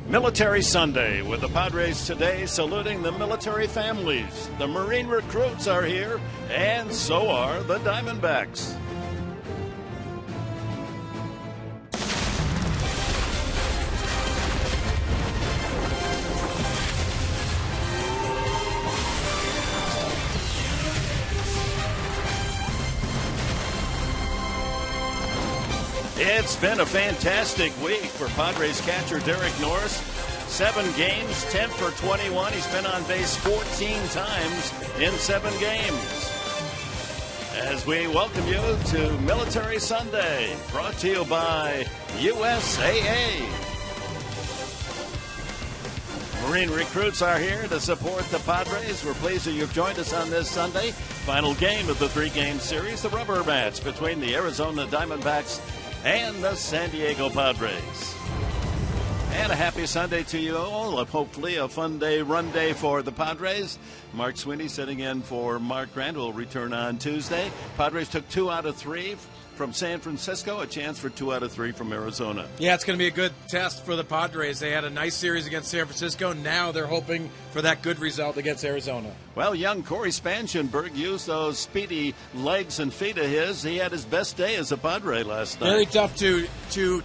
Military Sunday with the Padres today saluting the military families. The Marine recruits are here, and so are the Diamondbacks. It's been a fantastic week for Padres catcher Derek Norris. 7 games, 10 for 21. He's been on base 14 times in 7 games. As we welcome you to Military Sunday, brought to you by USAA. Marine recruits are here to support the Padres. We're pleased that you've joined us on this Sunday. Final game of the 3-game series, the rubber match between the Arizona Diamondbacks and the San Diego Padres. And a happy Sunday to you all. Hopefully a fun day, run day for the Padres. Mark Sweeney sitting in for Mark Grant, who will return on Tuesday. Padres took 2 out of 3 from San Francisco, a chance for 2 out of 3 from Arizona. Yeah, it's going to be a good test for the Padres. They had a nice series against San Francisco. Now they're hoping for that good result against Arizona. Well, young Corey Spangenberg used those speedy legs and feet of his. He had his best day as a Padre last night. Very tough to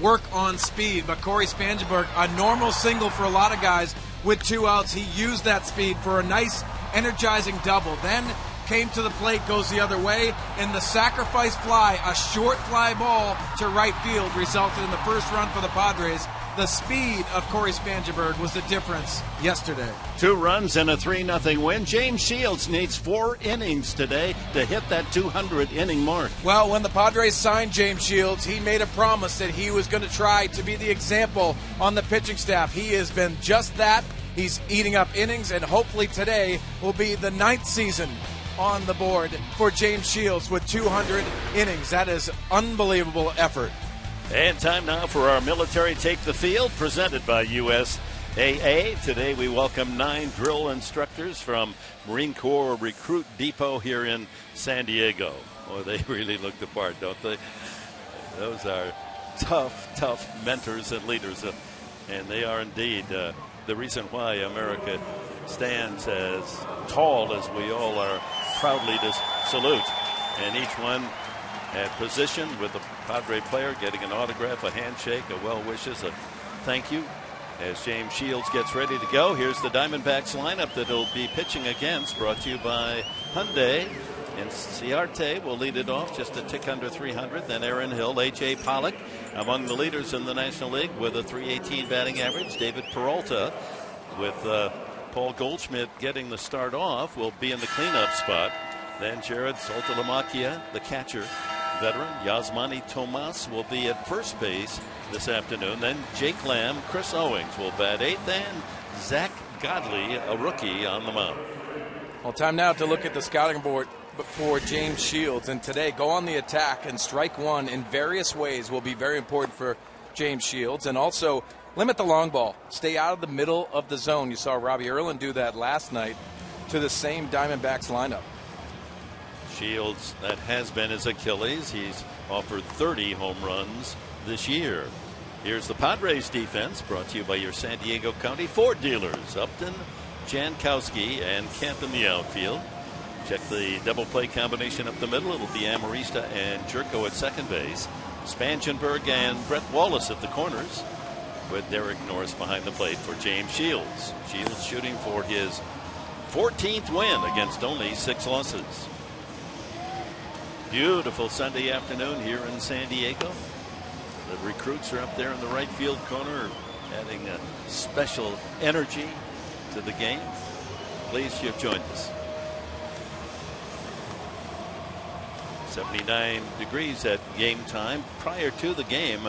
work on speed, but Corey Spangenberg, a normal single for a lot of guys with 2 outs. He used that speed for a nice, energizing double. Then came to the plate, goes the other way, and the sacrifice fly, a short fly ball to right field, resulted in the first run for the Padres. The speed of Corey Spangenberg was the difference yesterday. 2 runs and a 3-0 win. James Shields needs 4 innings today to hit that 200-inning mark. Well, when the Padres signed James Shields, he made a promise that he was going to try to be the example on the pitching staff. He has been just that. He's eating up innings, and hopefully today will be the 9th season on the board for James Shields with 200 innings. That is unbelievable effort. And time now for our Military Take the Field, presented by USAA. Today we welcome 9 drill instructors from Marine Corps Recruit Depot here in San Diego. Oh, they really look the part, don't they? Those are tough mentors and leaders, and they are indeed the reason why America stands as tall as we all are proudly to salute. And each one at position with the Padre player getting an autograph, a handshake, a well wishes, a thank you. As James Shields gets ready to go, here's the Diamondbacks lineup that he'll be pitching against, brought to you by Hyundai. And Ciarte will lead it off, just a tick under 300. Then Aaron Hill, A.J. Pollock, among the leaders in the National League with a .318 batting average. David Peralta with Paul Goldschmidt getting the start off will be in the cleanup spot. Then Jared Saltalamacchia, the catcher, veteran. Yasmani Tomas will be at first base this afternoon. Then Jake Lamb, Chris Owings will bat 8th, and Zach Godley, a rookie, on the mound. Well, time now to look at the scouting board for James Shields. And today, go on the attack, and strike one in various ways will be very important for James Shields. And also, limit the long ball. Stay out of the middle of the zone. You saw Robbie Erlin do that last night to the same Diamondbacks lineup. Shields, that has been his Achilles. He's offered 30 home runs this year. Here's the Padres defense, brought to you by your San Diego County Ford dealers. Upton, Jankowski, and Kemp in the outfield. Check the double play combination up the middle. It'll be Amarista and Jerko at second base. Spangenberg and Brett Wallace at the corners, with Derek Norris behind the plate for James Shields. Shields shooting for his 14th win against only 6 losses. Beautiful Sunday afternoon here in San Diego. The recruits are up there in the right field corner, adding a special energy to the game. Pleased you have joined us. 79 degrees at game time. Prior to the game,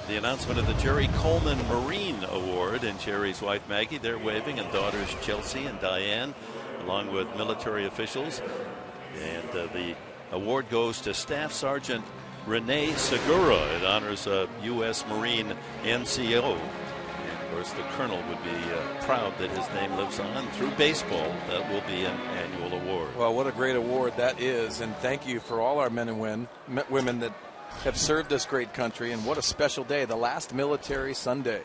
the announcement of the Jerry Coleman Marine Award, and Jerry's wife Maggie, they're waving, and daughters Chelsea and Diane, along with military officials. And the award goes to Staff Sergeant Renee Segura. It honors a U.S. Marine NCO. And of course, the Colonel would be proud that his name lives on through baseball. That will be an annual award. Well, what a great award that is, and thank you for all our men and women that have served this great country, and what a special day, the last Military Sunday.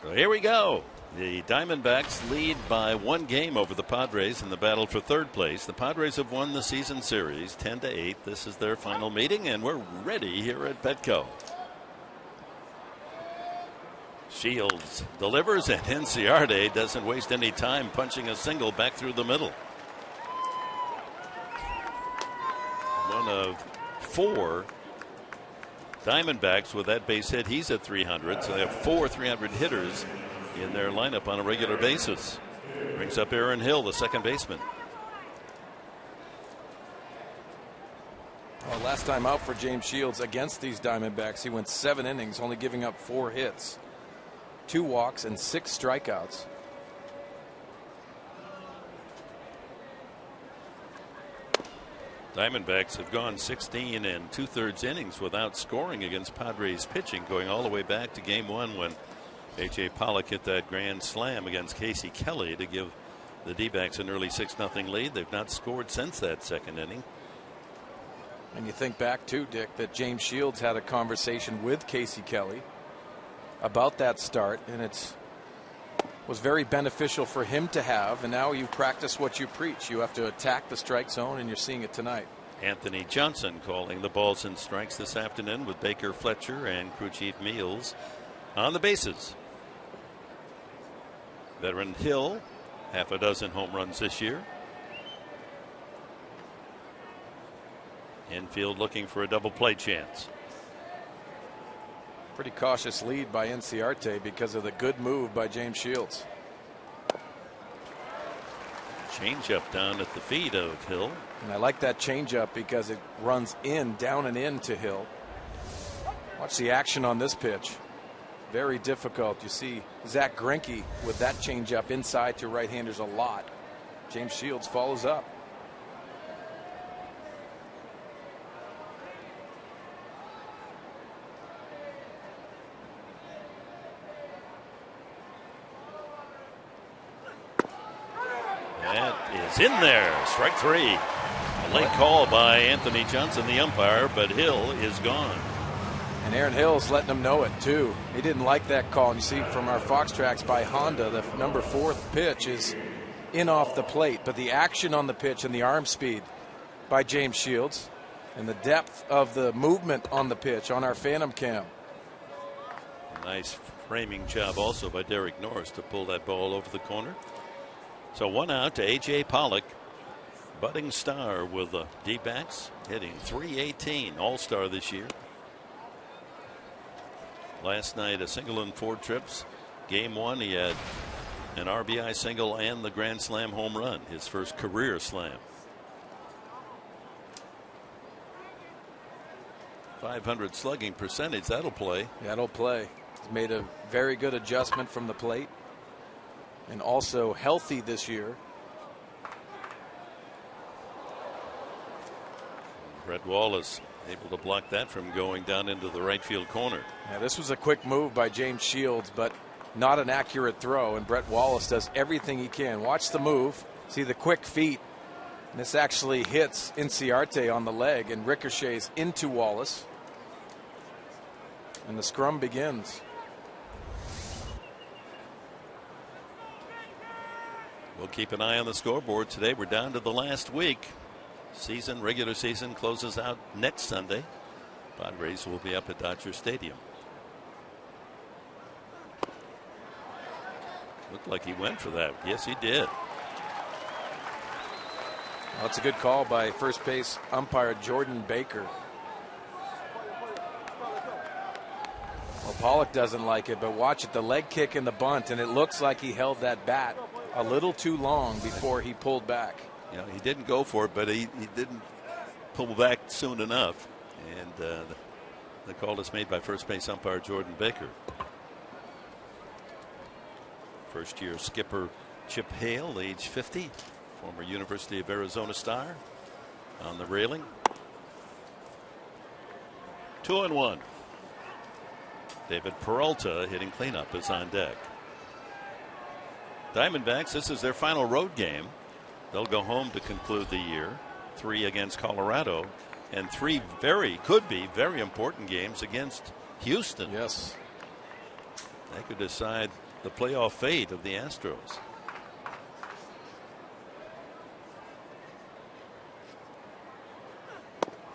So here we go. The Diamondbacks lead by 1 game over the Padres in the battle for 3rd place. The Padres have won the season series 10-8. This is their final meeting, and we're ready here at Petco. Shields delivers, and Inciarte doesn't waste any time punching a single back through the middle. One of 4 Diamondbacks with that base hit. He's at 300, so they have 4 300 hitters in their lineup on a regular basis. Brings up Aaron Hill, the second baseman. Well, last time out for James Shields against these Diamondbacks, he went 7 innings, only giving up 4 hits, 2 walks, and 6 strikeouts. Diamondbacks have gone 16 2/3 innings without scoring against Padres pitching, going all the way back to game 1 when A.J. Pollock hit that grand slam against Casey Kelly to give the D-backs an early 6-0 lead. They've not scored since that second inning. And you think back too, Dick, that James Shields had a conversation with Casey Kelly about that start, and it was very beneficial for him to have. And now you practice what you preach. You have to attack the strike zone, and you're seeing it tonight. Anthony Johnson calling the balls and strikes this afternoon with Baker Fletcher and crew chief Meals on the bases. Veteran Hill, half a dozen home runs this year. Infield looking for a double play chance. Pretty cautious lead by Inciarte because of the good move by James Shields. Changeup down at the feet of Hill. And I like that changeup because it runs down and in to Hill. Watch the action on this pitch. Very difficult. You see Zach Greinke with that changeup inside to right-handers a lot. James Shields follows up. That is in there. Strike 3. A late call by Anthony Johnson, the umpire, but Hill is gone. And Aaron Hill's letting him know it too. He didn't like that call. And you see from our Fox tracks by Honda, the number 4th pitch is in off the plate, but the action on the pitch and the arm speed by James Shields and the depth of the movement on the pitch on our Phantom Cam. Nice framing job also by Derek Norris to pull that ball over the corner. So 1 out to A.J. Pollock, budding star with the D-backs, hitting .318, all-star this year. Last night a single in 4 trips. Game 1 he had an RBI single and the grand slam home run, his first career slam. .500 slugging percentage, that'll play. That'll play. He's made a very good adjustment from the plate and also healthy this year. Brett Wallace able to block that from going down into the right field corner. Yeah, this was a quick move by James Shields, but not an accurate throw, and Brett Wallace does everything he can. Watch the move. See the quick feet. And this actually hits Inciarte on the leg and ricochets into Wallace. And the scrum begins. We'll keep an eye on the scoreboard today. We're down to the last week. Regular season closes out next Sunday. Padres will be up at Dodger Stadium. Looked like he went for that. Yes, he did. Well, that's a good call by first base umpire Jordan Baker. Well, Pollock doesn't like it, but watch it. The leg kick and the bunt, and it looks like he held that bat a little too long before he pulled back. Yeah, he didn't go for it, but he didn't pull back soon enough. And the call is made by first base umpire Jordan Baker. First year skipper Chip Hale, age 50, former University of Arizona star, on the railing. 2-1. David Peralta hitting cleanup is on deck. Diamondbacks, this is their final road game. They'll go home to conclude the year. 3 against Colorado and 3 could be very important games against Houston. Yes. They could decide the playoff fate of the Astros.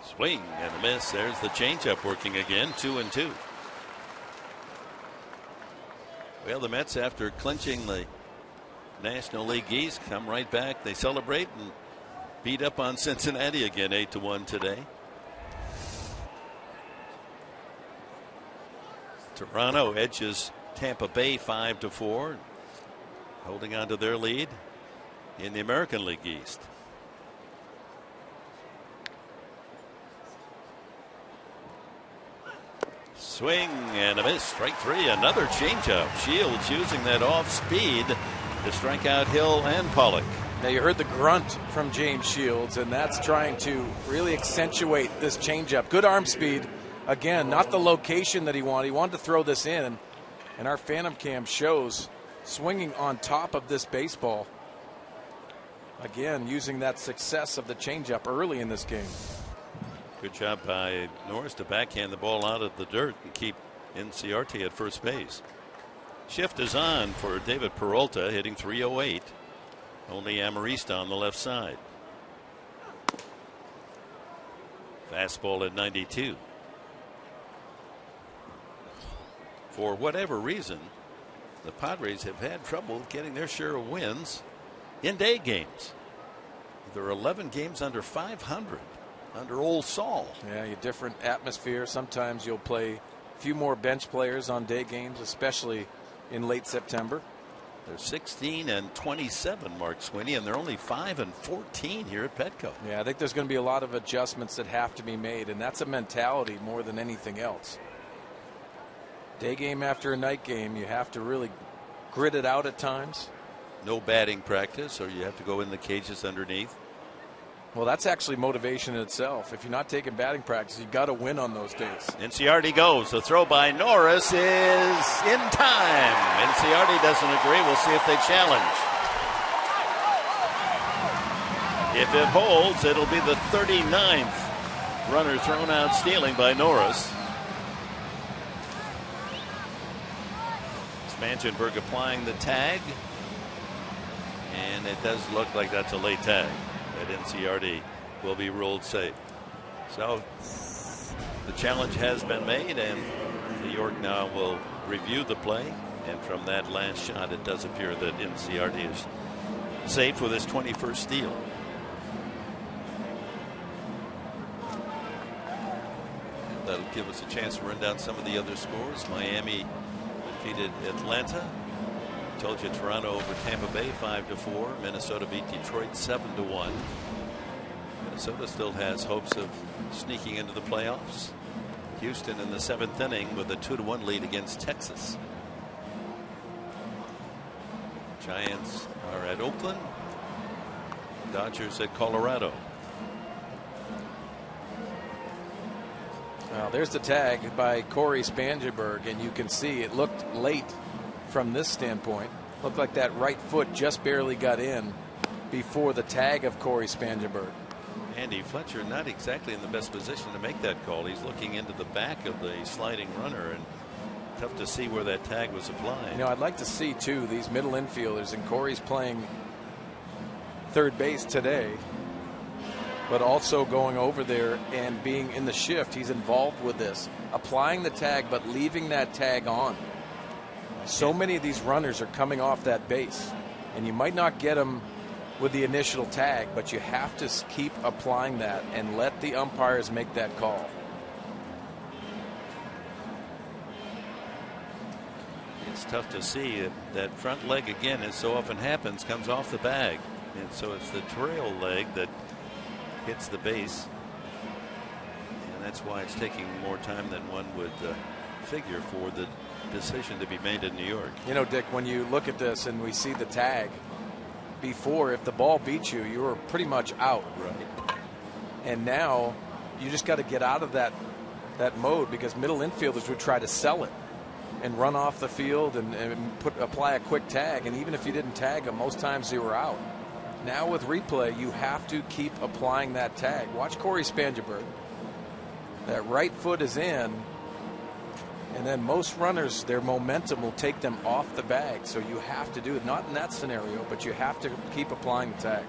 Swing and a miss. There's the changeup working again. 2-2. Well, the Mets, after clinching the National League East, come right back. They celebrate and beat up on Cincinnati again, 8-1 today. Toronto edges Tampa Bay 5-4, holding on to their lead in the American League East. Swing and a miss. Strike three. Another changeup. Shields using that off speed to strike out Hill and Pollock. Now you heard the grunt from James Shields, and that's trying to really accentuate this changeup. Good arm speed. Again, not the location that he wanted. He wanted to throw this in, and our Phantom Cam shows swinging on top of this baseball. Again, using that success of the changeup early in this game. Good job by Norris to backhand the ball out of the dirt and keep Inciarte at first base. Shift is on for David Peralta, hitting .308. Only Amarista on the left side. Fastball at 92. For whatever reason, the Padres have had trouble getting their share of wins in day games. There are 11 games under 500 under Old Saul. Yeah, a different atmosphere. Sometimes you'll play a few more bench players on day games, especially in late September. They're 16-27, Mark Sweeney, and they're only 5-14 here at Petco. Yeah, I think there's going to be a lot of adjustments that have to be made, and that's a mentality more than anything else. Day game after a night game, you have to really grit it out at times. No batting practice, or you have to go in the cages underneath. Well, that's actually motivation in itself. If you're not taking batting practice, you've got to win on those days. Inciarte goes. The throw by Norris is in time. Inciarte doesn't agree. We'll see if they challenge. If it holds, it'll be the 39th runner thrown out stealing by Norris. Spangenberg applying the tag. And it does look like that's a late tag. That Inciarte will be ruled safe. So the challenge has been made, and New York now will review the play. And from that last shot, it does appear that Inciarte is safe with his 21st steal. That'll give us a chance to run down some of the other scores. Miami defeated Atlanta. Told you Toronto over Tampa Bay 5-4. Minnesota beat Detroit 7-1. Minnesota still has hopes of sneaking into the playoffs. Houston in the 7th inning with a 2-1 lead against Texas. Giants are at Oakland. Dodgers at Colorado. Now there's the tag by Corey Spangenberg, and you can see it looked late from this standpoint. Looked like that right foot just barely got in before the tag of Corey Spangenberg. Andy Fletcher not exactly in the best position to make that call. He's looking into the back of the sliding runner, and tough to see where that tag was applied. You know, I'd like to see too these middle infielders, and Corey's playing third base today, but also going over there and being in the shift. He's involved with this, applying the tag but leaving that tag on. So many of these runners are coming off that base, and you might not get them with the initial tag, but you have to keep applying that and let the umpires make that call. It's tough to see that front leg again, as so often happens, comes off the bag, and so it's the trail leg that hits the base, and that's why it's taking more time than one would figure for the decision to be made in New York. You know, Dick, when you look at this and we see the tag before, if the ball beats you, you were pretty much out. Right. And now you just got to get out of that mode, because middle infielders would try to sell it and run off the field and apply a quick tag. And even if you didn't tag them, most times they were out. Now with replay, you have to keep applying that tag. Watch Corey Spangenberg. That right foot is in. And then most runners, their momentum will take them off the bag. So you have to do it, not in that scenario, but you have to keep applying the tag.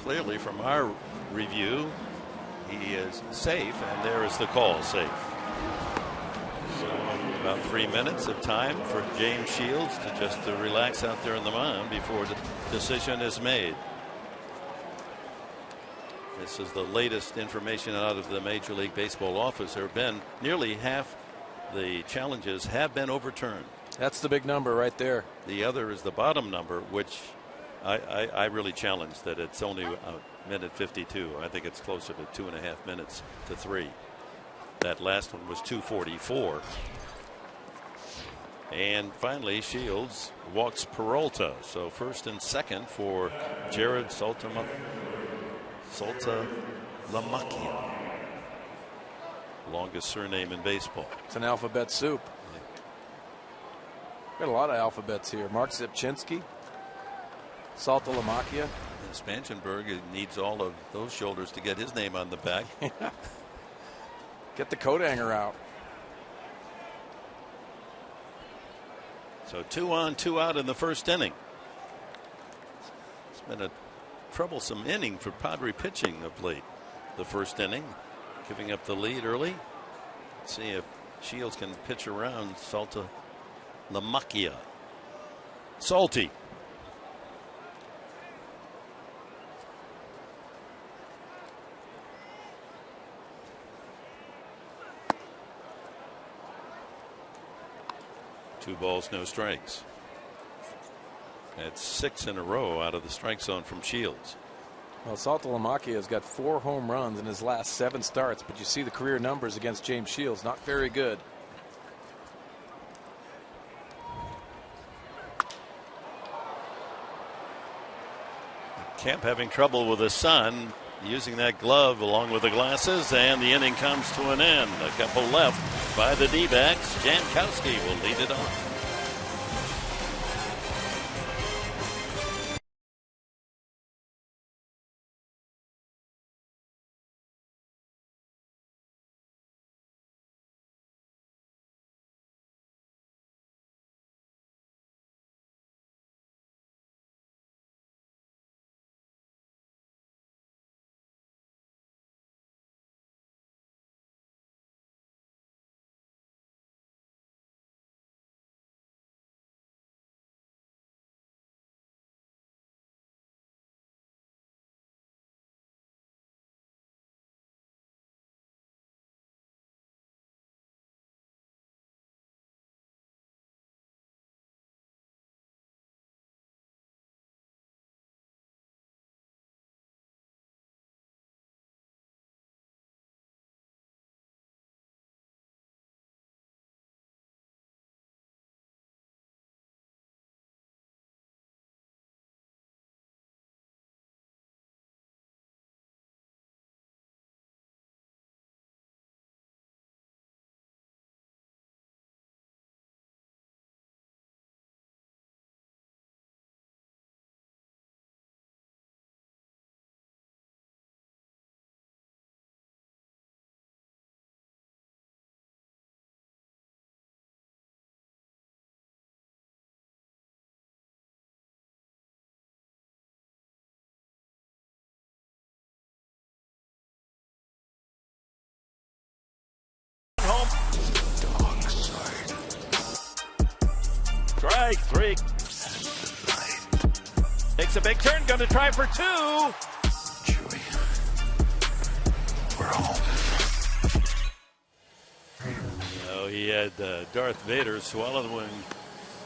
Clearly, from our review, he is safe, and there is the call, safe. So about 3 minutes of time for James Shields to just relax out there on the mound before the decision is made. This is the latest information out of the Major League Baseball office. There have been nearly half the challenges have been overturned. That's the big number right there. The other is the bottom number, which I really challenge that it's only a minute 52. I think it's closer to 2.5 minutes to 3. That last one was 2:44. And finally, Shields walks Peralta. So first and second for Jared Saltalamacchia. Longest surname in baseball. It's an alphabet soup. Got a lot of alphabets here. Mark Zipchinski, Saltalamacchia. Spangenberg needs all of those shoulders to get his name on the back. Get the coat hanger out. So 2 on, 2 out in the first inning. It's been a troublesome inning for Padre pitching of late. The first inning, giving up the lead early. Let's see if Shields can pitch around Saltalamacchia. Salty. Two balls, no strikes. That's 6 in a row out of the strike zone from Shields. Well, Saltalamacchia has got 4 home runs in his last 7 starts, but you see the career numbers against James Shields, not very good. Kemp having trouble with his son, using that glove along with the glasses, and the inning comes to an end. A couple left by the D-backs. Jankowski will lead it off. Strike 3. Takes a big turn, going to try for 2. Chewie, we're home. Oh, he had Darth Vader swallowing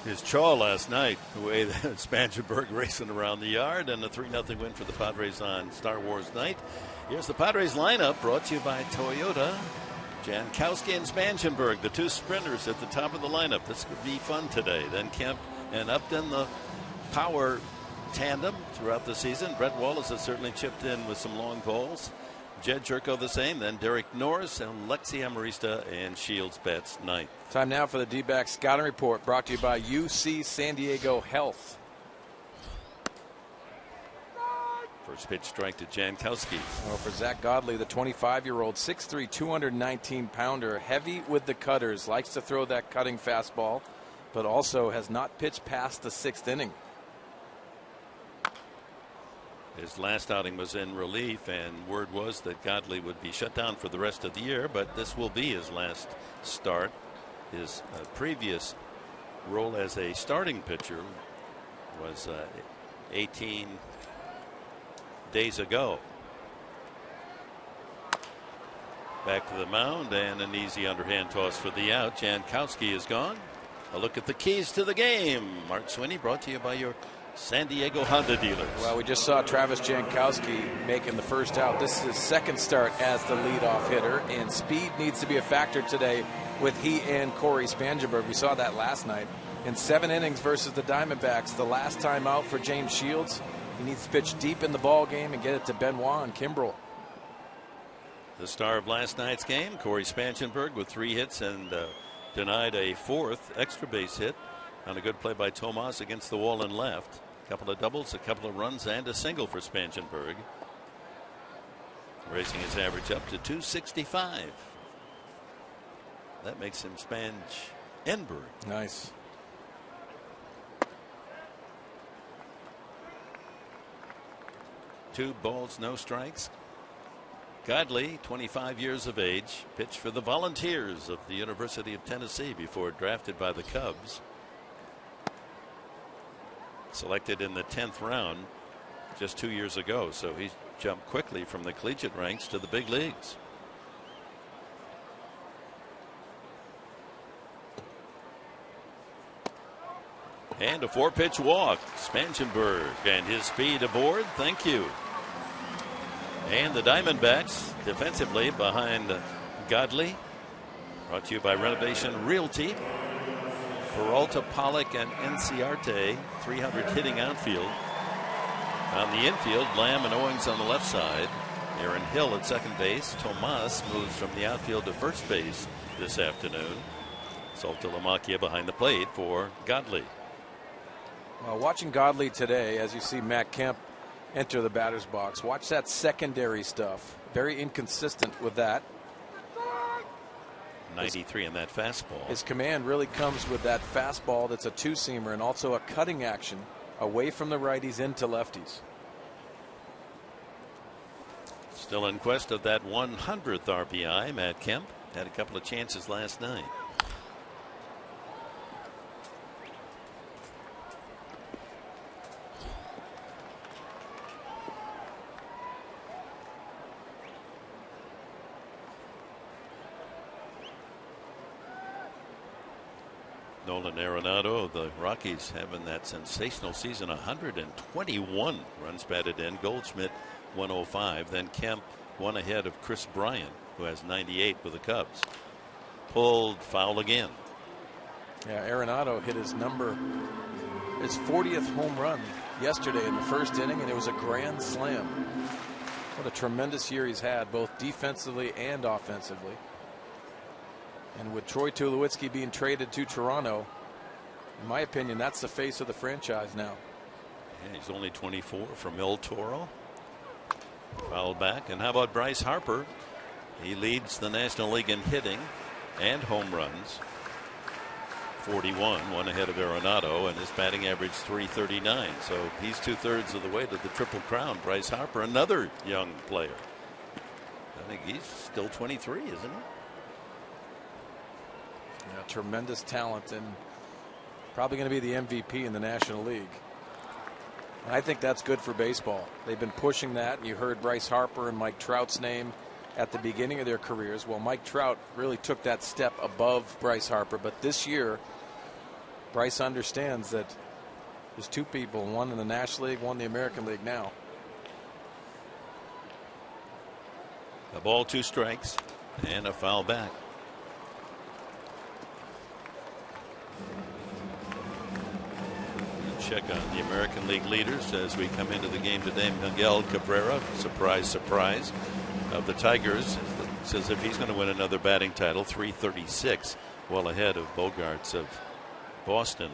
his jaw last night, the way that Spangenberg racing around the yard, and a 3-0 win for the Padres on Star Wars night. Here's the Padres lineup, brought to you by Toyota. Jankowski and Spangenberg, the 2 sprinters at the top of the lineup. This could be fun today. Then Kemp and Upton, the power tandem throughout the season. Brett Wallace has certainly chipped in with some long balls. Jed Jerko the same. Then Derek Norris and Lexi Amarista, and Shields bats 9th. Time now for the D-backs scouting report, brought to you by UC San Diego Health. First pitch strike to Jankowski. Well, for Zach Godley, the 25-year-old, 6'3", 219-pounder, heavy with the cutters, likes to throw that cutting fastball, but also has not pitched past the 6th inning. His last outing was in relief, and word was that Godley would be shut down for the rest of the year, but this will be his last start. His previous role as a starting pitcher was 18 days ago. Back to the mound, and an easy underhand toss for the out. Jankowski is gone. A look at the keys to the game. Mark Sweeney, brought to you by your San Diego Honda dealers. Well, we just saw Travis Jankowski making the first out. This is his second start as the leadoff hitter, and speed needs to be a factor today with he and Corey Spangenberg. We saw that last night in 7 innings versus the Diamondbacks. The last time out for James Shields. He needs to pitch deep in the ball game and get it to Benoit and Kimbrel. The star of last night's game, Corey Spangenberg, with 3 hits and denied a 4th extra base hit on a good play by Tomas against the wall and left. A couple of doubles, a couple of runs, and a single for Spangenberg, raising his average up to 265. That makes him Spangenberg. Nice. Two balls, no strikes. Godley, 25 years of age, pitched for the Volunteers of the University of Tennessee before drafted by the Cubs. Selected in the 10th round just 2 years ago, so he's jumped quickly from the collegiate ranks to the big leagues. And a 4-pitch walk. Spangenberg and his speed aboard. Thank you. And the Diamondbacks defensively behind Godley. Brought to you by Renovation Realty. Peralta, Pollock, and Enciarte. 300 hitting outfield. On the infield, Lamb and Owings on the left side. Aaron Hill at second base. Tomas moves from the outfield to first base this afternoon. Saltalamacchia behind the plate for Godley. Well, watching Godley today, as you see Matt Kemp enter the batter's box, watch that secondary stuff. Very inconsistent with that. 93 in that fastball. His command really comes with that fastball that's a 2-seamer and also a cutting action away from the righties into lefties. Still in quest of that 100th RBI. Matt Kemp had a couple of chances last night. Nolan Arenado of the Rockies having that sensational season. 121 runs batted in. Goldschmidt 105. Then Kemp one ahead of Chris Bryant, who has 98 with the Cubs. Pulled, foul again. Yeah, Arenado hit his 40th home run yesterday in the first inning, and it was a grand slam. What a tremendous year he's had, both defensively and offensively. And with Troy Tulowitzki being traded to Toronto, in my opinion, that's the face of the franchise now. Yeah, he's only 24 from El Toro. Fouled back. And how about Bryce Harper? He leads the National League in hitting and home runs. 41, one ahead of Arenado, and his batting average 339. So he's 2/3 of the way to the Triple Crown. Bryce Harper, another young player. I think he's still 23, isn't he? Yeah, tremendous talent and probably going to be the MVP in the National League. And I think that's good for baseball. They've been pushing that, and you heard Bryce Harper and Mike Trout's name at the beginning of their careers. Well, Mike Trout really took that step above Bryce Harper, but this year Bryce understands that there's two people, one in the National League, one in the American League now. A ball, 2 strikes, and a foul back. Check on the American League leaders as we come into the game today. Miguel Cabrera, surprise, surprise, of the Tigers, says if he's going to win another batting title, 336, well ahead of Bogarts of Boston.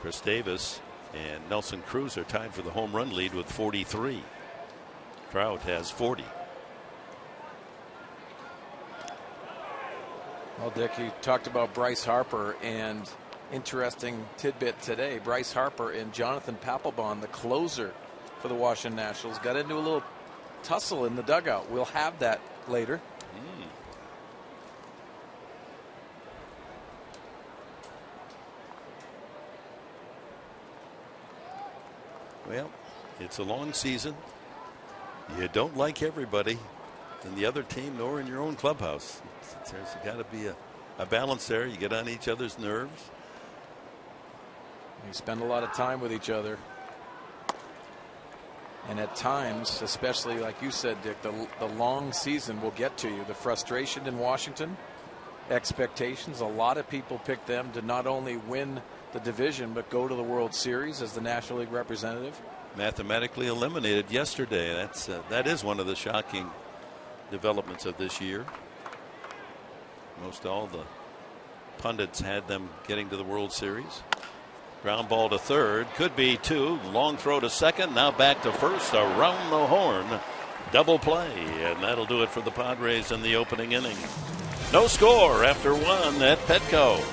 Chris Davis And Nelson Cruz are tied for the home run lead with 43. Trout has 40. Well, Dick, you talked about Bryce Harper, and interesting tidbit today. Bryce Harper and Jonathan Papelbon, the closer for the Washington Nationals, got into a little tussle in the dugout. We'll have that later. Well, it's a long season. You don't like everybody in the other team nor in your own clubhouse. There's got to be a balance there. You get on each other's nerves. You spend a lot of time with each other. And at times, especially like you said, Dick, the long season will get to you. The frustration in Washington, expectations. A lot of people pick them to not only win the division but go to the World Series as the National League representative. Mathematically eliminated yesterday. That is one of the shocking developments of this year. Most all the pundits had them getting to the World Series. Ground ball to third, could be two. Long throw to second, now back to first, around the horn. Double play, and that'll do it for the Padres in the opening inning. No score after one at Petco.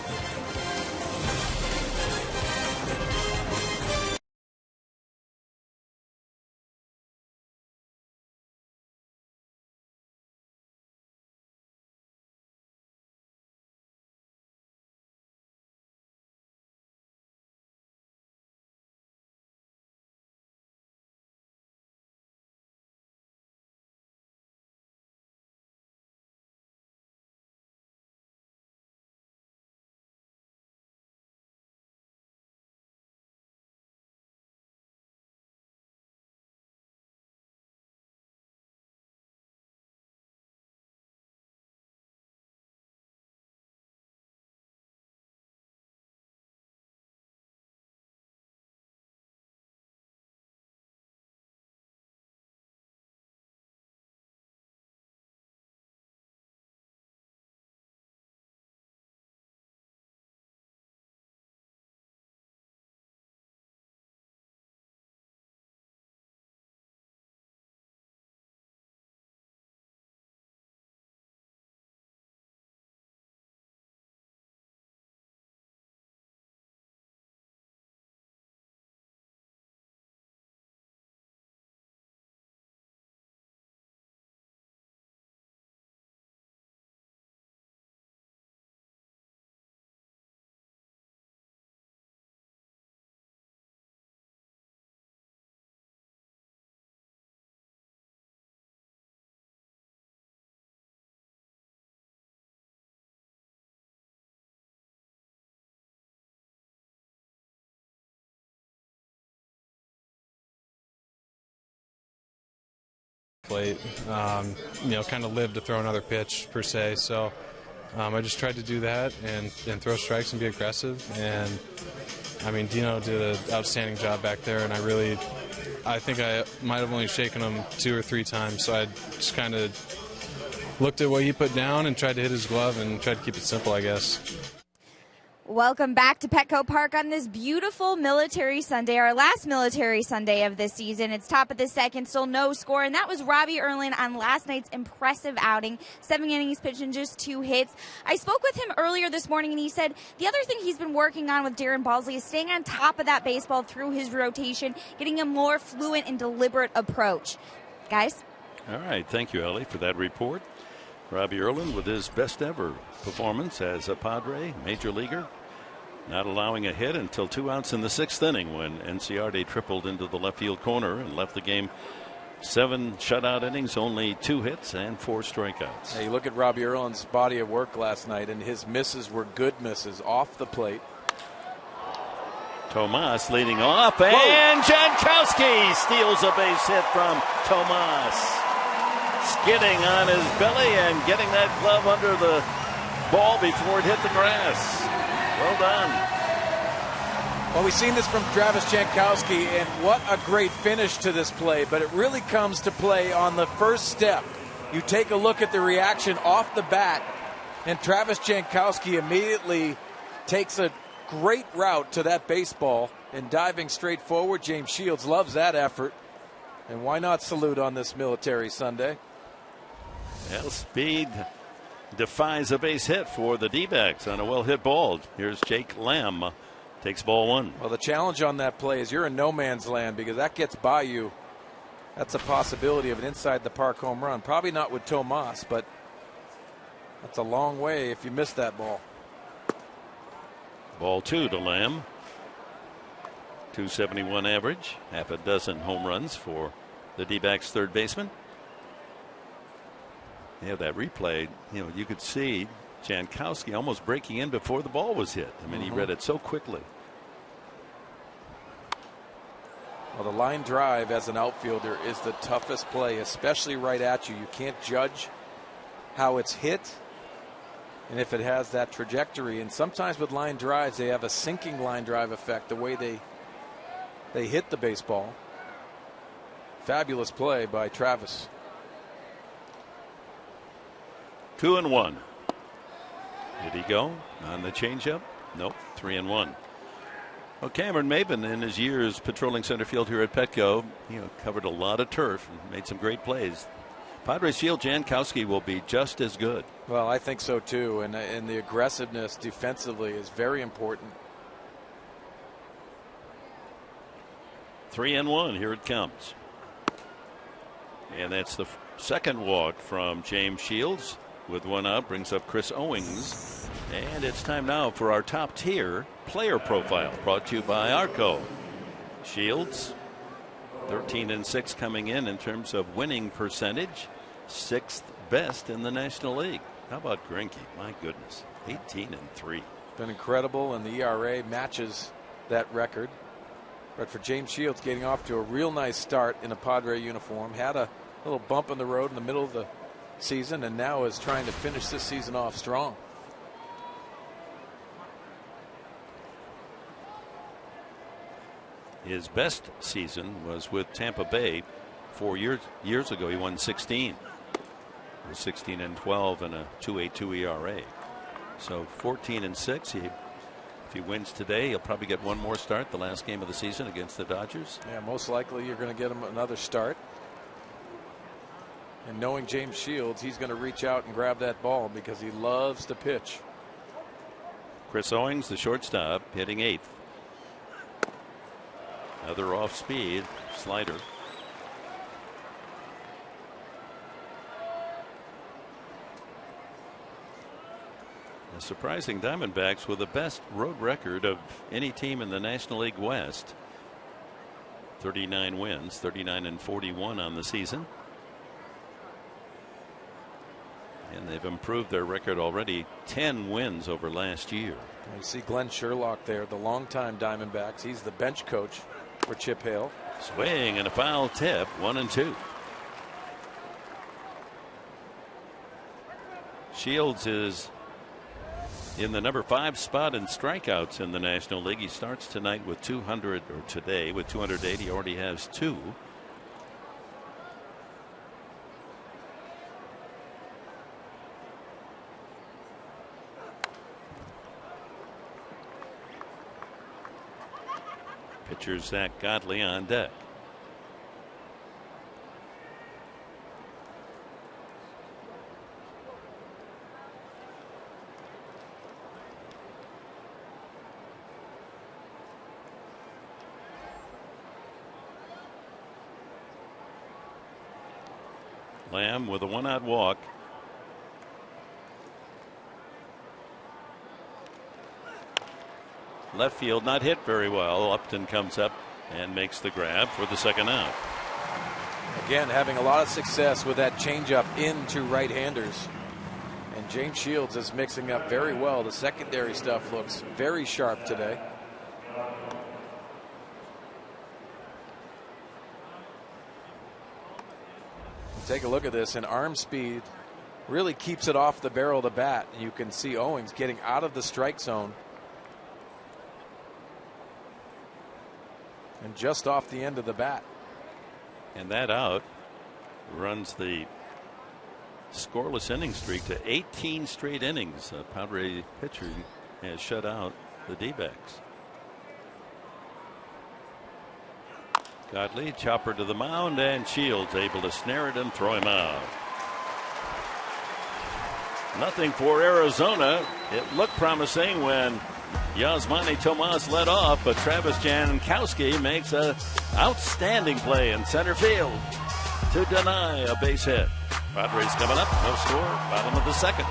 Plate, kind of live to throw another pitch per se. So I just tried to do that and throw strikes and be aggressive. And I mean, Dino did an outstanding job back there, and I think I might have only shaken him 2 or 3 times. So I just kind of looked at what he put down and tried to hit his glove and tried to keep it simple, I guess. Welcome back to Petco Park on this beautiful Military Sunday, our last Military Sunday of this season. It's top of the second, still no score, and that was Robbie Erlin on last night's impressive outing. 7 innings pitched and just 2 hits. I spoke with him earlier this morning, and he said the other thing he's been working on with Darren Balsley is staying on top of that baseball through his rotation, getting a more fluent and deliberate approach. Guys? All right, thank you, Ellie, for that report. Robbie Erlin with his best ever performance as a Padre, major leaguer, not allowing a hit until 2 outs in the 6th inning when Enciarte tripled into the left field corner and left the game 7 shutout innings, only 2 hits and 4 strikeouts. Hey, you look at Robbie Erlin's body of work last night, and his misses were good misses off the plate. Tomas leading off, and Jankowski steals a base hit from Tomas. Skidding on his belly and getting that glove under the ball before it hit the grass. Well done. Well, we've seen this from Travis Jankowski, and what a great finish to this play, but it really comes to play on the first step. You take a look at the reaction off the bat, and Travis Jankowski immediately takes a Great route to that baseball and diving straight forward. James Shields loves that effort. And why not salute on this Military Sunday? Well, speed defies a base hit for the D-backs on a well-hit ball. Here's Jake Lamb. Takes ball one. Well, the challenge on that play is you're in no man's land because that gets by you. That's a possibility of an inside-the-park home run. Probably not with Tomas, but that's a long way if you miss that ball. Ball two to Lamb. 271 average. Half a dozen home runs for the D-backs third baseman. Yeah, that replay, you could see Jankowski almost breaking in before the ball was hit. I mean, he read it so quickly. Well, the line drive as an outfielder is the toughest play, especially right at you. You can't judge how it's hit and if it has that trajectory. And sometimes with line drives, they have a sinking line drive effect, the way they hit the baseball. Fabulous play by Travis. 2-1. Did he go on the changeup? Nope. 3-1. Well, Cameron Maben, in his years patrolling center field here at Petco, covered a lot of turf and made some great plays. Padres feel Jankowski will be just as good. Well, I think so too, and the aggressiveness defensively is very important. 3-1. Here it comes. And that's the second walk from James Shields. With one out, brings up Chris Owings. And it's time now for our top tier player profile, brought to you by Arco. Shields, 13-6 coming in terms of winning percentage, 6th best in the National League. How about Greinke? My goodness, 18-3. Been incredible, and the ERA matches that record. But for James Shields, getting off to a real nice start in a Padre uniform, had a little bump in the road in the middle of the season, and now is trying to finish this season off strong. His best season was with Tampa Bay 4 years ago. He won 16. 16-12 and a 2.82 ERA. So 14-6. If he wins today, he'll probably get one more start, the last game of the season against the Dodgers. Yeah, most likely you're going to get him another start. And knowing James Shields, he's going to reach out and grab that ball because he loves to pitch. Chris Owings, the shortstop, hitting 8th. Another off speed slider. The surprising Diamondbacks with the best road record of any team in the National League West. 39 wins, 39-41 on the season. And they've improved their record already, 10 wins over last year. You see Glenn Sherlock there, the longtime Diamondbacks. He's the bench coach for Chip Hale. Swing and a foul tip, 1-2. Shields is in the number 5 spot in strikeouts in the National League. He starts tonight with 200, or today with 280. He already has 2. Pitcher Zach Godley on deck. Lamb with a 1-out walk. Left field not hit very well. Upton comes up and makes the grab for the second out. Again, having a lot of success with that changeup into right-handers. And James Shields is mixing up very well. The secondary stuff looks very sharp today. Take a look at this, and arm speed really keeps it off the barrel of the bat. And you can see Owings getting out of the strike zone and just off the end of the bat. And that out runs the scoreless inning streak to 18 straight innings. A Padre pitcher has shut out the D-backs. Godley, chopper to the mound, and Shields able to snare it and throw him out. Nothing for Arizona. It looked promising when Yasmani Tomas led off, but Travis Jankowski makes an outstanding play in center field to deny a base hit. Padres coming up, no score, bottom of the second.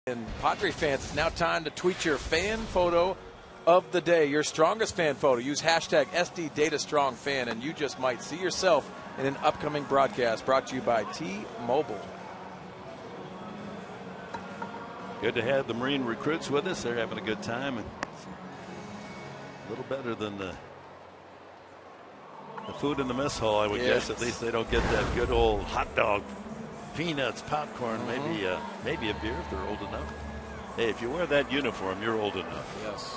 And Padre fans, it's now time to tweet your fan photo of the day, your strongest fan photo. Use hashtag SDDataStrongFan, and you just might see yourself in an upcoming broadcast brought to you by T-Mobile. Good to have the Marine recruits with us. They're having a good time. And a little better than the food in the mess hall, I would guess. At least they don't get that good old hot dog, peanuts, popcorn, maybe a beer if they're old enough. Hey, if you wear that uniform, you're old enough. Yes.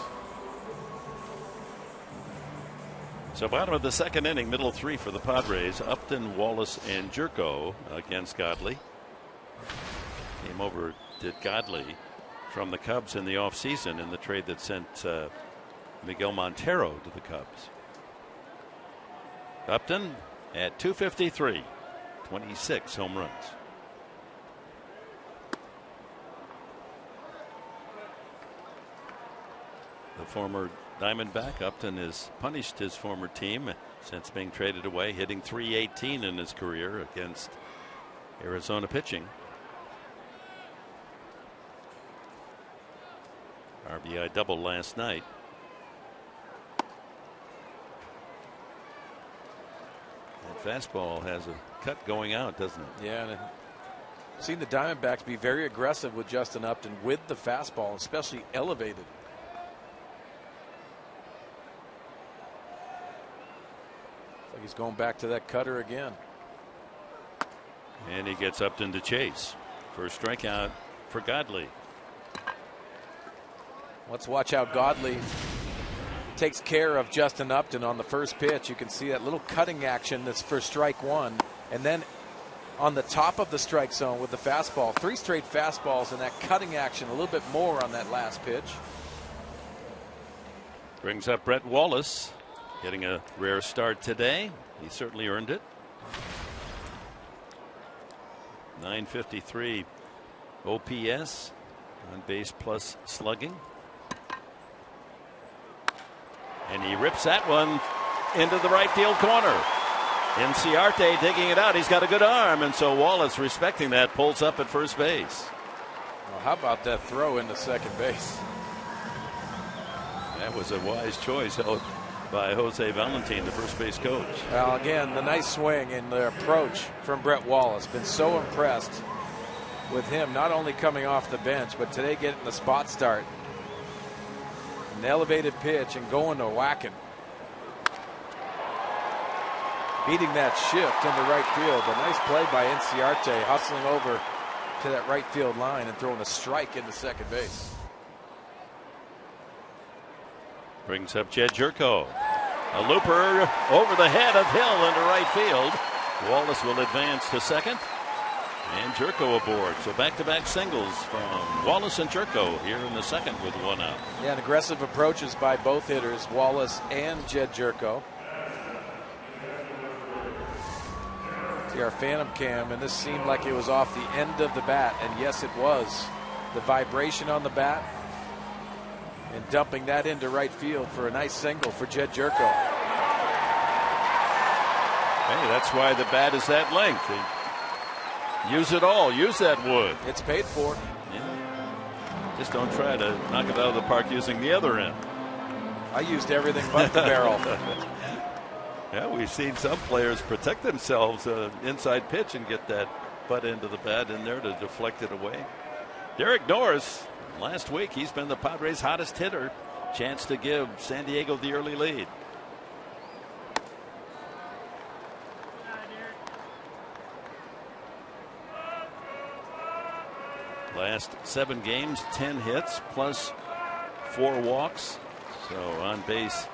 So bottom of the second inning, middle three for the Padres. Upton, Wallace, and Jerko against Godley. Came over, did Godley from the Cubs in the offseason in the trade that sent Miguel Montero to the Cubs. Upton at 253, 26 home runs. The former Diamondback, Upton, has punished his former team since being traded away, hitting .318 in his career against Arizona pitching. RBI double last night. That fastball has a cut going out, doesn't it? Yeah, and I've seen the Diamondbacks be very aggressive with Justin Upton with the fastball, especially elevated. Looks like he's going back to that cutter again. And he gets Upton to chase. First strikeout for Godley. Let's watch how Godley takes care of Justin Upton on the first pitch. You can see that little cutting action that's for strike one. And then on the top of the strike zone with the fastball, 3 straight fastballs and that cutting action a little bit more on that last pitch. Brings up Brett Wallace, getting a rare start today. He certainly earned it. 953 OPS, on base plus slugging. And he rips that one into the right field corner. Inciarte digging it out. He's got a good arm, and so Wallace, respecting that, pulls up at first base. Well, how about that throw into second base? That was a wise choice. by Jose Valentin, the first base coach. Well, again, the nice swing and the approach from Brett Wallace. Been so impressed with him, not only coming off the bench, but today getting the spot start. An elevated pitch and going to whacking. Beating that shift into right field. A nice play by Inciarte, hustling over to that right field line and throwing a strike into second base. Brings up Jed Jerko. A looper over the head of Hill into right field. Wallace will advance to second. And Jerko aboard. So back-to-back singles from Wallace and Jerko here in the second with one out. Yeah, and aggressive approaches by both hitters, Wallace and Jed Jerko. See our phantom cam, and this seemed like it was off the end of the bat, and yes, it was. The vibration on the bat and dumping that into right field for a nice single for Jed Jerko. Hey, that's why the bat is that length. Use it all. Use that wood. It's paid for. Yeah. Just don't try to knock it out of the park using the other end. I used everything but the barrel. Yeah, we've seen some players protect themselves inside pitch and get that butt into the bat in there to deflect it away. Derek Norris, last week he's been the Padres' hottest hitter. Chance to give San Diego the early lead. Last 7 games, 10 hits plus 4 walks. So on base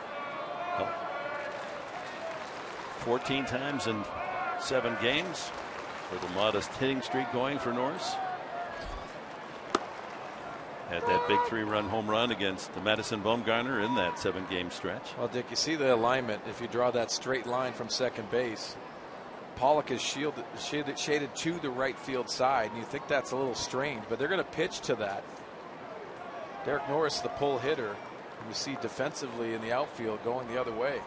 14 times in 7 games. With a modest hitting streak going for Norris. Had that big 3-run home run against the Madison Bumgarner in that 7-game stretch. Well, Dick, you see the alignment. If you draw that straight line from second base, Pollock is shaded to the right field side, and you think that's a little strange, but they're going to pitch to that. Derek Norris, the pull hitter, and you see defensively in the outfield going the other way.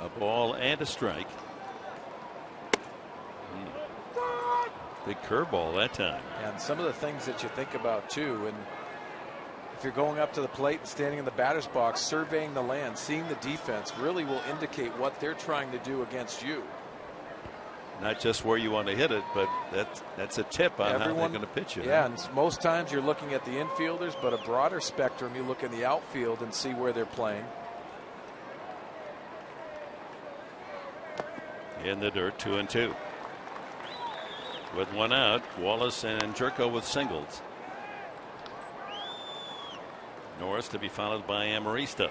A ball and a strike. Big curveball that time. And some of the things that you think about too, and if you're going up to the plate and standing in the batter's box, surveying the land, seeing the defense really will indicate what they're trying to do against you. Not just where you want to hit it, but that's a tip on how they're going to pitch it. Yeah, and most times you're looking at the infielders, but a broader spectrum, you look in the outfield and see where they're playing. In the dirt, 2-2. With one out, Wallace and Jerko with singles. Norris to be followed by Amarista.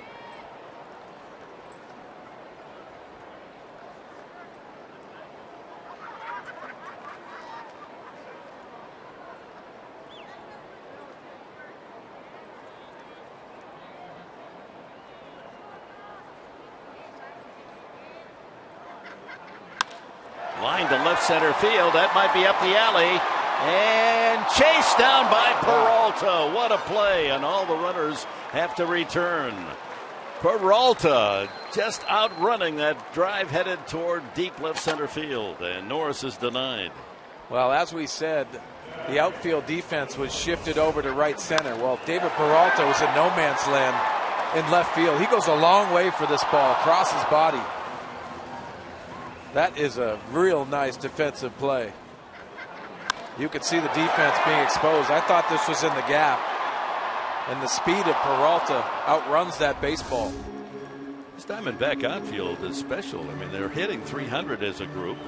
Line to left center field. That might be up the alley. And chased down by Peralta. What a play. And all the runners have to return. Peralta just outrunning that drive headed toward deep left center field. And Norris is denied. Well, as we said, the outfield defense was shifted over to right center. Well, David Peralta was in no man's land in left field. He goes a long way for this ball, across his body. That is a real nice defensive play. You could see the defense being exposed. I thought this was in the gap. And the speed of Peralta outruns that baseball. This Diamondback outfield is special. I mean, they're hitting 300 as a group.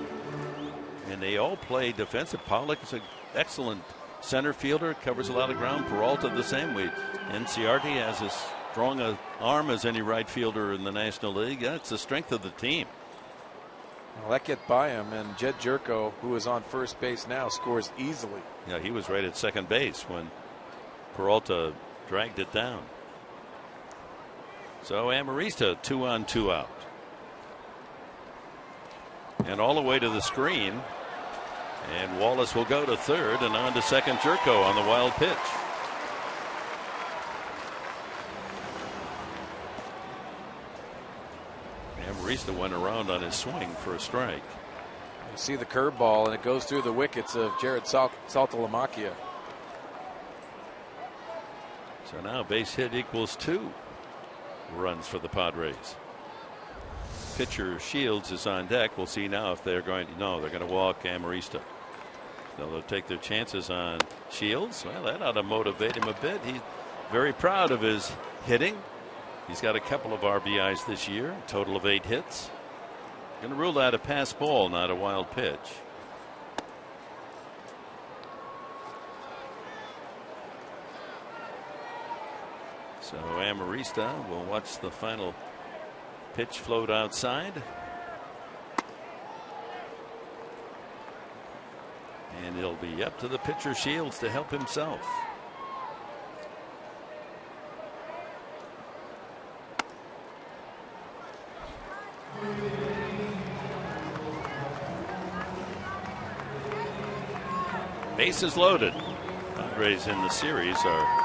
And they all play defensive. Pollock is an excellent center fielder, covers a lot of ground. Peralta the same way. Inciarte has as strong an arm as any right fielder in the National League. That's the strength of the team. Well, that get by him, and Jed Jerko, who is on first base now, scores easily. Yeah, he was right at second base when Peralta dragged it down. So Amarista 2 on 2 out. And all the way to the screen. And Wallace will go to third and on to second. Jerko on the wild pitch. Amarista went around on his swing for a strike. You see the curveball, and it goes through the wickets of Jared Saltalamacchia. So now base hit equals 2. runs for the Padres. Pitcher Shields is on deck. We'll see now if they're going to. No, they're going to walk Amarista. So they'll take their chances on Shields. Well, that ought to motivate him a bit. He's very proud of his hitting. He's got a couple of RBIs this year, a total of 8 hits. Going to rule out a pass ball, not a wild pitch. So Amarista will watch the final pitch float outside. And it'll be up to the pitcher Shields to help himself. Bases loaded. Padres in the series are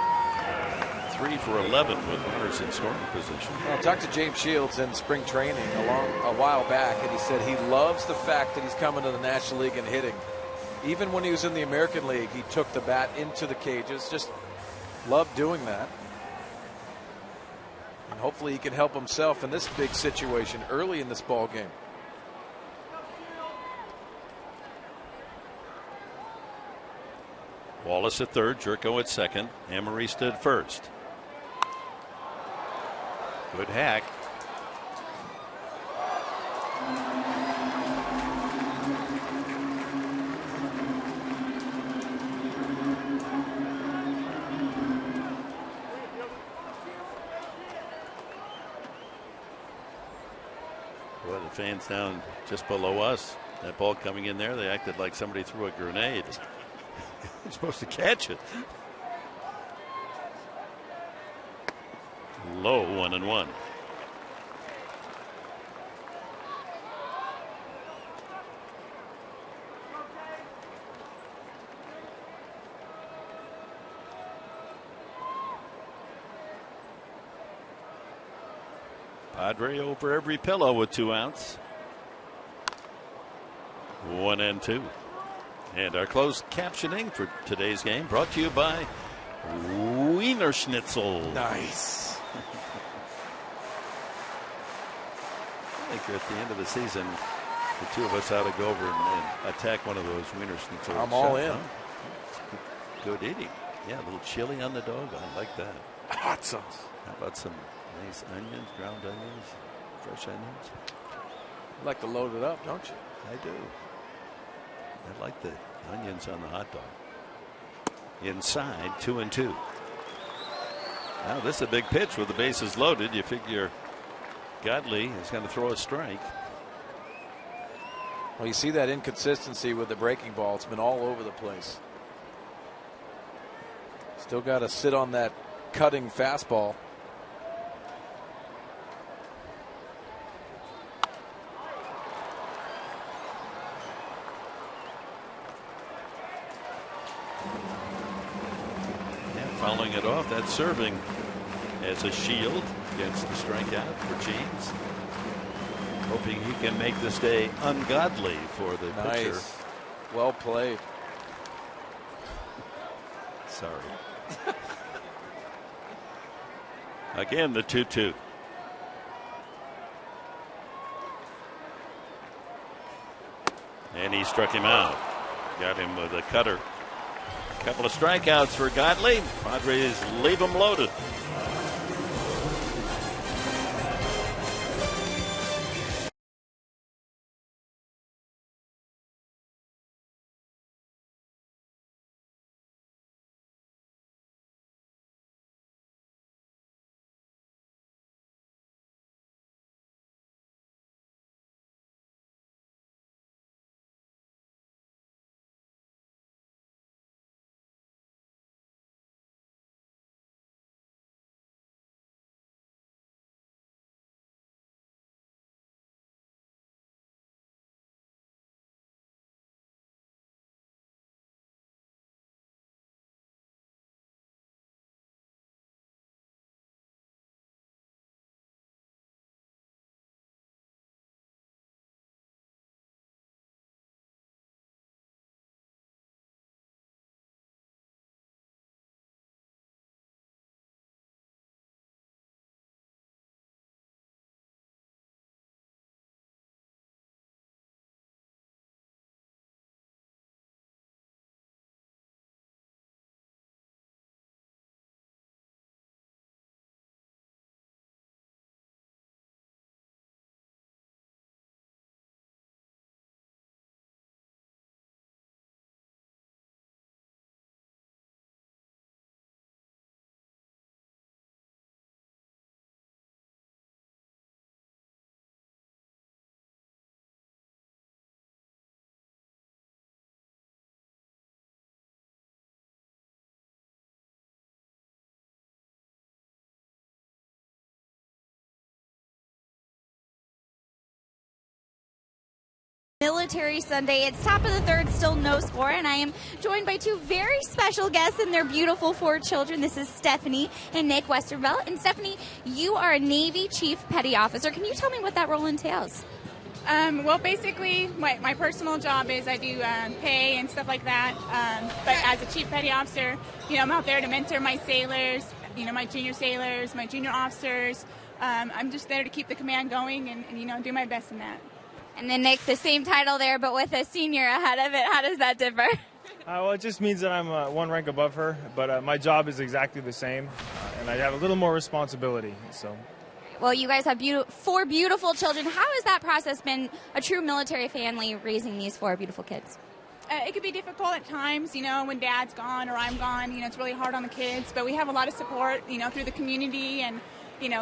3 for 11 with runners in scoring position. I talked to James Shields in spring training a while back, and he said he loves the fact that he's coming to the National League and hitting. Even when he was in the American League, he took the bat into the cages. Just loved doing that. And hopefully he can help himself in this big situation early in this ball game. Wallace at third, Jerko at second, Amarista at first. Good hack. Boy, the fans down just below us, that ball coming in there, they acted like somebody threw a grenade. You're supposed to catch it. Low 1-1. Padre over every pillow with 2 outs. 1-2. And our closed captioning for today's game brought to you by Wiener Schnitzel. Nice. I think at the end of the season, the 2 of us ought to go over and attack one of those Wiener Schnitzel. I'm all in. Good eating. Yeah, a little chili on the dog. I like that. Hot sauce. How about some nice onions, ground onions, fresh onions? You like to load it up, don't you? I do. I like the onions on the hot dog. Inside, 2-2. Now this is a big pitch with the bases loaded. You figure Godley is going to throw a strike. Well, you see that inconsistency with the breaking ball. It's been all over the place. Still got to sit on that cutting fastball. Fouling it off, that's serving as a shield against the strikeout for James. Hoping he can make this day ungodly for the pitcher. Well played. Sorry. Again, the 2-2. And he struck him out. Got him with a cutter. Couple of strikeouts for Godley. Padres leave him loaded. Military Sunday. It's top of the third, still no score, and I am joined by two very special guests and their beautiful 4 children. This is Stephanie and Nick Westervelt. And Stephanie, you are a Navy Chief Petty Officer. Can you tell me what that role entails? Well, basically, my personal job is I do pay and stuff like that. But as a Chief Petty Officer, I'm out there to mentor my sailors, my junior sailors, my junior officers. I'm just there to keep the command going and do my best in that. And then, Nick, the same title there, but with a senior ahead of it. How does that differ? Well, it just means that I'm one rank above her, but my job is exactly the same, and I have a little more responsibility. So. Well, you guys have 4 beautiful children. How has that process been, a true military family, raising these 4 beautiful kids? It could be difficult at times, when Dad's gone or I'm gone. It's really hard on the kids, but we have a lot of support, through the community and,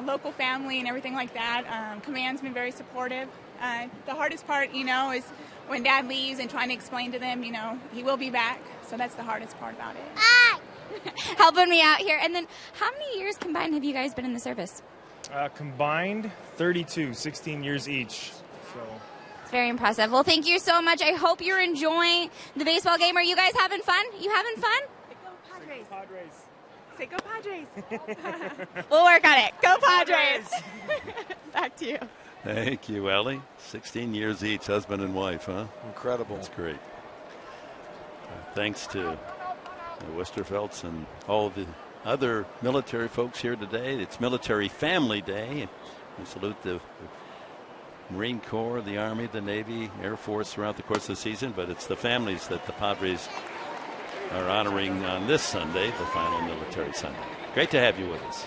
local family and everything like that. Command's been very supportive. The hardest part, is when Dad leaves and trying to explain to them, he will be back. So that's the hardest part about it. Helping me out here. And then how many years combined have you guys been in the service? Combined, 32, 16 years each. So. It's very impressive. Well, thank you so much. I hope you're enjoying the baseball game. Are you guys having fun? You having fun? Go Padres. Padres. Say go Padres. We'll work on it. Go Padres. Back to you. Thank you, Ellie. 16 years each, husband and wife, huh? Incredible. That's great. Thanks to the Westervelts and all the other military folks here today. It's Military Family Day. We salute the Marine Corps, the Army, the Navy, Air Force throughout the course of the season, but it's the families that the Padres are honoring on this Sunday, the final Military Sunday. Great to have you with us.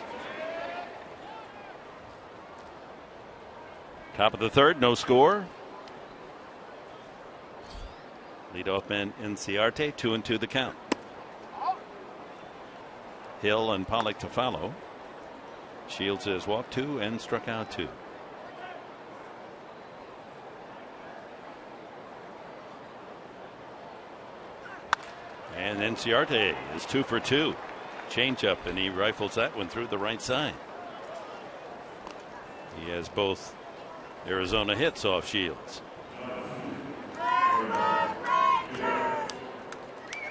Top of the third, no score. Leadoff man Inciarte, 2-2 the count. Hill and Pollock to follow. Shields has walked 2 and struck out 2. And Inciarte is 2 for 2. Changeup, and he rifles that one through the right side. He has both Arizona hits off Shields.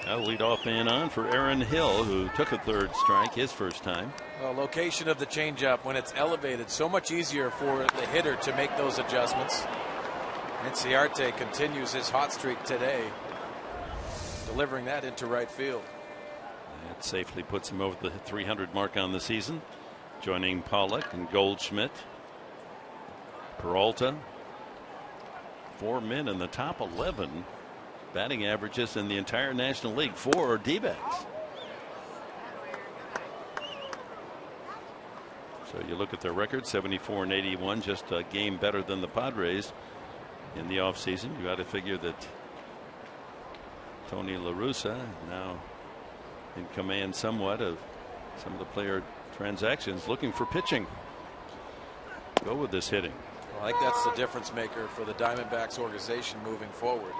Now lead off man on for Aaron Hill, who took a 3rd strike his first time. Well, location of the changeup, when it's elevated, so much easier for the hitter to make those adjustments. Inciarte continues his hot streak today, delivering that into right field. That safely puts him over the 300 mark on the season, joining Pollock and Goldschmidt. Peralta. 4 men in the top 11 batting averages in the entire National League. 4 are D-backs. So you look at their record, 74 and 81, just a game better than the Padres in the offseason. You got to figure that Tony La Russa, now in command somewhat of some of the player transactions, looking for pitching. Go with this hitting. Well, I think that's the difference maker for the Diamondbacks organization moving forward,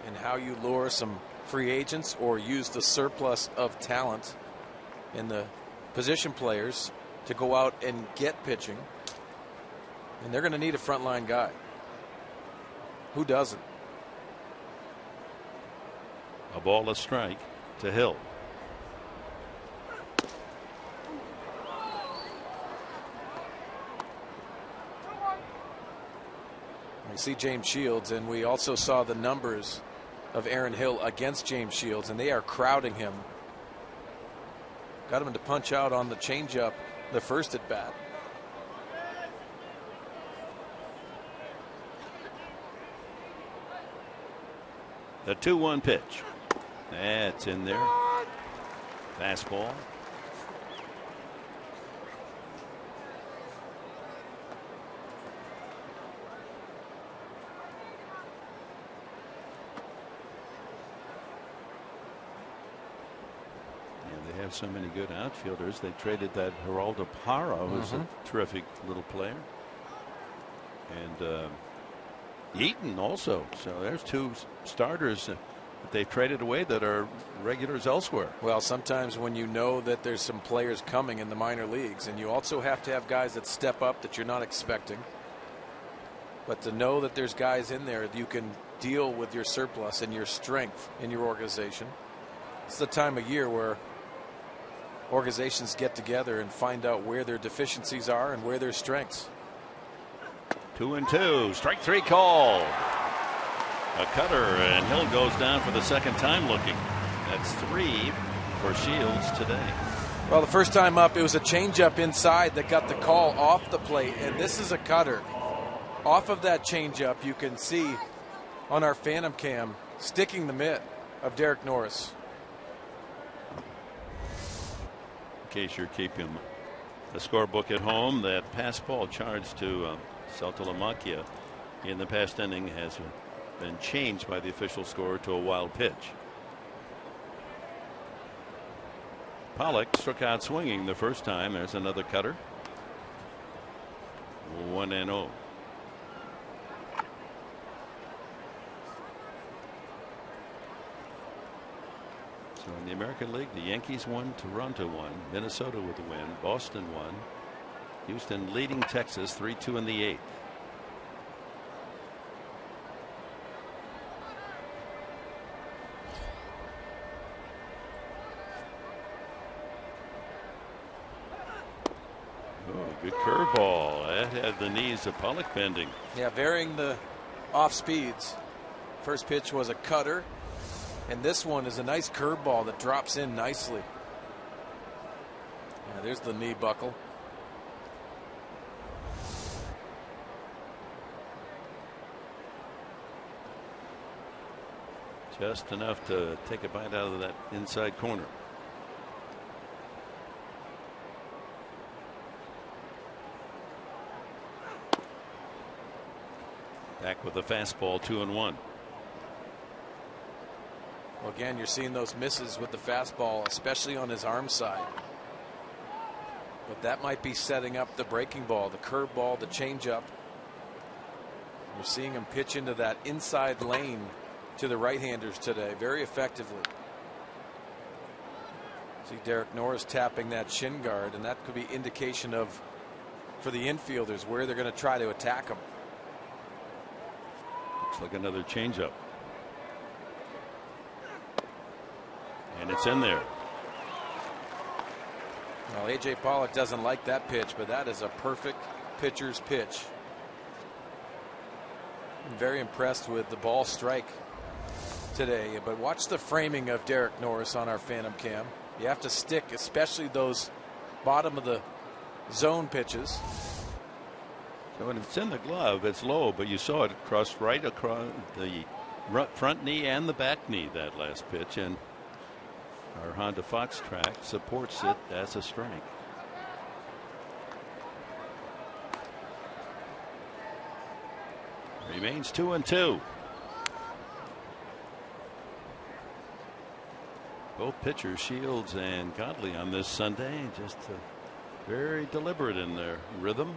and how you lure some free agents or use the surplus of talent in the position players to go out and get pitching. And they're going to need a frontline guy. Who doesn't? A ball, a strike to Hill. We see James Shields, and we also saw the numbers of Aaron Hill against James Shields, and they are crowding him. Got him to punch out on the changeup, the first at bat. The 2-1 pitch. That's in there. Fastball. They have so many good outfielders. They traded that Geraldo Parra, who's a terrific little player, and Eaton also. So there's 2 starters that they've traded away that are regulars elsewhere. Well, sometimes when you know that there's some players coming in the minor leagues, and you also have to have guys that step up that you're not expecting. But to know that there's guys in there that you can deal with your surplus and your strength in your organization. It's the time of year where organizations get together and find out where their deficiencies are and where their strengths. 2-2. Strike three call. A cutter, and Hill goes down for the second time looking. That's 3 for Shields today. Well, the first time up, it was a changeup inside that got the call off the plate, and this is a cutter. Off of that changeup, you can see on our Phantom Cam sticking the mitt of Derek Norris. In case you're keeping the scorebook at home, that pass ball charged to Saltalamacchia in the past inning has been changed by the official score to a wild pitch. Pollock struck out swinging the first time. There's another cutter. 1-0. So in the American League, the Yankees won, Toronto won, Minnesota with the win, Boston won, Houston leading Texas 3-2 in the 8th. Good curveball. That had the knees of Pollock bending. Yeah, varying the off speeds. First pitch was a cutter, and this one is a nice curveball that drops in nicely. Yeah, there's the knee buckle. Just enough to take a bite out of that inside corner. Back with the fastball, 2-1. Well, again, you're seeing those misses with the fastball, especially on his arm side. But that might be setting up the breaking ball, the curve ball, the changeup. We're seeing him pitch into that inside lane to the right-handers today very effectively. See Derek Norris tapping that shin guard, and that could be indication of, for the infielders, where they're going to try to attack him. Looks like another changeup. And it's in there. Well, A.J. Pollock doesn't like that pitch, but that is a perfect pitcher's pitch. I'm very impressed with the ball strike today, but watch the framing of Derek Norris on our Phantom Cam. You have to stick, especially those bottom of the zone pitches. So when it's in the glove, it's low, but you saw it cross right across the front knee and the back knee that last pitch, and our Honda Fox track supports it as a strike. Remains 2-2. Both pitchers, Shields and Godley, on this Sunday, just very deliberate in their rhythm.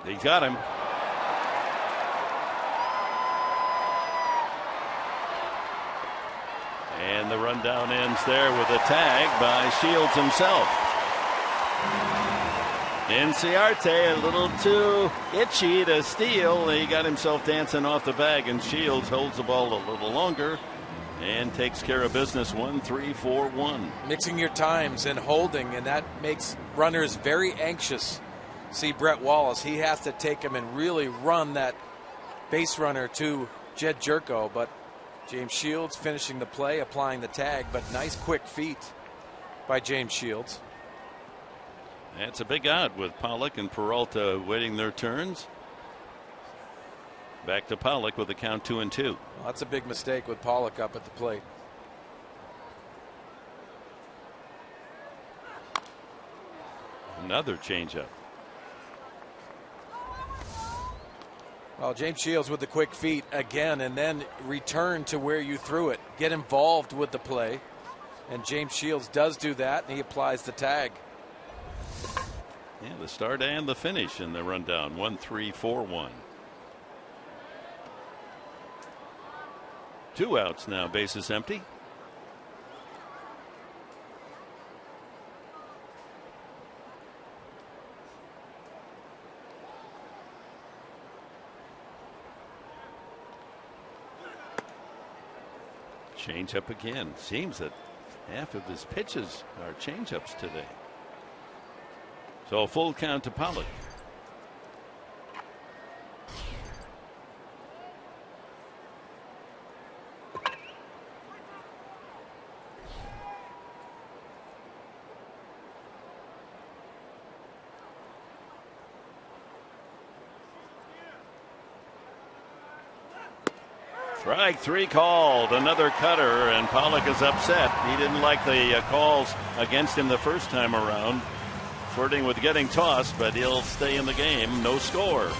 He's got him. And the rundown ends there with a tag by Shields himself. Inciarte a little too itchy to steal. He got himself dancing off the bag, and Shields holds the ball a little longer and takes care of business. 1-3-4-1. Mixing your times and holding, and that makes runners very anxious. See Brett Wallace, he has to take him and really run that base runner to Jed Jerko, but James Shields finishing the play, applying the tag, but nice quick feet by James Shields. That's a big out with Pollock and Peralta waiting their turns. Back to Pollock with the count 2-2. Well, that's a big mistake with Pollock up at the plate. Another changeup. Well, James Shields with the quick feet again, and then return to where you threw it. Get involved with the play. And James Shields does do that, and he applies the tag. Yeah, the start and the finish in the rundown. 1-3-4-1. 2 outs now, bases empty. Change up again. Seems that half of his pitches are change ups today. So a full count to Pollock. Strike 3 called. Another cutter, and Pollock is upset. He didn't like the calls against him the first time around. Flirting with getting tossed, but he'll stay in the game. No score.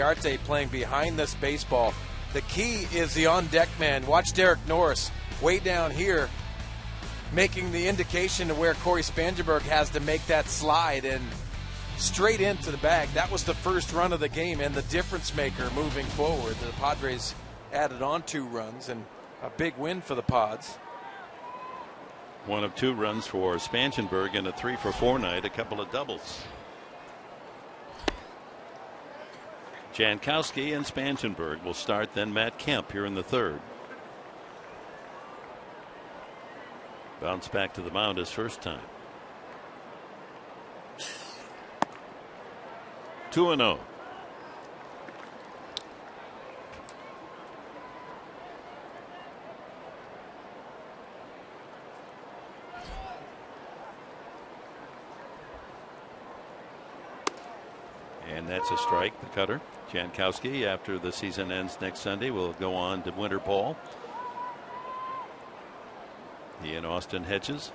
Arte playing behind this baseball. The key is the on-deck man. Watch Derek Norris way down here making the indication of where Corey Spangenberg has to make that slide and straight into the bag. That was the first run of the game and the difference maker moving forward. The Padres added on 2 runs and a big win for the Pods. 1 of 2 runs for Spangenberg and a 3-for-4 night, a couple of doubles. Jankowski and Spangenberg will start, then Matt Kemp here in the 3rd. Bounce back to the mound his first time. 2-0. And that's a strike, the cutter. Jankowski, after the season ends next Sunday, will go on to winter ball. He and Austin Hedges.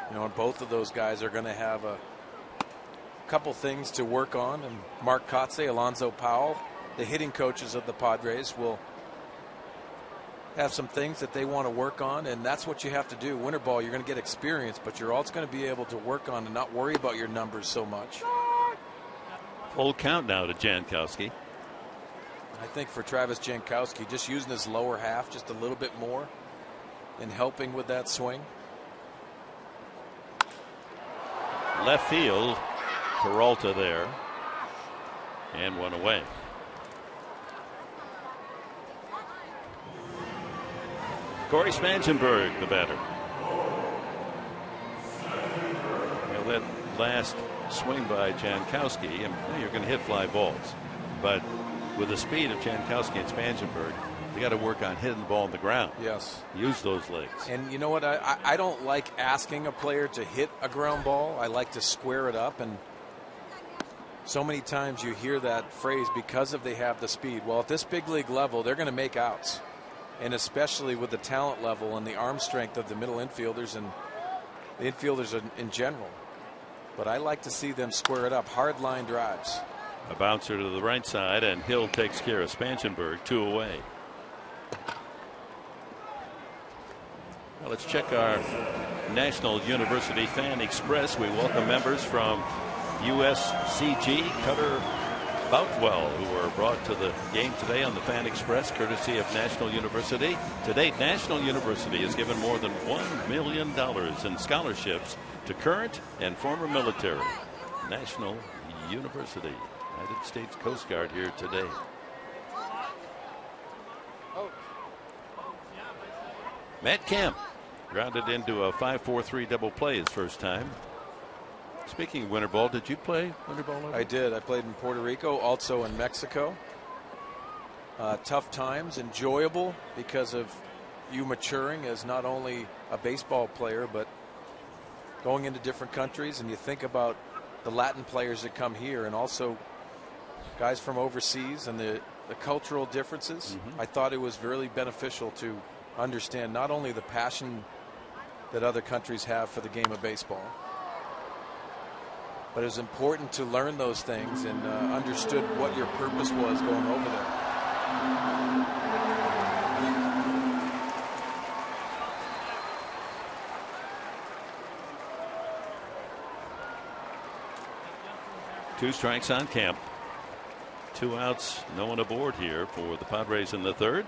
You know, and both of those guys are going to have a couple things to work on. And Mark Kotze, Alonzo Powell, the hitting coaches of the Padres, will have some things that they want to work on, and that's what you have to do. Winter ball, you're going to get experience, but you're also going to be able to work on and not worry about your numbers so much. Full count now to Jankowski. I think for Travis Jankowski, just using his lower half just a little bit more and helping with that swing. Left field, Peralta there, and 1 away. Corey Spangenberg, the batter. Well, that last swing by Jankowski, and you're going to hit fly balls, but with the speed of Jankowski and Spangenberg, they got to work on hitting the ball on the ground. Yes. Use those legs. And you know what? I don't like asking a player to hit a ground ball. I like to square it up and So many times you hear that phrase, because they have the speed. Well, at this big league level, they're going to make outs. And especially with the talent level and the arm strength of the middle infielders and the infielders in general. But I like to see them square it up. Hard line drives. A bouncer to the right side, and Hill takes care of Spangenberg. 2 away. Well, let's check our National University Fan Express. We welcome members from USCG, Cutter, Boutwell, who were brought to the game today on the Fan Express, courtesy of National University. To date, National University has given more than $1 million in scholarships to current and former military. National University, United States Coast Guard here today. Matt Kemp grounded into a 5-4-3 double play his first time. Speaking of winter ball, did you play winter ball ever? I did. I played in Puerto Rico, also in Mexico. Tough times, enjoyable because of you maturing as not only a baseball player, but going into different countries. And you think about the Latin players that come here and also guys from overseas and the cultural differences. I thought it was really beneficial to understand not only the passion that other countries have for the game of baseball, but it was important to learn those things and understood what your purpose was going over there. Two strikes on Kemp. 2 outs, no one aboard here for the Padres in the third.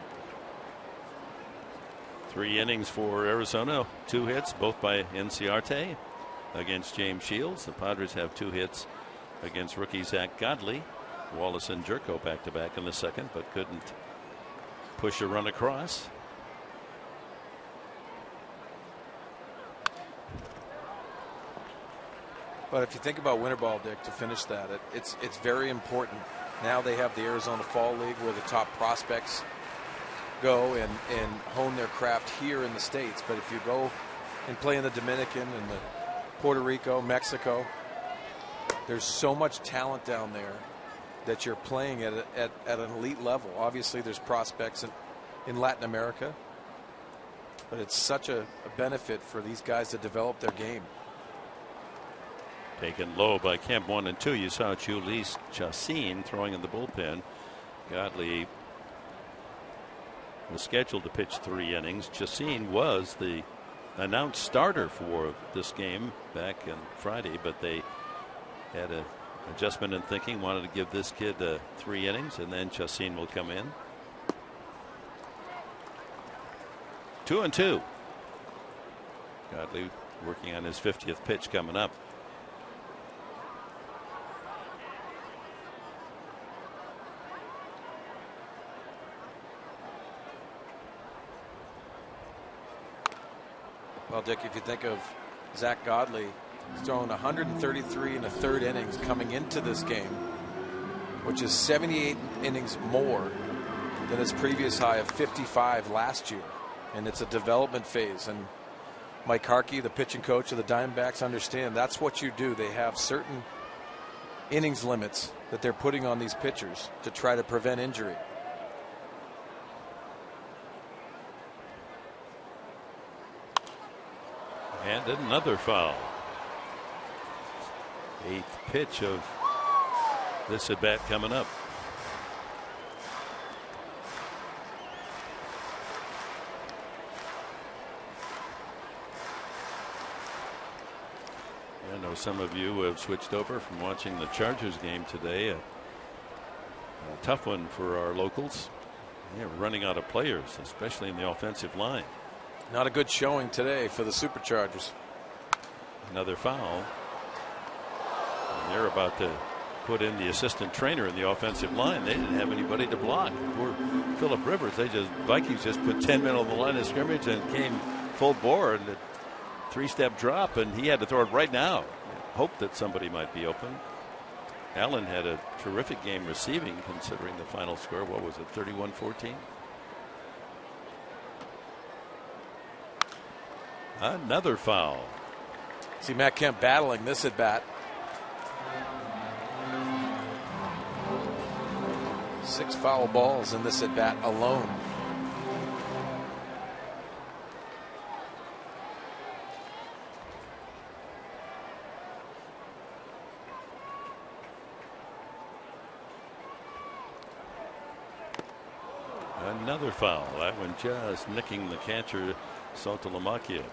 3 innings for Arizona, 2 hits, both by Inciarte against James Shields. The Padres have 2 hits against rookie Zach Godley. Wallace and Jerko back-to-back in the second, but couldn't push a run across. But if you think about winter ball, Dick, to finish that, it's very important. Now they have the Arizona Fall League where the top prospects go and hone their craft here in the States. But if you go and play in the Dominican and the Puerto Rico, Mexico, there's so much talent down there that you're playing at an elite level. Obviously, there's prospects in Latin America, but it's such a benefit for these guys to develop their game. Taken low by Kemp, 1 and 2. You saw Jhoulys Chacín throwing in the bullpen. Godley was scheduled to pitch 3 innings. Chacín was the announced starter for this game back on Friday, but they had an adjustment in thinking, wanted to give this kid 3 innings, and then Chacín will come in. 2 and 2. Godley working on his 50th pitch coming up. Well, Dick, if you think of Zach Godley, he's thrown 133 in the 3rd innings coming into this game, which is 78 innings more than his previous high of 55 last year. And it's a development phase. And Mike Harkey, the pitching coach of the Diamondbacks, understand that's what you do. They have certain innings limits that they're putting on these pitchers to try to prevent injury. And another foul. 8th pitch of this at bat coming up. I know some of you have switched over from watching the Chargers game today. A tough one for our locals. They're running out of players, especially in the offensive line. Not a good showing today for the Superchargers. Another foul. And they're about to put in the assistant trainer in the offensive line. They didn't have anybody to block. Poor Phillip Rivers. Vikings just put 10 men on the line of scrimmage and came full bore, and a 3-step drop, and he had to throw it right now. Hope that somebody might be open. Allen had a terrific game receiving, considering the final score. What was it, 31-14? Another foul. See Matt Kemp battling this at bat. 6 foul balls in this at bat alone. Another foul. That one just nicking the catcher, Saltalamacchia.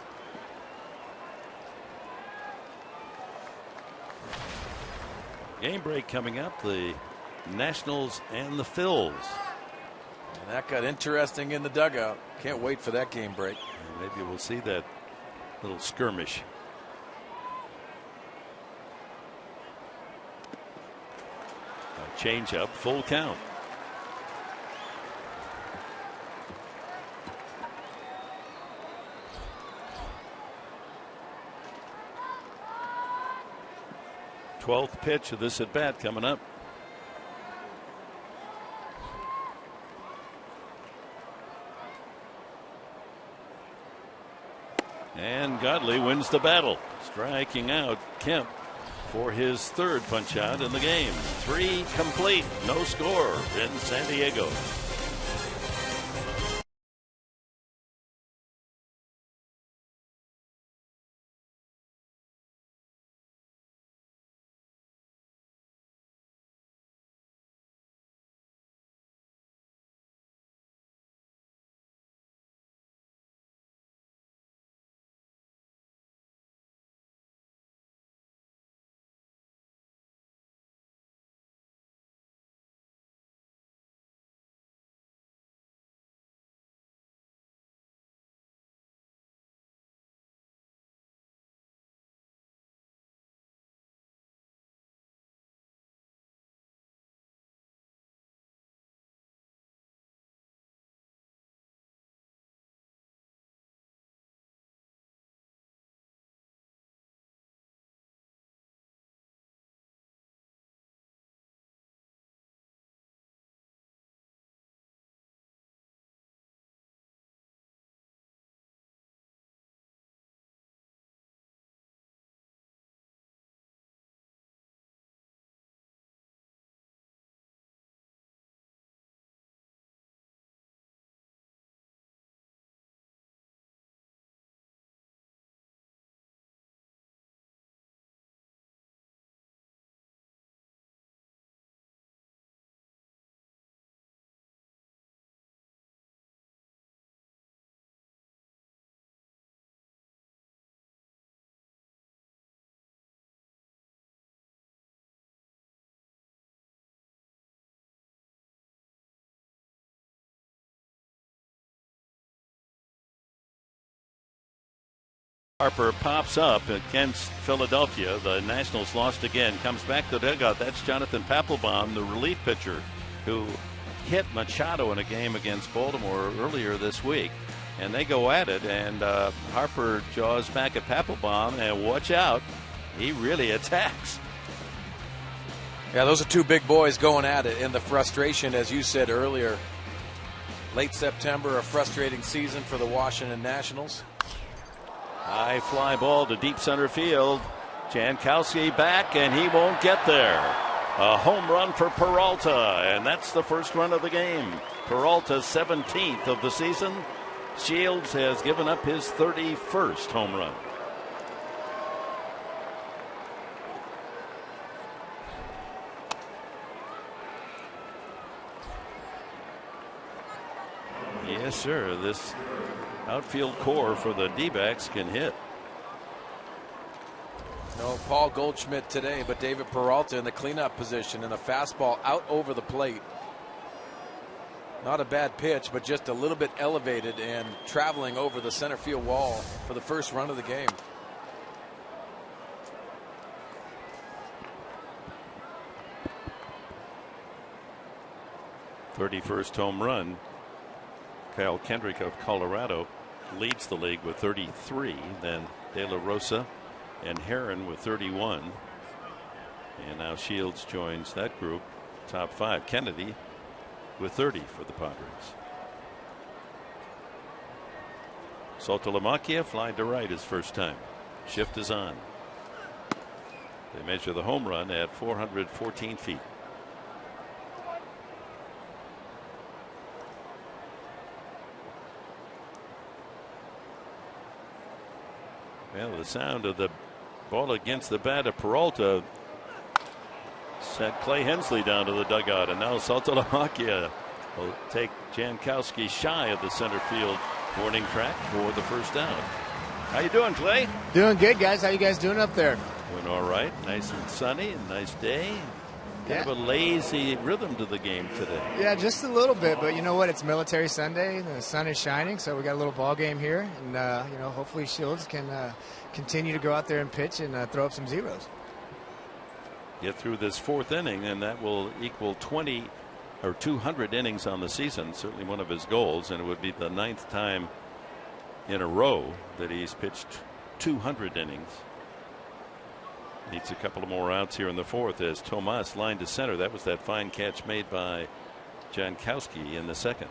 Game break coming up. The Nationals and the Phils. And that got interesting in the dugout. Can't wait for that game break. And maybe we'll see that little skirmish. A change up, full count. Twelfth pitch of this at bat coming up. And Godley wins the battle, striking out Kemp for his 3rd punch out in the game. 3 complete, no score in San Diego. Harper pops up against Philadelphia. The Nationals lost again. Comes back to the dugout. That's Jonathan Papelbon, the relief pitcher, who hit Machado in a game against Baltimore earlier this week. And they go at it, and Harper jaws back at Papelbon, and watch out, he really attacks. Yeah, those are 2 big boys going at it, and the frustration, as you said earlier, late September, a frustrating season for the Washington Nationals. High fly ball to deep center field. Jankowski back, and he won't get there. A home run for Peralta, and that's the first run of the game. Peralta's 17th of the season. Shields has given up his 31st home run. Yes, sir. This outfield core for the D-backs can hit. No Paul Goldschmidt today, but David Peralta in the cleanup position, and a fastball out over the plate. Not a bad pitch, but just a little bit elevated and traveling over the center field wall for the first run of the game. '31st home run. Kyle Kendrick of Colorado leads the league with 33. Then De La Rosa and Herron with 31. And now Shields joins that group, top 5. Kennedy with 30 for the Padres. Saltalamacchia flying to right his first time. Shift is on. They measure the home run at 414 feet. Well, the sound of the ball against the bat of Peralta sent Clay Hensley down to the dugout, and now Saltalamacchia will take Jankowski shy of the center field warning track for the first down. How you doing, Clay? Doing good, guys. How you guys doing up there? Doing all right. Nice and sunny and nice day. Kind of a lazy rhythm to the game today. Yeah, just a little bit, but you know what? It's Military Sunday, and the sun is shining, so we got a little ball game here, and hopefully Shields can continue to go out there and pitch and throw up some zeros. Get through this fourth inning, and that will equal 20 or 200 innings on the season. Certainly one of his goals, and it would be the 9th time in a row that he's pitched 200 innings. Needs a couple of more outs here in the fourth as Tomas lined to center. That was that fine catch made by Jankowski in the second.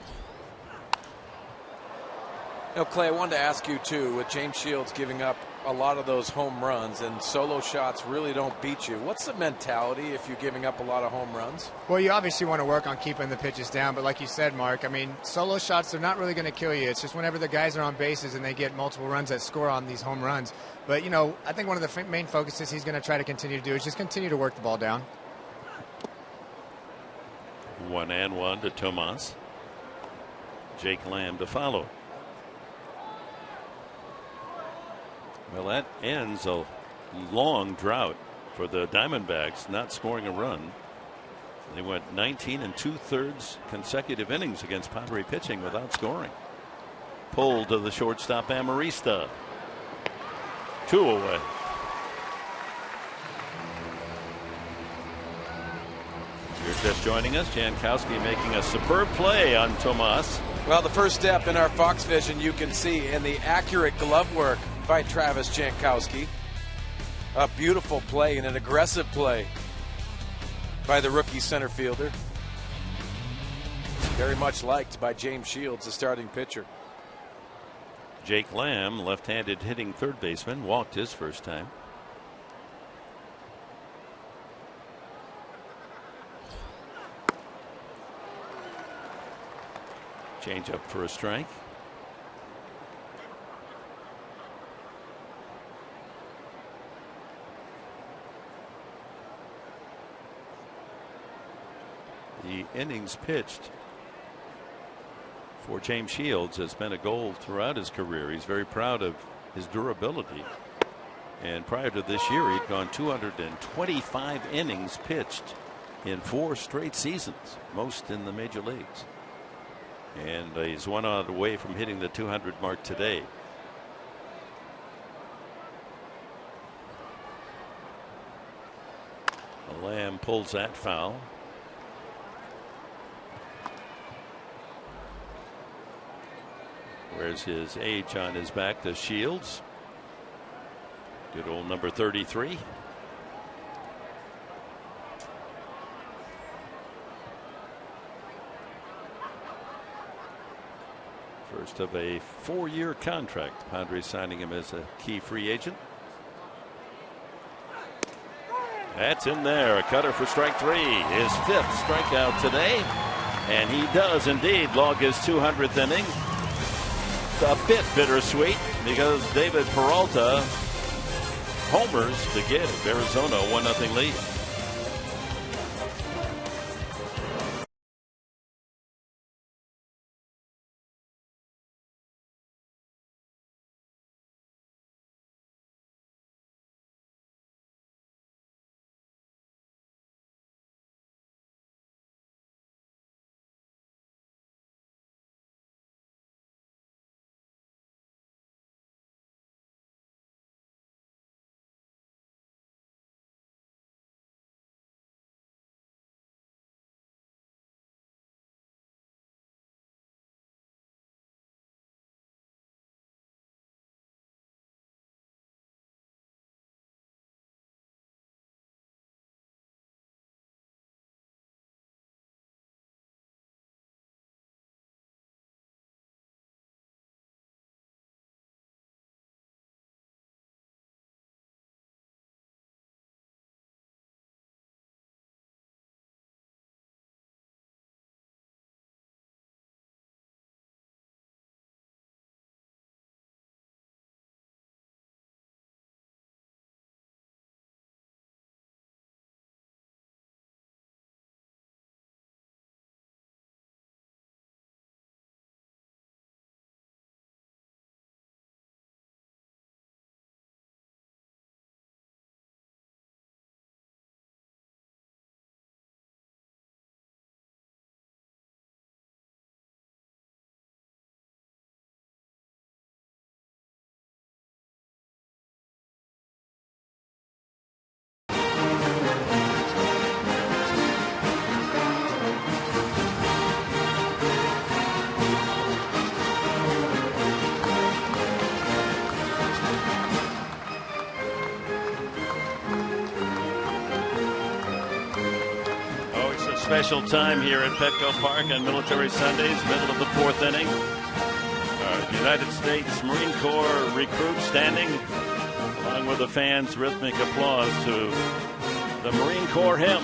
Clay, I wanted to ask you too, with James Shields giving up a lot of those home runs and solo shots really don't beat you. What's the mentality if you're giving up a lot of home runs? Well, you obviously want to work on keeping the pitches down, but like you said, Mark, I mean, solo shots are not really going to kill you. It's just whenever the guys are on bases and they get multiple runs that score on these home runs. But, I think one of the main focuses he's going to try to continue to do is just continue to work the ball down. 1-1 to Tomas. Jake Lamb to follow. Well, that ends a long drought for the Diamondbacks, not scoring a run. They went 19 2/3 consecutive innings against Padres pitching without scoring. Pulled to the shortstop Amarista. 2 away. If you're just joining us, Jankowski making a superb play on Tomas. Well, the first step in our Fox vision you can see in the accurate glove work by Travis Jankowski. A beautiful play and an aggressive play by the rookie center fielder. Very much liked by James Shields, the starting pitcher. Jake Lamb, left-handed hitting third baseman, walked his first time. Change up for a strike. The innings pitched for James Shields has been a goal throughout his career. He's very proud of his durability. And prior to this year, he'd gone 225 innings pitched in 4 straight seasons, most in the major leagues. And he's 1 out away from hitting the 200 mark today. Lamb pulls that foul. Wears his age on his back to Shields. Good old number 33. First of a 4-year contract. Padres signing him as a key free agent. That's in there. A cutter for strike 3. His 5th strikeout today. And he does indeed log his 200th inning. A bit bittersweet because David Peralta homers to give Arizona a 1-0 lead. special time here at Petco Park on Military Sundays, middle of the 4th inning. Our United States Marine Corps recruits standing along with the fans' rhythmic applause to the Marine Corps hymn.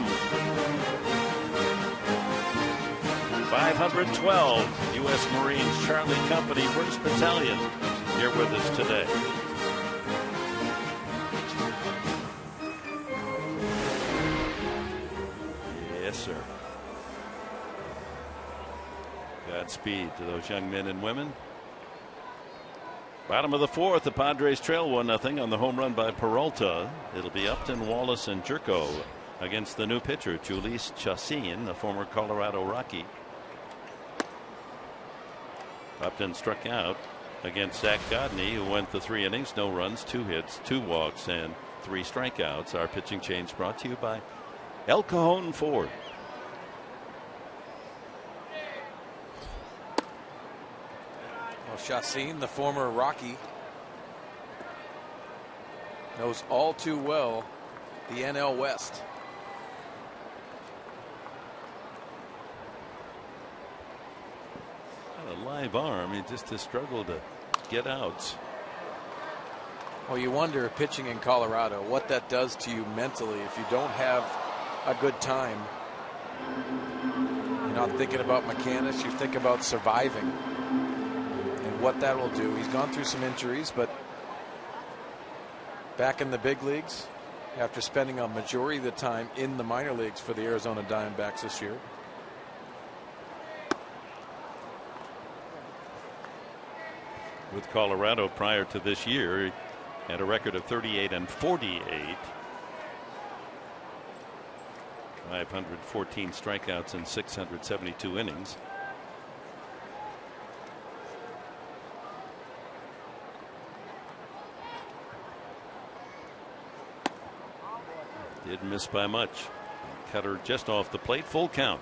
512 U.S. Marines, Charlie Company, 1st Battalion, here with us today. Yes, sir. Godspeed to those young men and women. Bottom of the 4th, the Padres trail 1-0 on the home run by Peralta. It'll be Upton, Wallace, and Jerko against the new pitcher, Jhoulys Chacín, the former Colorado Rocky. Upton struck out against Zach Godney, who went the 3 innings, no runs, 2 hits, 2 walks, and 3 strikeouts. Our pitching change brought to you by El Cajon Ford. Well, Chacín, the former Rocky, knows all too well the NL West. A live arm, he just has struggled to get outs. Well, you wonder, pitching in Colorado, what that does to you mentally if you don't have a good time. You're not thinking about mechanics, you think about surviving and what that will do. He's gone through some injuries, but back in the big leagues after spending a majority of the time in the minor leagues for the Arizona Diamondbacks this year. With Colorado prior to this year, he had a record of 38 and 48. 514 strikeouts in 672 innings. Didn't miss by much. Cutter just off the plate, full count.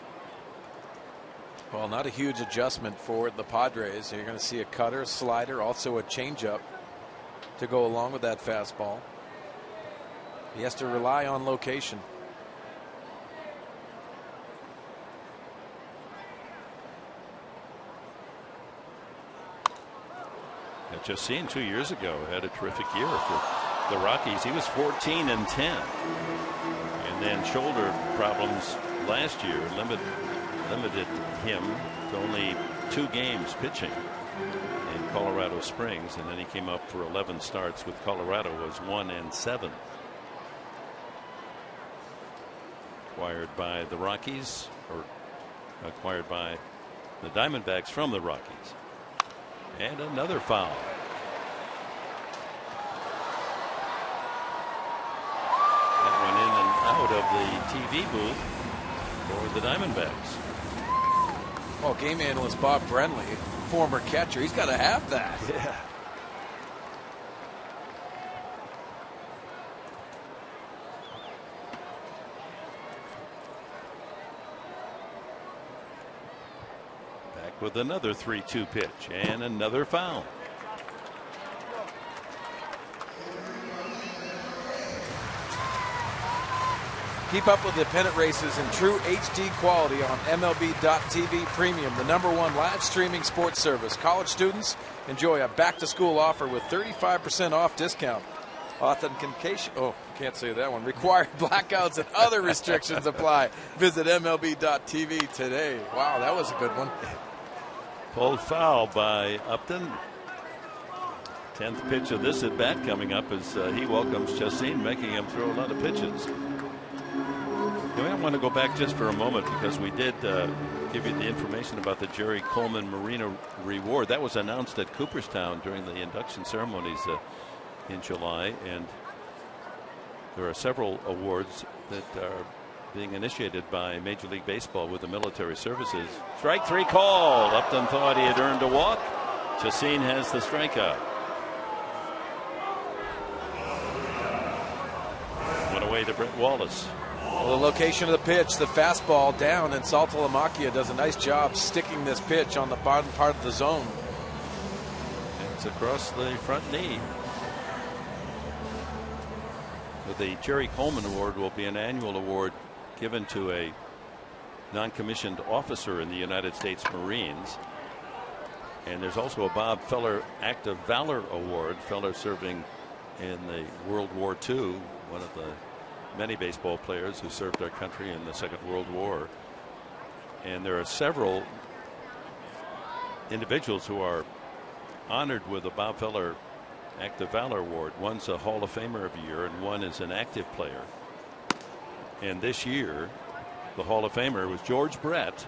Well, not a huge adjustment for the Padres. You're going to see a cutter, slider, also a changeup to go along with that fastball. He has to rely on location. Just seen 2 years ago, had a terrific year for the Rockies. He was 14 and 10, and then shoulder problems last year limited him to only 2 games pitching in Colorado Springs, and then he came up for 11 starts with Colorado, was 1 and 7. Acquired by the Rockies, or acquired by the Diamondbacks from the Rockies. And another foul. That went in and out of the TV booth for the Diamondbacks. Well, game analyst Bob Brenly, former catcher, he's got to have that. Yeah. Back with another 3-2 pitch and another foul. Keep up with the pennant races in true HD quality on MLB.TV Premium, the #1 live streaming sports service. College students enjoy a back-to-school offer with 35% off discount. Authentication, can't say that one. Required blackouts and other restrictions apply. Visit MLB.TV today. Wow, that was a good one. Pulled foul by Upton. 10th pitch of this at bat coming up as he welcomes Chacín, making him throw a lot of pitches. I want to go back just for a moment because we did give you the information about the Jerry Coleman Marina Reward. That was announced at Cooperstown during the induction ceremonies in July, and there are several awards that are being initiated by Major League Baseball with the military services. Strike 3 called. Upton thought he had earned a walk. Chacín has the strikeout. Went away to Brett Wallace. Well, the location of the pitch, the fastball down, and Saltalamacchia does a nice job sticking this pitch on the bottom part of the zone. It's across the front knee. The Jerry Coleman Award will be an annual award given to a non-commissioned officer in the United States Marines. And there's also a Bob Feller Act of Valor Award. Feller serving in the World War II, one of the many baseball players who served our country in the Second World War. And there are several individuals who are honored with a Bob Feller Act of Valor Award. One's a Hall of Famer of the year, and one is an active player. And this year, the Hall of Famer was George Brett,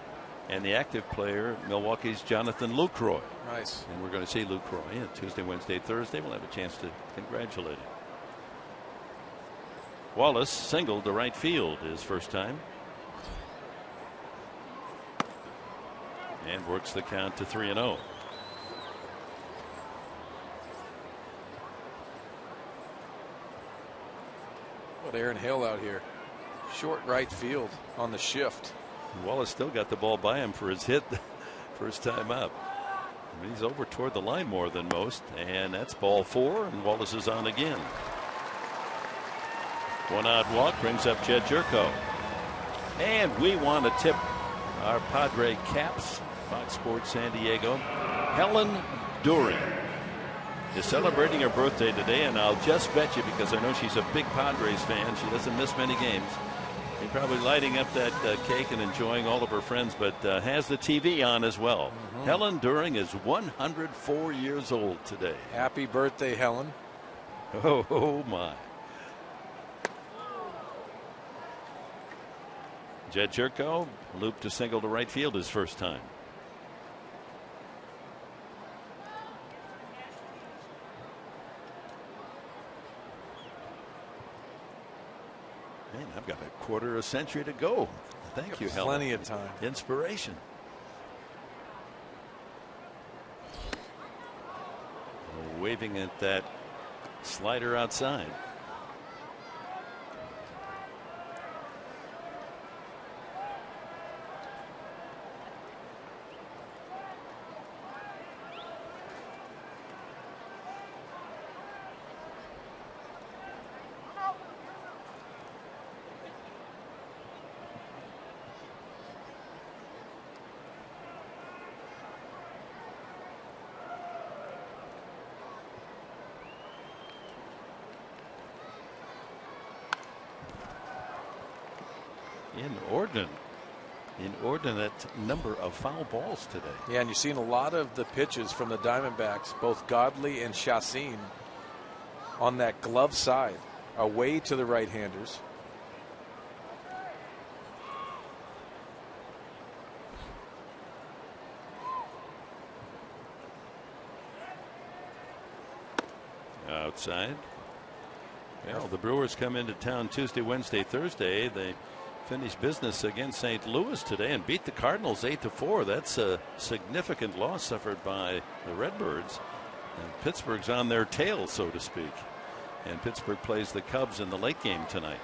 and the active player, Milwaukee's Jonathan Lucroy. Nice. And we're going to see Lucroy Tuesday, Wednesday, Thursday. We'll have a chance to congratulate him. Wallace singled to right field his first time. And works the count to 3-0. What Aaron Hill out here. Short right field on the shift. Wallace still got the ball by him for his hit first time up. He's over toward the line more than most, and that's ball 4, and Wallace is on again. One out walk brings up Jed Jerko. And we want to tip our Padre caps. Fox Sports San Diego. Helen During is celebrating her birthday today, and I'll just bet you, because I know she's a big Padres fan, she doesn't miss many games. She's probably lighting up that cake and enjoying all of her friends, but has the TV on as well. Helen During is 104 years old today. Happy birthday, Helen. Oh my. Jed Jerko looped a single to right field his first time. Man, I've got a quarter of a century to go. Thank you, Helen. Plenty of time. Inspiration. Waving at that slider outside. Inordinate number of foul balls today. Yeah, and you've seen a lot of the pitches from the Diamondbacks, both Godley and Chacin, on that glove side, away to the right-handers. Outside. Well, the Brewers come into town Tuesday, Wednesday, Thursday. They finished business against St. Louis today and beat the Cardinals 8-4. That's a significant loss suffered by the Redbirds. And Pittsburgh's on their tail, so to speak. And Pittsburgh plays the Cubs in the late game tonight.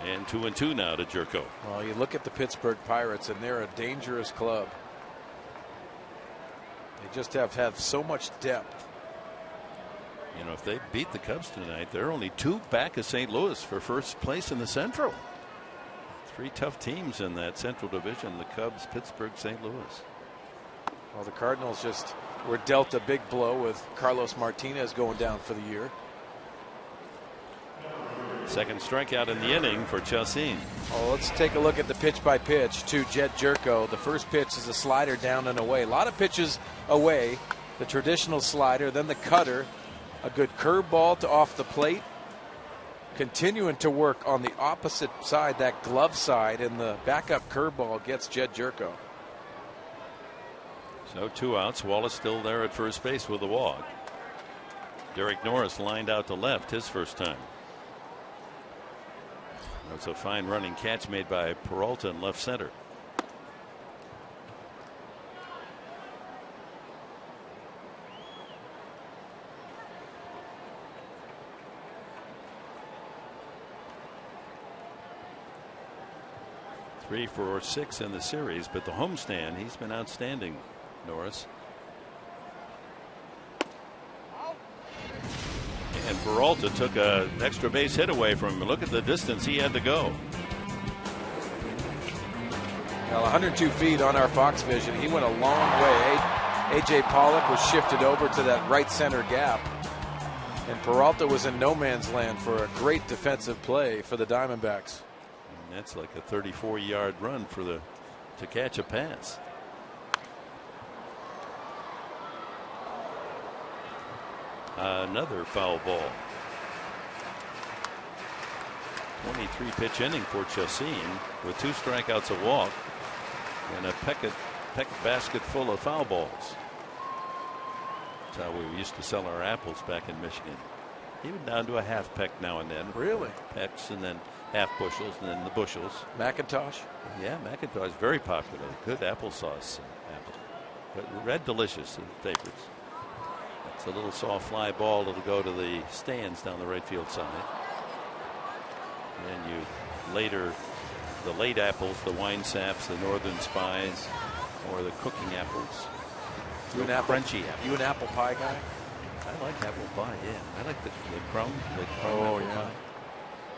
And 2-2 now to Jerko. Well, you look at the Pittsburgh Pirates, and they're a dangerous club. They just have so much depth. You know, if they beat the Cubs tonight, they're only 2 back of St. Louis for first place in the Central. 3 tough teams in that Central Division: the Cubs, Pittsburgh, St. Louis. Well, the Cardinals just were dealt a big blow with Carlos Martinez going down for the year. Second strikeout in the inning for Chacin. Oh, let's take a look at the pitch by pitch to Jed Jerko. The first pitch is a slider down and away. A lot of pitches away. The traditional slider, then the cutter. A good curveball to off the plate. Continuing to work on the opposite side, that glove side, and the backup curveball gets Jed Jerko. So 2 outs. Wallace still there at first base with a walk. Derek Norris lined out to left his first time. That's a fine running catch made by Peralta in left center. Three for 6 in the series, but the homestand, he's been outstanding, Norris. And And Peralta took an extra base hit away from him. Look at the distance he had to go. Well, 102 feet on our Fox vision. He went a long way. A.J. Pollock was shifted over to that right center gap. And Peralta was in no man's land for a great defensive play for the Diamondbacks. And that's like a 34-yard run to catch a pass. Another foul ball. 23 pitch inning for Chacin with 2 strikeouts, a walk, and a peck basket full of foul balls. That's how we used to sell our apples back in Michigan. Even down to a half peck now and then. Really? Pecks and then half bushels and then the bushels. Macintosh? Yeah, Macintosh, very popular. Good applesauce apple. But Red Delicious are the favorites. It's a little soft fly ball that'll go to the stands down the right field side. And the late apples, the wine saps, the northern spies, or the cooking apples. You an crunchy apple. You an apple pie guy? I like apple pie, yeah. I like the crumb. Oh, yeah. Pie.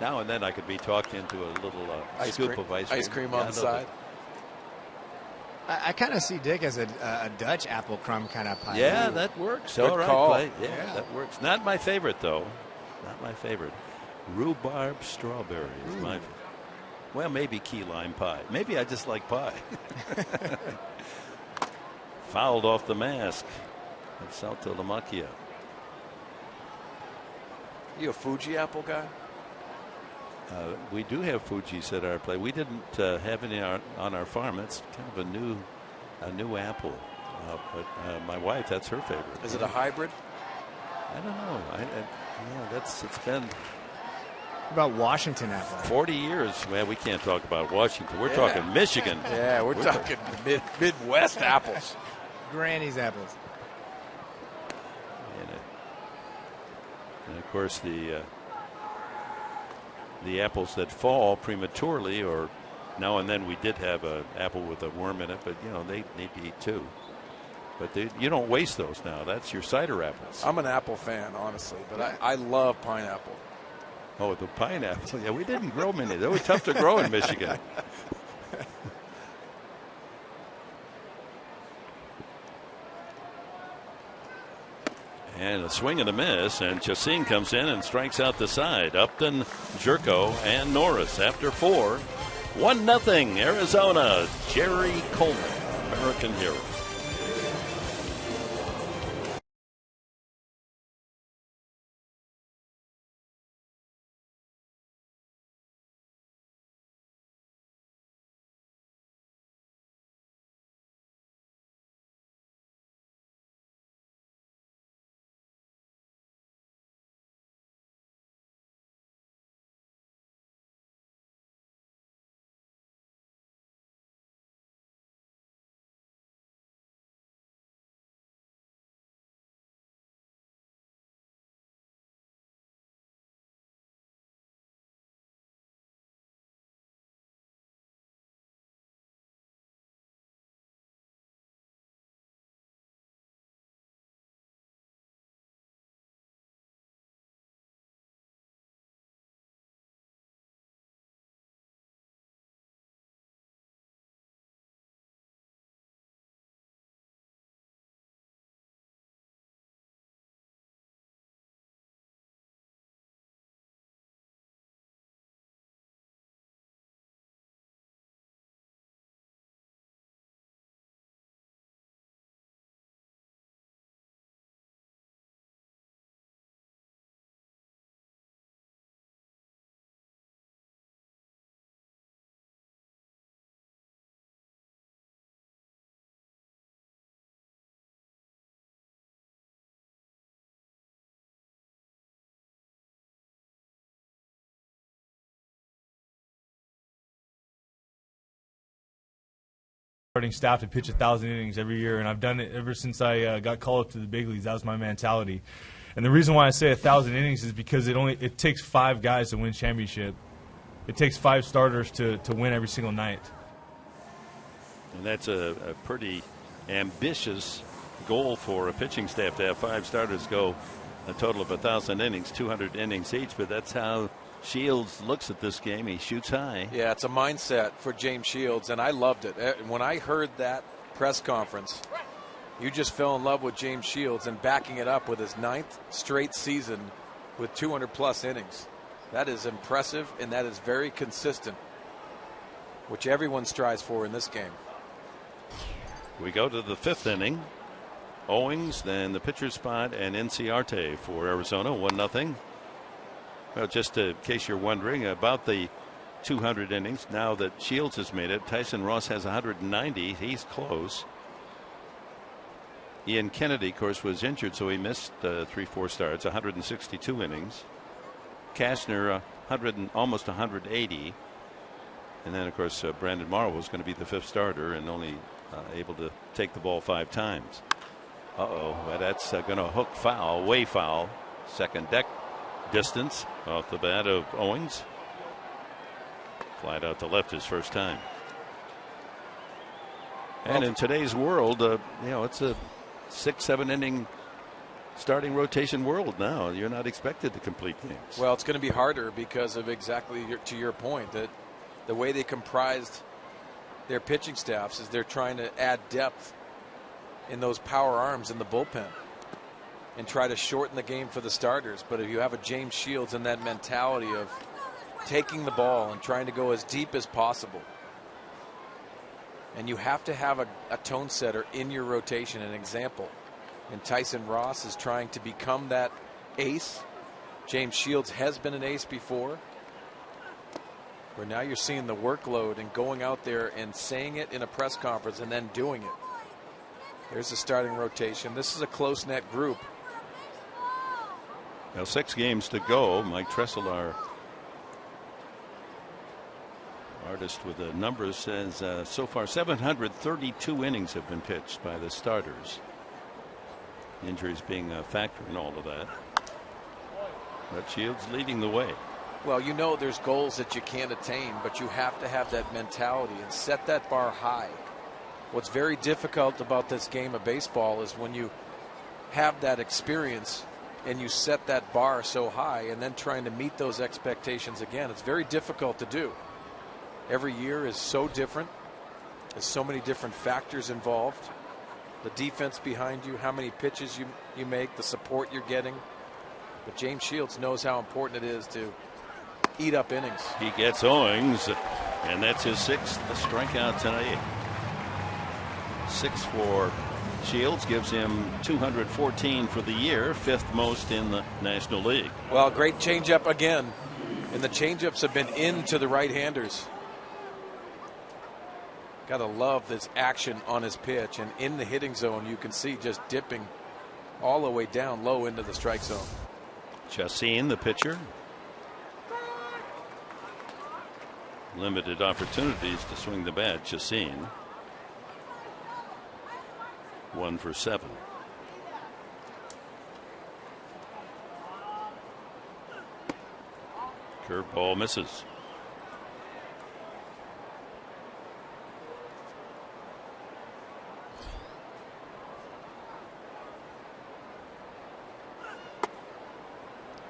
Now and then I could be talked into a little scoop of ice cream. Ice cream on the side. I kind of see Dick as a Dutch apple crumb kind of pie. Yeah, that works. Good all right, call. Clay. Yeah, that works. Not my favorite, though. Not my favorite. Rhubarb strawberry is my favorite. Well, maybe key lime pie. Maybe I just like pie. Fouled off the mask. And Salto Lamacchia. You a Fuji apple guy? We do have Fuji's at our place. We didn't have any on our farm. It's kind of a new apple. But my wife, that's her favorite. Is it a hybrid? I don't know. It's been. What about Washington apple? 40 years. Well, we can't talk about Washington. We're talking Michigan. Yeah, we're talking Midwest apples. Granny's apples. And of course the apples that fall prematurely, or now and then we did have an apple with a worm in it, but they need to eat too. But you don't waste those now. That's your cider apples. I'm an apple fan, honestly, but I love pineapple. Oh, the pineapple. Yeah, we didn't grow many. They were tough to grow in Michigan. And a swing and a miss, and Chacin comes in and strikes out the side. Upton, Jerko, and Norris after 4. 1-0 Arizona. Jerry Coleman, American hero. Starting staff to pitch 1,000 innings every year, and I've done it ever since I got called up to the big leagues. That was my mentality. And the reason why I say 1,000 innings is because it takes 5 guys to win championship. It takes 5 starters to win every single night. And that's a pretty ambitious goal for a pitching staff to have 5 starters go a total of 1,000 innings, 200 innings each, but that's how Shields looks at this game. He shoots high. Yeah, it's a mindset for James Shields, and I loved it. When I heard that press conference, you just fell in love with James Shields and backing it up with his 9th straight season with 200-plus innings. That is impressive, and that is very consistent, which everyone strives for in this game. We go to the 5th inning. Owings, then the pitcher's spot, and Inciarte for Arizona, 1-0. Well, just in case you're wondering about the 200 innings, now that Shields has made it, Tyson Ross has 190. He's close. Ian Kennedy, of course, was injured, so he missed 3-4 starts, 162 innings. Cashner, almost 180. And then, of course, Brandon Morrow was going to be the 5th starter and only able to take the ball 5 times. Well, that's going to hook foul, way foul. Second deck distance off the bat of Owings. Flied out to left his first time. And in today's world, it's a 6-7 inning starting rotation world now. You're not expected to complete games. Well, it's going to be harder because of exactly to your point that the way they comprised their pitching staffs is they're trying to add depth in those power arms in the bullpen and try to shorten the game for the starters. But if you have a James Shields and that mentality of taking the ball and trying to go as deep as possible, and you have to have a tone setter in your rotation. An example, and Tyson Ross is trying to become that ace. James Shields has been an ace before, where now you're seeing the workload and going out there and saying it in a press conference and then doing it. There's the starting rotation. This is a close-knit group. Now 6 games to go. Mike Tressel, our artist with the numbers, says so far 732 innings have been pitched by the starters. Injuries being a factor in all of that. But Shields leading the way. Well, there's goals that you can't attain, but you have to have that mentality and set that bar high. What's very difficult about this game of baseball is when you have that experience and you set that bar so high and then trying to meet those expectations again. It's very difficult to do. Every year is so different. There's so many different factors involved. The defense behind you, how many pitches you make, the support you're getting. But James Shields knows how important it is to eat up innings. He gets Owings, and that's his 6th strikeout tonight. 6 for Shields gives him 214 for the year, 5th most in the National League. Well, great changeup again, and the changeups have been into the right-handers. Gotta love this action on his pitch, and in the hitting zone you can see just dipping all the way down low into the strike zone. Chacin, the pitcher. Limited opportunities to swing the bat. Chacin 1 for 7. Curveball misses.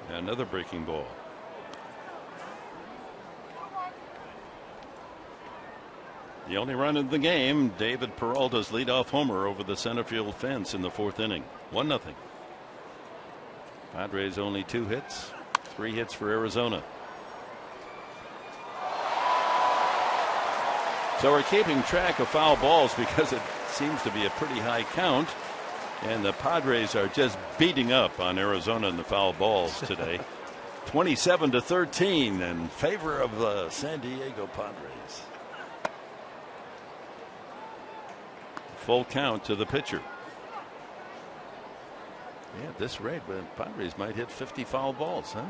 Another breaking ball. The only run in the game, David Peralta's leadoff homer over the center field fence in the 4th inning. 1-0. Padres only 2 hits, 3 hits for Arizona. So we're keeping track of foul balls because it seems to be a pretty high count. And the Padres are just beating up on Arizona in the foul balls today. 27-13 in favor of the San Diego Padres. Full count to the pitcher. Yeah, at this rate, but Padres might hit 50 foul balls, huh?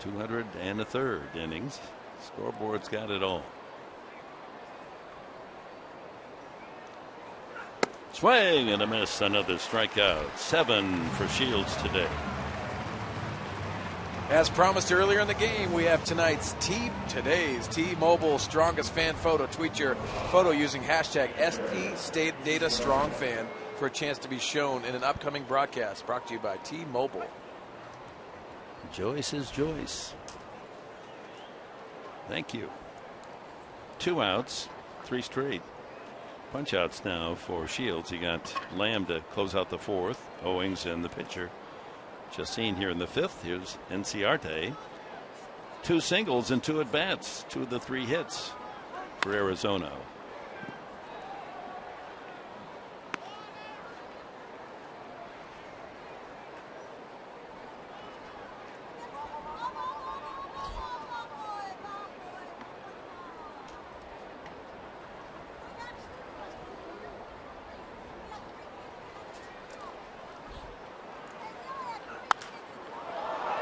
203rd innings. Scoreboard's got it all. Swing and a miss. Another strikeout. 7 for Shields today. As promised earlier in the game, we have today's T-Mobile strongest fan photo. Tweet your photo using hashtag STDataStrongFan for a chance to be shown in an upcoming broadcast brought to you by T-Mobile. Joyce is Joyce. Thank you. 2 outs, 3 straight. Punch outs now for Shields. He got Lamb to close out the 4th. Owings and the pitcher. Just seen here in the 5th. Here's Enciarte. 2 singles and 2 at bats. 2 of the 3 hits for Arizona.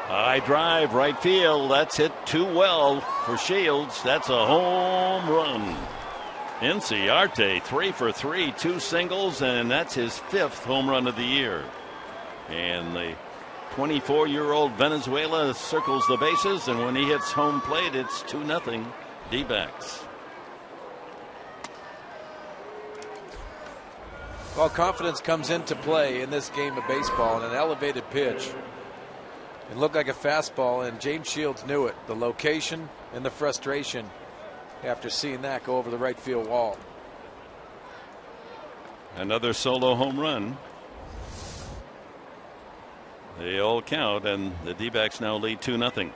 High drive, right field. That's hit too well for Shields. That's a home run. Enciarte 3 for 3, 2 singles, and that's his 5th home run of the year. And the 24-year-old Venezuela circles the bases, and when he hits home plate, it's 2-0 D-backs. Well, confidence comes into play in this game of baseball, and an elevated pitch. It looked like a fastball, and James Shields knew it. The location and the frustration after seeing that go over the right field wall. Another solo home run. They all count, and the D-backs now lead 2-0.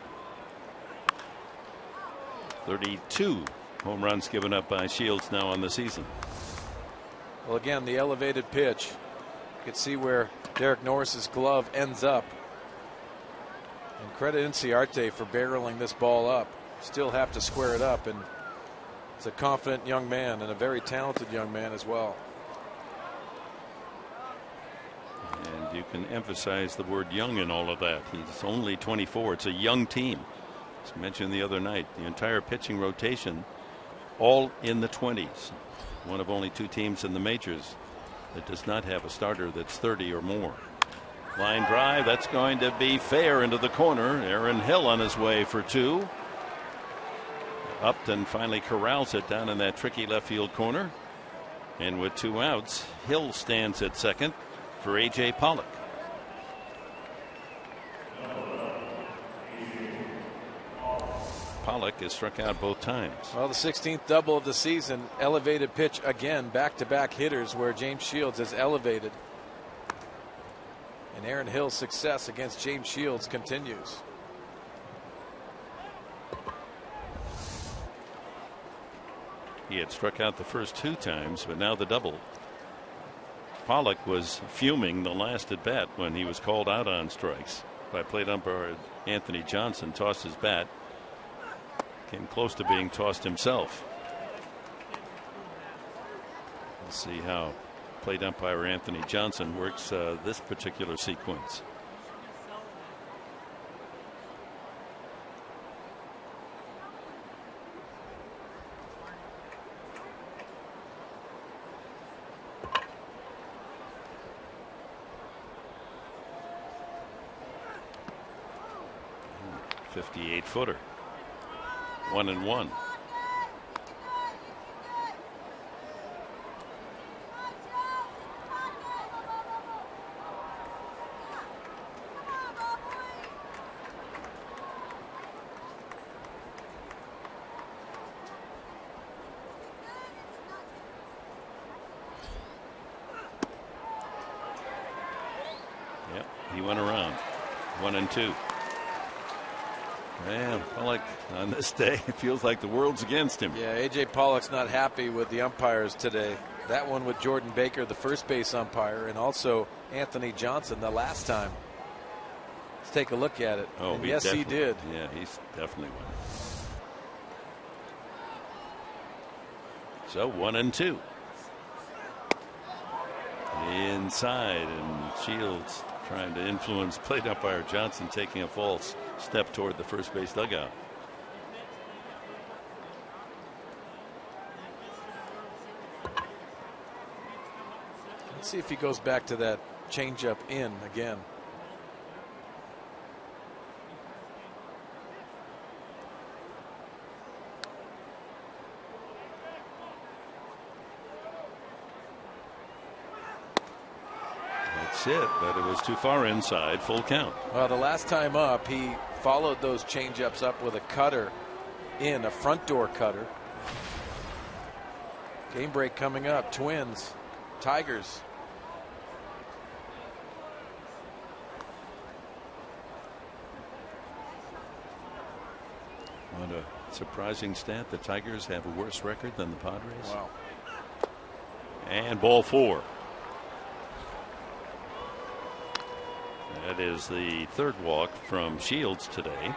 32 home runs given up by Shields now on the season. Well, again, the elevated pitch. You can see where Derek Norris's glove ends up. And credit Enciarte for barreling this ball up. Still have to square it up, and he's a confident young man and a very talented young man as well. And you can emphasize the word young in all of that. He's only 24. It's a young team. As mentioned the other night, the entire pitching rotation all in the 20s. One of only 2 teams in the majors that does not have a starter that's 30 or more. Line drive, that's going to be fair into the corner. Aaron Hill on his way for 2. Upton finally corrals it down in that tricky left field corner. And with 2 outs, Hill stands at second for A.J. Pollock. Pollock is struck out both times. Well, the 16th double of the season. Elevated pitch again. Back-to-back hitters where James Shields has elevated. And Aaron Hill's success against James Shields continues. He had struck out the first 2 times, but now the double. Pollock was fuming the last at bat when he was called out on strikes by plate umpire Anthony Johnson. Tossed his bat. Came close to being tossed himself. Let's see how plate umpire Anthony Johnson works this particular sequence. .58-footer. 1-1. Yep, he went around. 1-2. Man, Pollock on this day, it feels like the world's against him. Yeah, A.J. Pollock's not happy with the umpires today. That one with Jordan Baker, the first base umpire, and also Anthony Johnson the last time. Let's take a look at it. Oh, and yes, he did. Yeah, he's definitely won. So 1-2. Inside, and Shields trying to influence plate umpire Johnson, taking a false step toward the first base dugout. Let's see if he goes back to that changeup in again. That's it, but it was too far inside. Full count. Well, the last time up, he followed those changeups up with a cutter in, a front door cutter. Game break coming up. Twins, Tigers. What a surprising stat. The Tigers have a worse record than the Padres. Wow. And ball 4. That is the third walk from Shields today.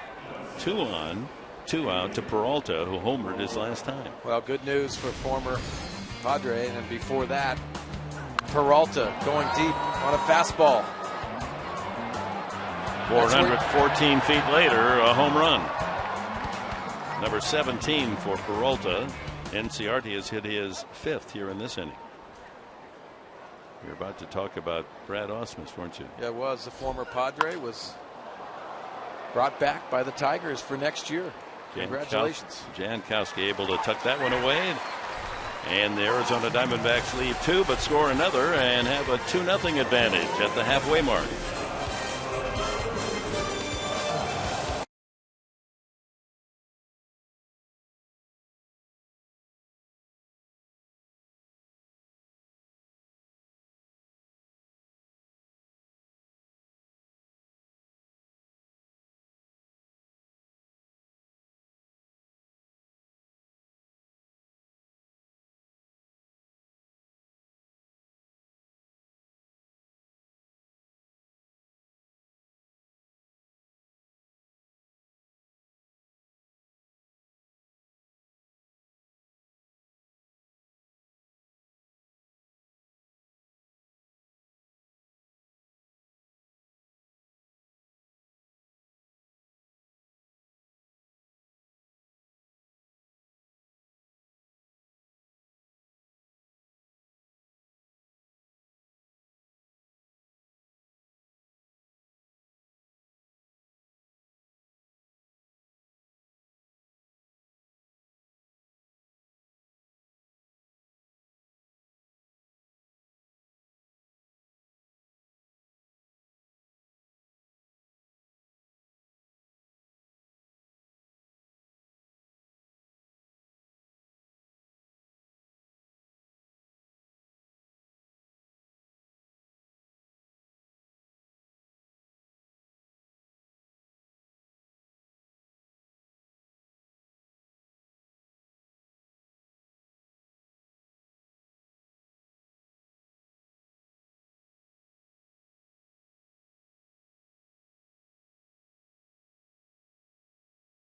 2 on, 2 out to Peralta, who homered his last time. Well, good news for former Padre, and before that, Peralta going deep on a fastball. 414 feet later, a home run. Number 17 for Peralta. NCRT has hit his 5th here in this inning. You're about to talk about Brad Ausmus, weren't you? Yeah, it was. The former Padre was brought back by the Tigers for next year. Congratulations. Jankowski able to tuck that one away. And the Arizona Diamondbacks leave 2 but score another and have a 2-0 advantage at the halfway mark.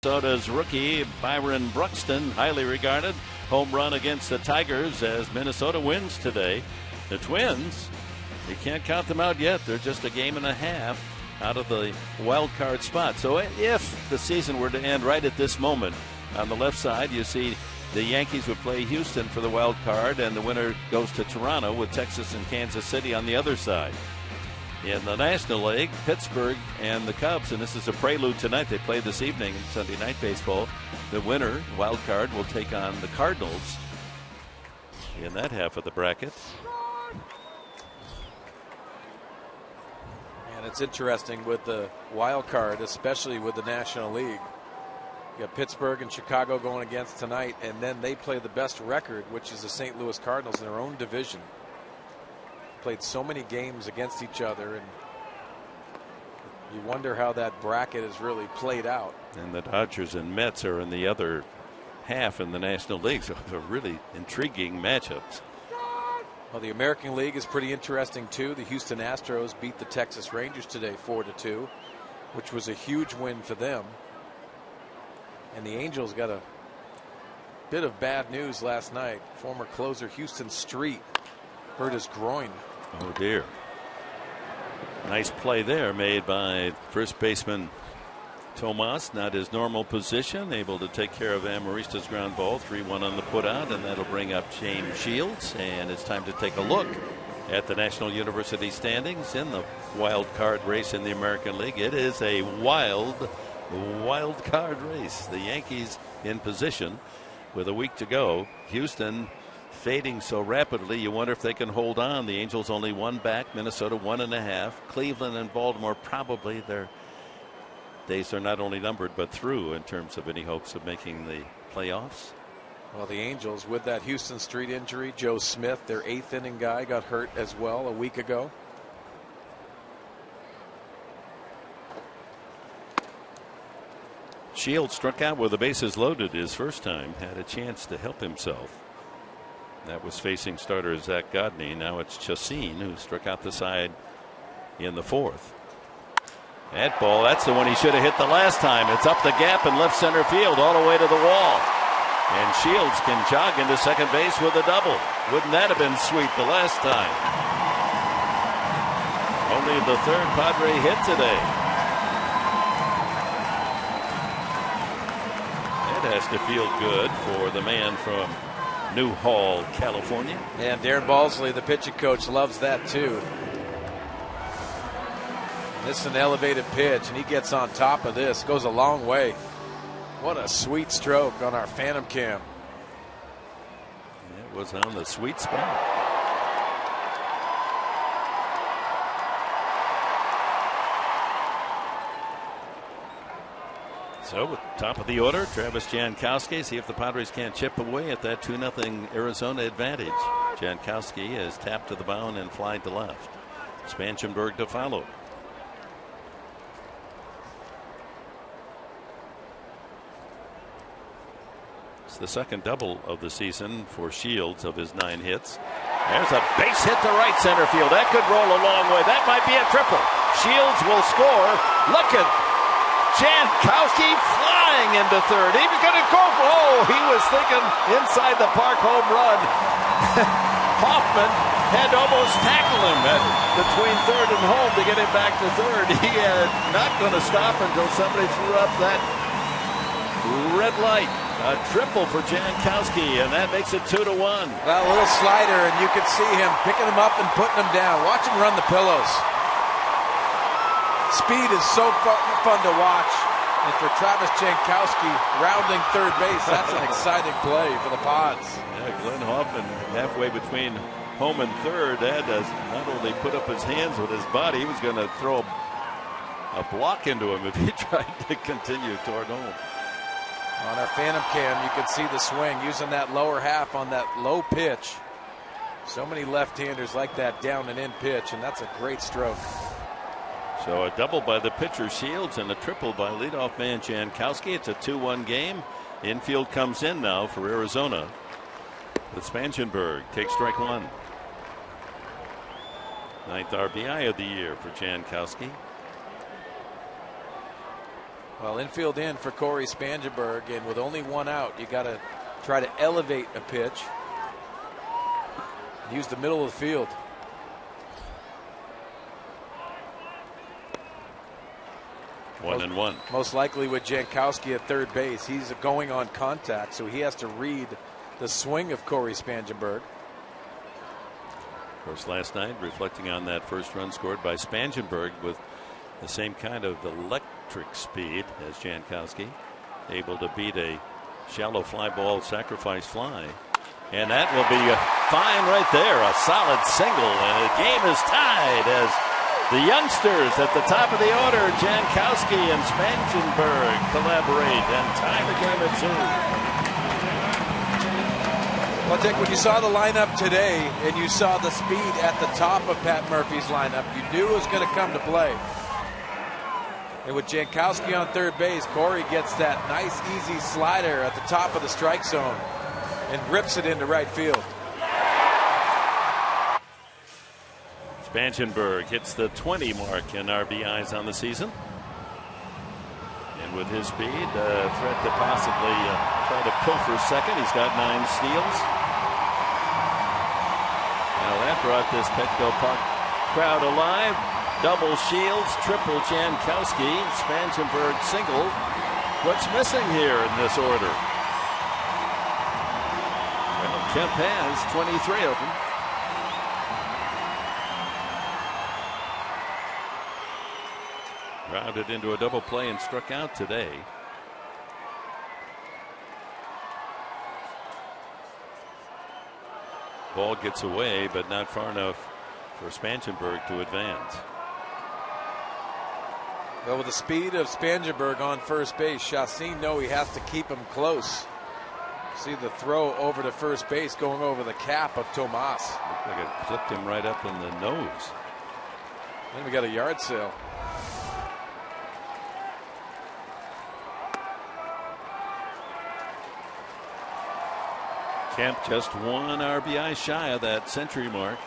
Minnesota's rookie Byron Buxton, highly regarded, home run against the Tigers as Minnesota wins today. The Twins, you can't count them out yet. They're just a game and a half out of the wild card spot. So if the season were to end right at this moment, on the left side you see the Yankees would play Houston for the wild card, and the winner goes to Toronto with Texas and Kansas City on the other side. In the National League, Pittsburgh and the Cubs, and this is a prelude tonight. They play this evening in Sunday Night Baseball. The winner, wild card, will take on the Cardinals in that half of the bracket. And it's interesting with the wild card, especially with the National League. You got Pittsburgh and Chicago going against tonight, and then they play the best record, which is the St. Louis Cardinals in their own division. Played so many games against each other, and you wonder how that bracket is really played out. And the Dodgers and Mets are in the other half in the National League, so they're really intriguing matchups. Well, the American League is pretty interesting too. The Houston Astros beat the Texas Rangers today 4-2, which was a huge win for them. And the Angels got a bit of bad news last night. Former closer Houston Street hurt his groin. Oh dear. Nice play there made by first baseman Tomas, not his normal position, able to take care of Amarista's ground ball. 3-1 on the putout, and that'll bring up James Shields. And it's time to take a look at the National University standings in the wild card race in the American League. It is a wild card race. The Yankees in position with a week to go. Houston fading so rapidly, you wonder if they can hold on. The Angels only one back, Minnesota 1.5. Cleveland and Baltimore probably their days are not only numbered but through in terms of any hopes of making the playoffs. Well, the Angels with that Houston Street injury, Joe Smith, their 8th inning guy, got hurt as well a week ago. Shields struck out with the bases loaded his first time, had a chance to help himself. That was facing starter Zach Godney. Now it's Chacin who struck out the side in the 4th. That ball, that's the one he should have hit the last time. It's up the gap in left center field all the way to the wall. And Shields can jog into second base with a double. Wouldn't that have been sweet the last time? Only the 3rd Padre hit today. That has to feel good for the man from New Hall, California. And Darren Balsley, the pitching coach, loves that too. This is an elevated pitch, and he gets on top of this. Goes a long way. What a sweet stroke on our Phantom Cam. It was on the sweet spot. So, top of the order, Travis Jankowski. See if the Padres can't chip away at that 2-0 Arizona advantage. Jankowski is tapped to the mound and flied to left. Spangenberg to follow. It's the second double of the season for Shields of his 9 hits. There's a base hit to right center field. That could roll a long way. That might be a triple. Shields will score. Look at Jankowski flying into third. He was going to go. Oh, he was thinking inside the park home run. Hoffman had to almost tackle him between third and home to get him back to third. He not going to stop until somebody threw up that red light. A triple for Jankowski, and that makes it 2-1. Well, a little slider, and you could see him picking him up and putting him down. Watch him run the pillows. Speed is so fun to watch. And for Travis Jankowski rounding third base, that's an exciting play for the Pods. Yeah, Glenn Hoffman halfway between home and third had to not only put up his hands with his body, he was going to throw a block into him if he tried to continue toward home. On our Phantom Cam, you can see the swing using that lower half on that low pitch. So many left-handers like that down and in pitch, and that's a great stroke. So a double by the pitcher Shields and a triple by leadoff man Jankowski. It's a 2-1 game. Infield comes in now for Arizona. With Spangenberg takes strike 1. 9th RBI of the year for Jankowski. Well, infield in for Corey Spangenberg, and with only 1 out, you got to try to elevate a pitch. Use the middle of the field. One and one. Most likely with Jankowski at third base, he's going on contact, so he has to read the swing of Corey Spangenberg. Of course, last night, reflecting on that first run scored by Spangenberg with the same kind of electric speed as Jankowski, able to beat a shallow fly ball sacrifice fly. And that will be fine right there. A solid single, and the game is tied as the youngsters at the top of the order, Jankowski and Spangenberg, collaborate and tie the game at 2. Well, Dick, when you saw the lineup today and you saw the speed at the top of Pat Murphy's lineup, you knew it was going to come to play. And with Jankowski on third base, Corey gets that nice, easy slider at the top of the strike zone and rips it into right field. Spangenberg hits the 20 mark in RBIs on the season. And with his speed, threat to possibly try to pilfer second. He's got 9 steals. Now that brought this Petco Park crowd alive. Double Shields, triple Jankowski, Spangenberg single. What's missing here in this order? Well, Kemp has 23 of them. Grounded into a double play and struck out today. Ball gets away, but not far enough for Spangenberg to advance. Well, with the speed of Spangenberg on first base, Chacin knows he has to keep him close. See the throw over to first base going over the cap of Tomas. Looked like it clipped him right up in the nose. Then we got a yard sale. Kemp just one RBI shy of that century mark.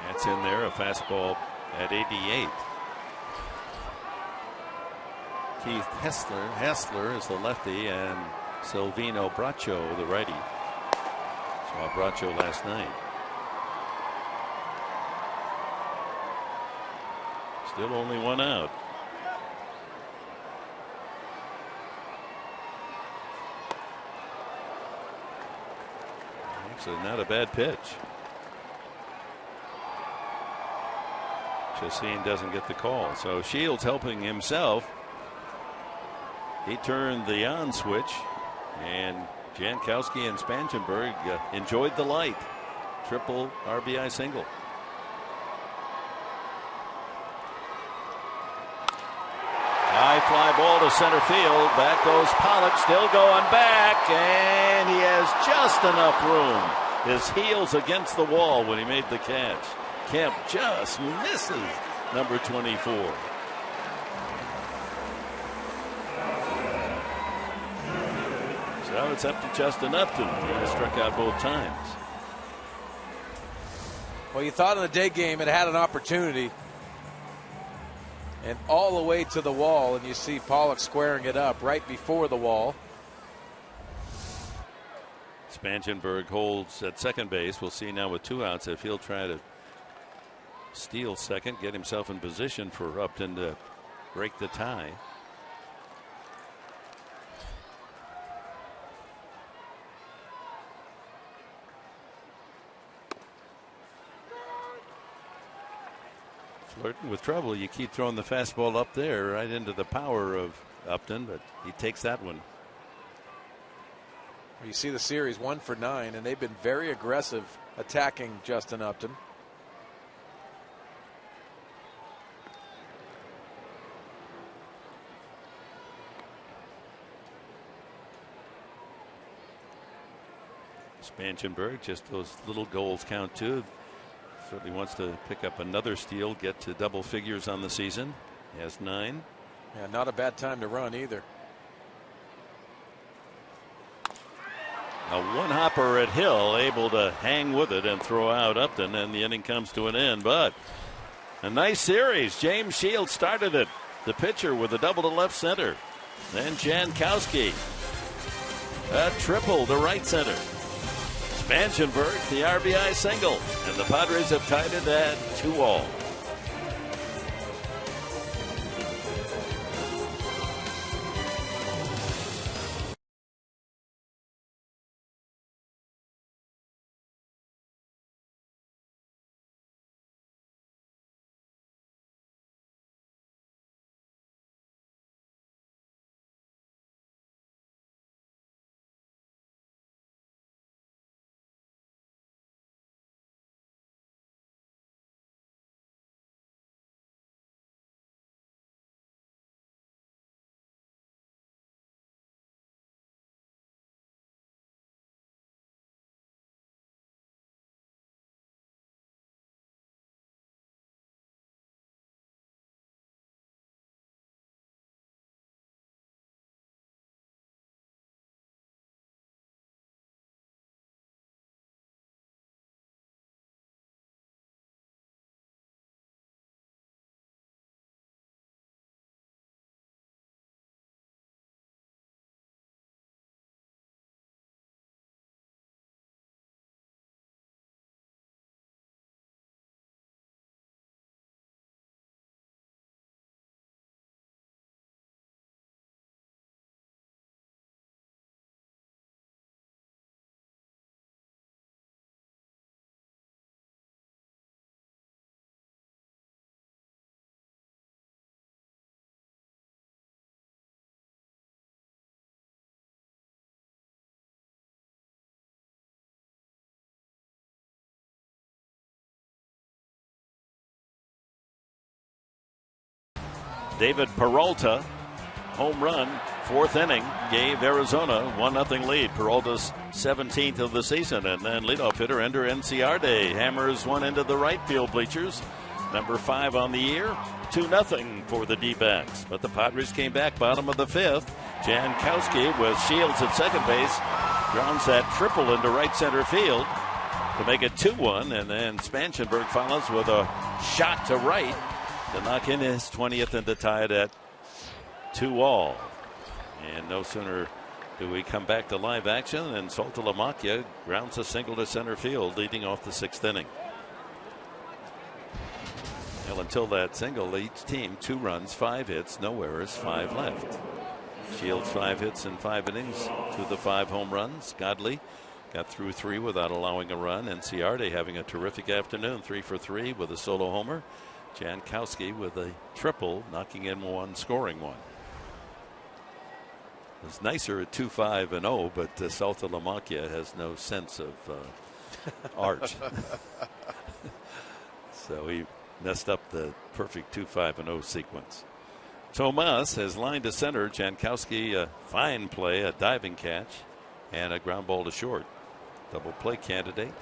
That's in there, a fastball at 88. Keith Hessler is the lefty, and Silvino Bracho the righty. Saw Bracho last night. Still only one out. Actually, not a bad pitch. Chacin doesn't get the call, so Shields helping himself. He turned the on switch, and Jankowski and Spangenberg enjoyed the light. Triple RBI single. High fly ball to center field. Back goes Pollock, still going back, and he has just enough room. His heels against the wall when he made the catch. Kemp just misses number 24. So it's up to Justin Upton. He struck out both times. Well, you thought in the day game it had an opportunity. And all the way to the wall, and you see Pollock squaring it up right before the wall. Spangenberg holds at second base. We'll see now with 2 outs if he'll try to steal second, get himself in position for Upton to break the tie. Flirting with trouble. You keep throwing the fastball up there right into the power of Upton, but he takes that one. You see the series 1 for 9, and they've been very aggressive attacking Justin Upton. Spangenberg, just those little goals count too. Certainly wants to pick up another steal, get to double figures on the season. He has 9. Yeah, not a bad time to run either. A one-hopper at Hill, able to hang with it and throw out Upton, and the inning comes to an end. But a nice series. James Shields started it. The pitcher with a double to left center. Then Jankowski. A triple to right center. Spangenberg, the RBI single. And the Padres have tied it at 2-2. David Peralta, home run, 4th inning, gave Arizona 1-0 lead. Peralta's 17th of the season. And then leadoff hitter Ender Inciarte hammers one into the right field bleachers. Number 5 on the year, 2-0 for the D-backs. But the Padres came back bottom of the 5th. Jankowski with Shields at second base grounds that triple into right center field to make it 2-1. And then Spanshenberg follows with a shot to right to knock in his 20th and to tie it at 2-all. And no sooner do we come back to live action than Saltalamacchia grounds a single to center field, leading off the 6th inning. Well, until that single, each team 2 runs, 5 hits, no errors, 5 left. Shields 5 hits in 5 innings to the 5 home runs. Godley got through 3 without allowing a run. Inciarte having a terrific afternoon, 3 for 3 with a solo homer. Jankowski with a triple, knocking in 1, scoring 1. It's nicer at 2-5-0, but Saltalamacchia has no sense of art. So he messed up the perfect 2-5-0 sequence. Tomas has lined to center. Jankowski, a fine play, a diving catch, and a ground ball to short. Double play candidate.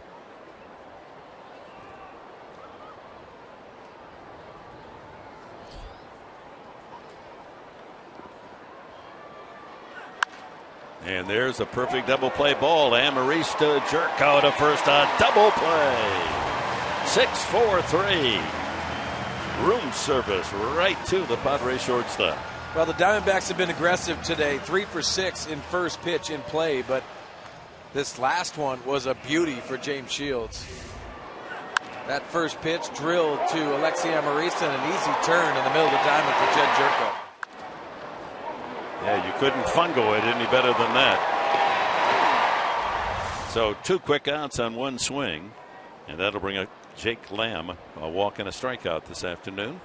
And there's a perfect double play ball. Amarista jerk out to first on double play. 6-4-3. Room service right to the Padres shortstop. Well, the Diamondbacks have been aggressive today. 3 for 6 in first pitch in play, but this last one was a beauty for James Shields. That first pitch drilled to Alexi Amarista, an easy turn in the middle of the diamond for Jed Jerko. Yeah, you couldn't fungo it any better than that. So 2 quick outs on 1 swing, and that'll bring a Jake Lamb a walk and a strikeout this afternoon.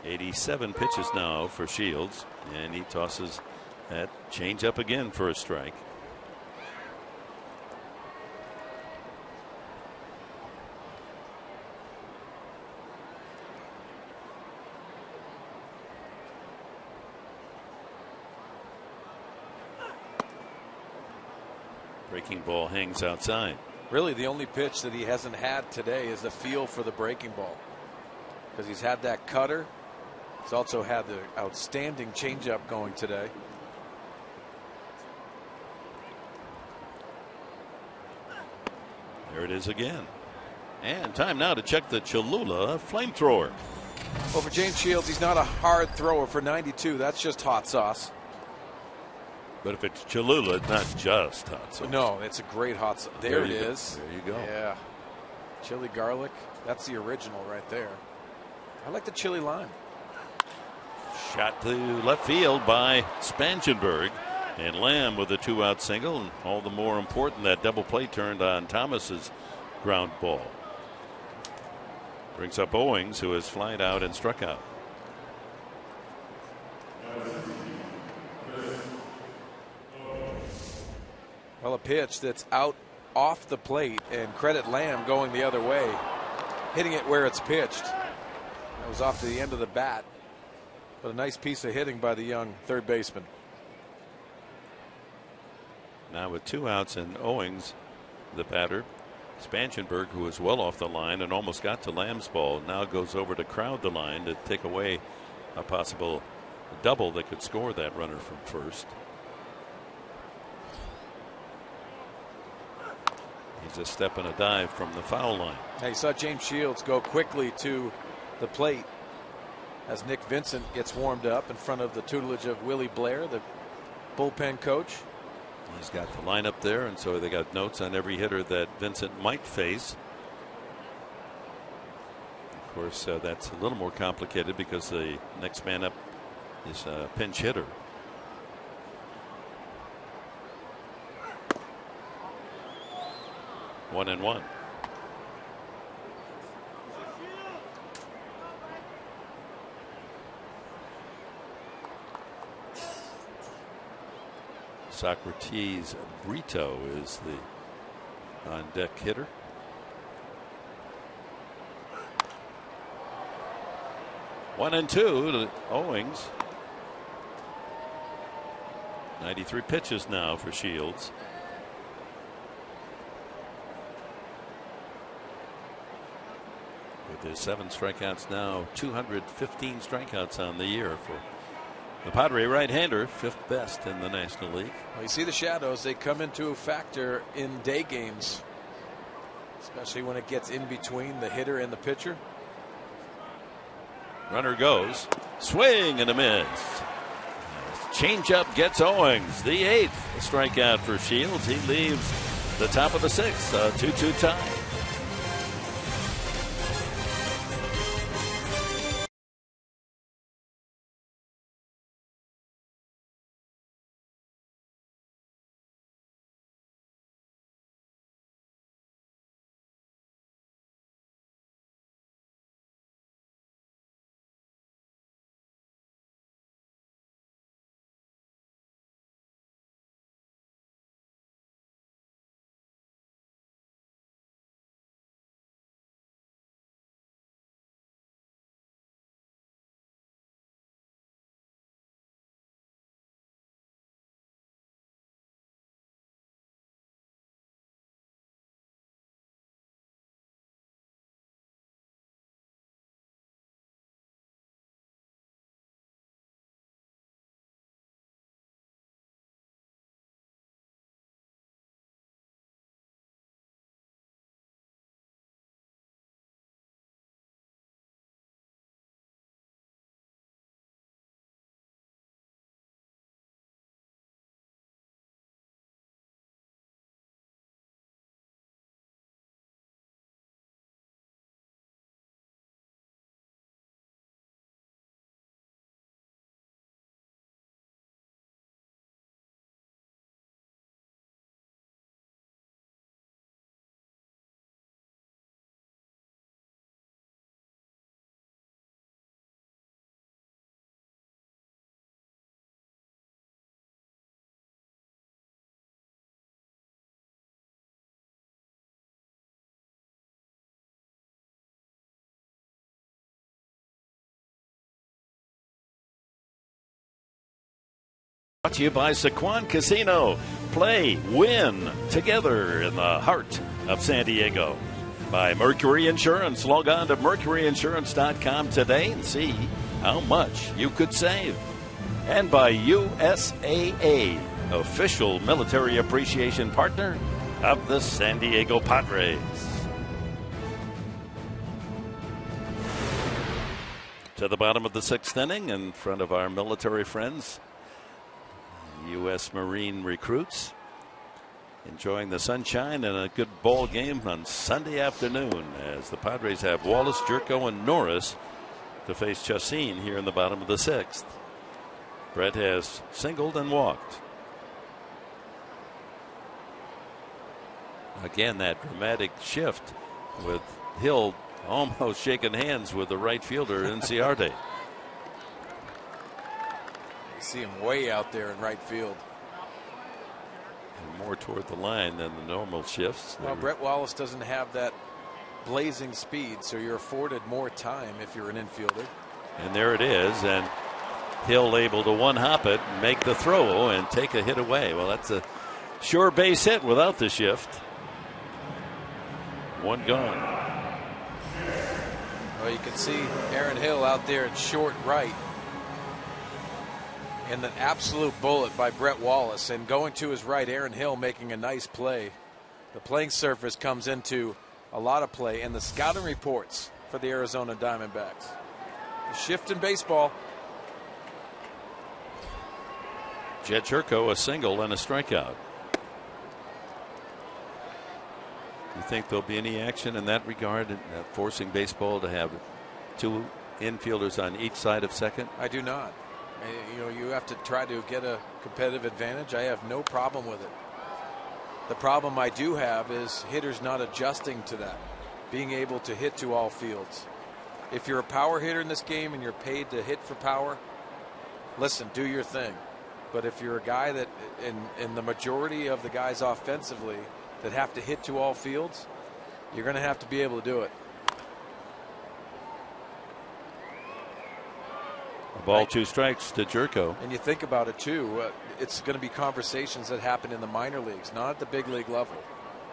'87 pitches now for Shields, and he tosses that changeup again for a strike. Breaking ball hangs outside. Really, the only pitch that he hasn't had today is the feel for the breaking ball, because he's had that cutter. He's also had the outstanding changeup going today. There it is again. And time now to check the Cholula flamethrower. Well, for James Shields, he's not a hard thrower for 92. That's just hot sauce. But if it's Cholula, it's not just hot sauce. No, it's a great hot sauce. There it is. There you go. Yeah. Chili garlic. That's the original right there. I like the chili lime. Shot to left field by Spanshenberg. And Lamb with a 2-out single. And all the more important, that double play turned on Thomas's ground ball. Brings up Owings, who has flied out and struck out. Well, a pitch that's out off the plate, and credit Lamb going the other way, hitting it where it's pitched. That was off to the end of the bat, but a nice piece of hitting by the young third baseman. Now with 2 outs and Owings, the batter, Spanshenberg, who was well off the line and almost got to Lamb's ball, now goes over to crowd the line to take away a possible double that could score that runner from first. He's a step and a dive from the foul line. Now you saw James Shields go quickly to the plate as Nick Vincent gets warmed up in front of the tutelage of Willie Blair, the bullpen coach. He's got the lineup there, and so they got notes on every hitter that Vincent might face. Of course, that's a little more complicated because the next man up is a pinch hitter. One and one. Socrates Brito is the on deck hitter. 1-2 to Owings. 93 pitches now for Shields. With his 7 strikeouts now, 215 strikeouts on the year for the Padre right-hander, 5th best in the National League. Well, you see the shadows, they come into a factor in day games, especially when it gets in between the hitter and the pitcher. Runner goes, swing and a miss. Changeup gets Owings, the 8th strikeout for Shields. He leaves the top of the 6th, a 2-2 tie. Brought to you by Sequan Casino. Play, win together in the heart of San Diego. By Mercury Insurance. Log on to mercuryinsurance.com today and see how much you could save. And by USAA, official military appreciation partner of the San Diego Padres. To the bottom of the 6th inning in front of our military friends. U.S. Marine recruits enjoying the sunshine and a good ball game on Sunday afternoon as the Padres have Wallace, Jerko, and Norris to face Chacin here in the bottom of the 6th. Brett has singled and walked. Again, that dramatic shift with Hill almost shaking hands with the right fielder Inciarte. See him way out there in right field. And more toward the line than the normal shifts. Well, Brett Wallace doesn't have that blazing speed, so you're afforded more time if you're an infielder. And there it is, and Hill able to one-hop it, make the throw, and take a hit away. Well, that's a sure base hit without the shift. One gone. Well, you can see Aaron Hill out there at short right. And an absolute bullet by Brett Wallace, and going to his right, Aaron Hill making a nice play. The playing surface comes into a lot of play, and the scouting reports for the Arizona Diamondbacks. A shift in baseball. Jed Jerko, a single and a strikeout. You think there'll be any action in that regard, forcing baseball to have 2 infielders on each side of second? I do not. You know, you have to try to get a competitive advantage. I have no problem with it. The problem I do have is hitters not adjusting to that, being able to hit to all fields. If you're a power hitter in this game and you're paid to hit for power, listen, do your thing. But if you're a guy that, in the majority of the guys offensively that have to hit to all fields, you're going to have to be able to do it. Ball, 2 strikes to Jerko. And you think about it too, it's going to be conversations that happen in the minor leagues, not at the big league level.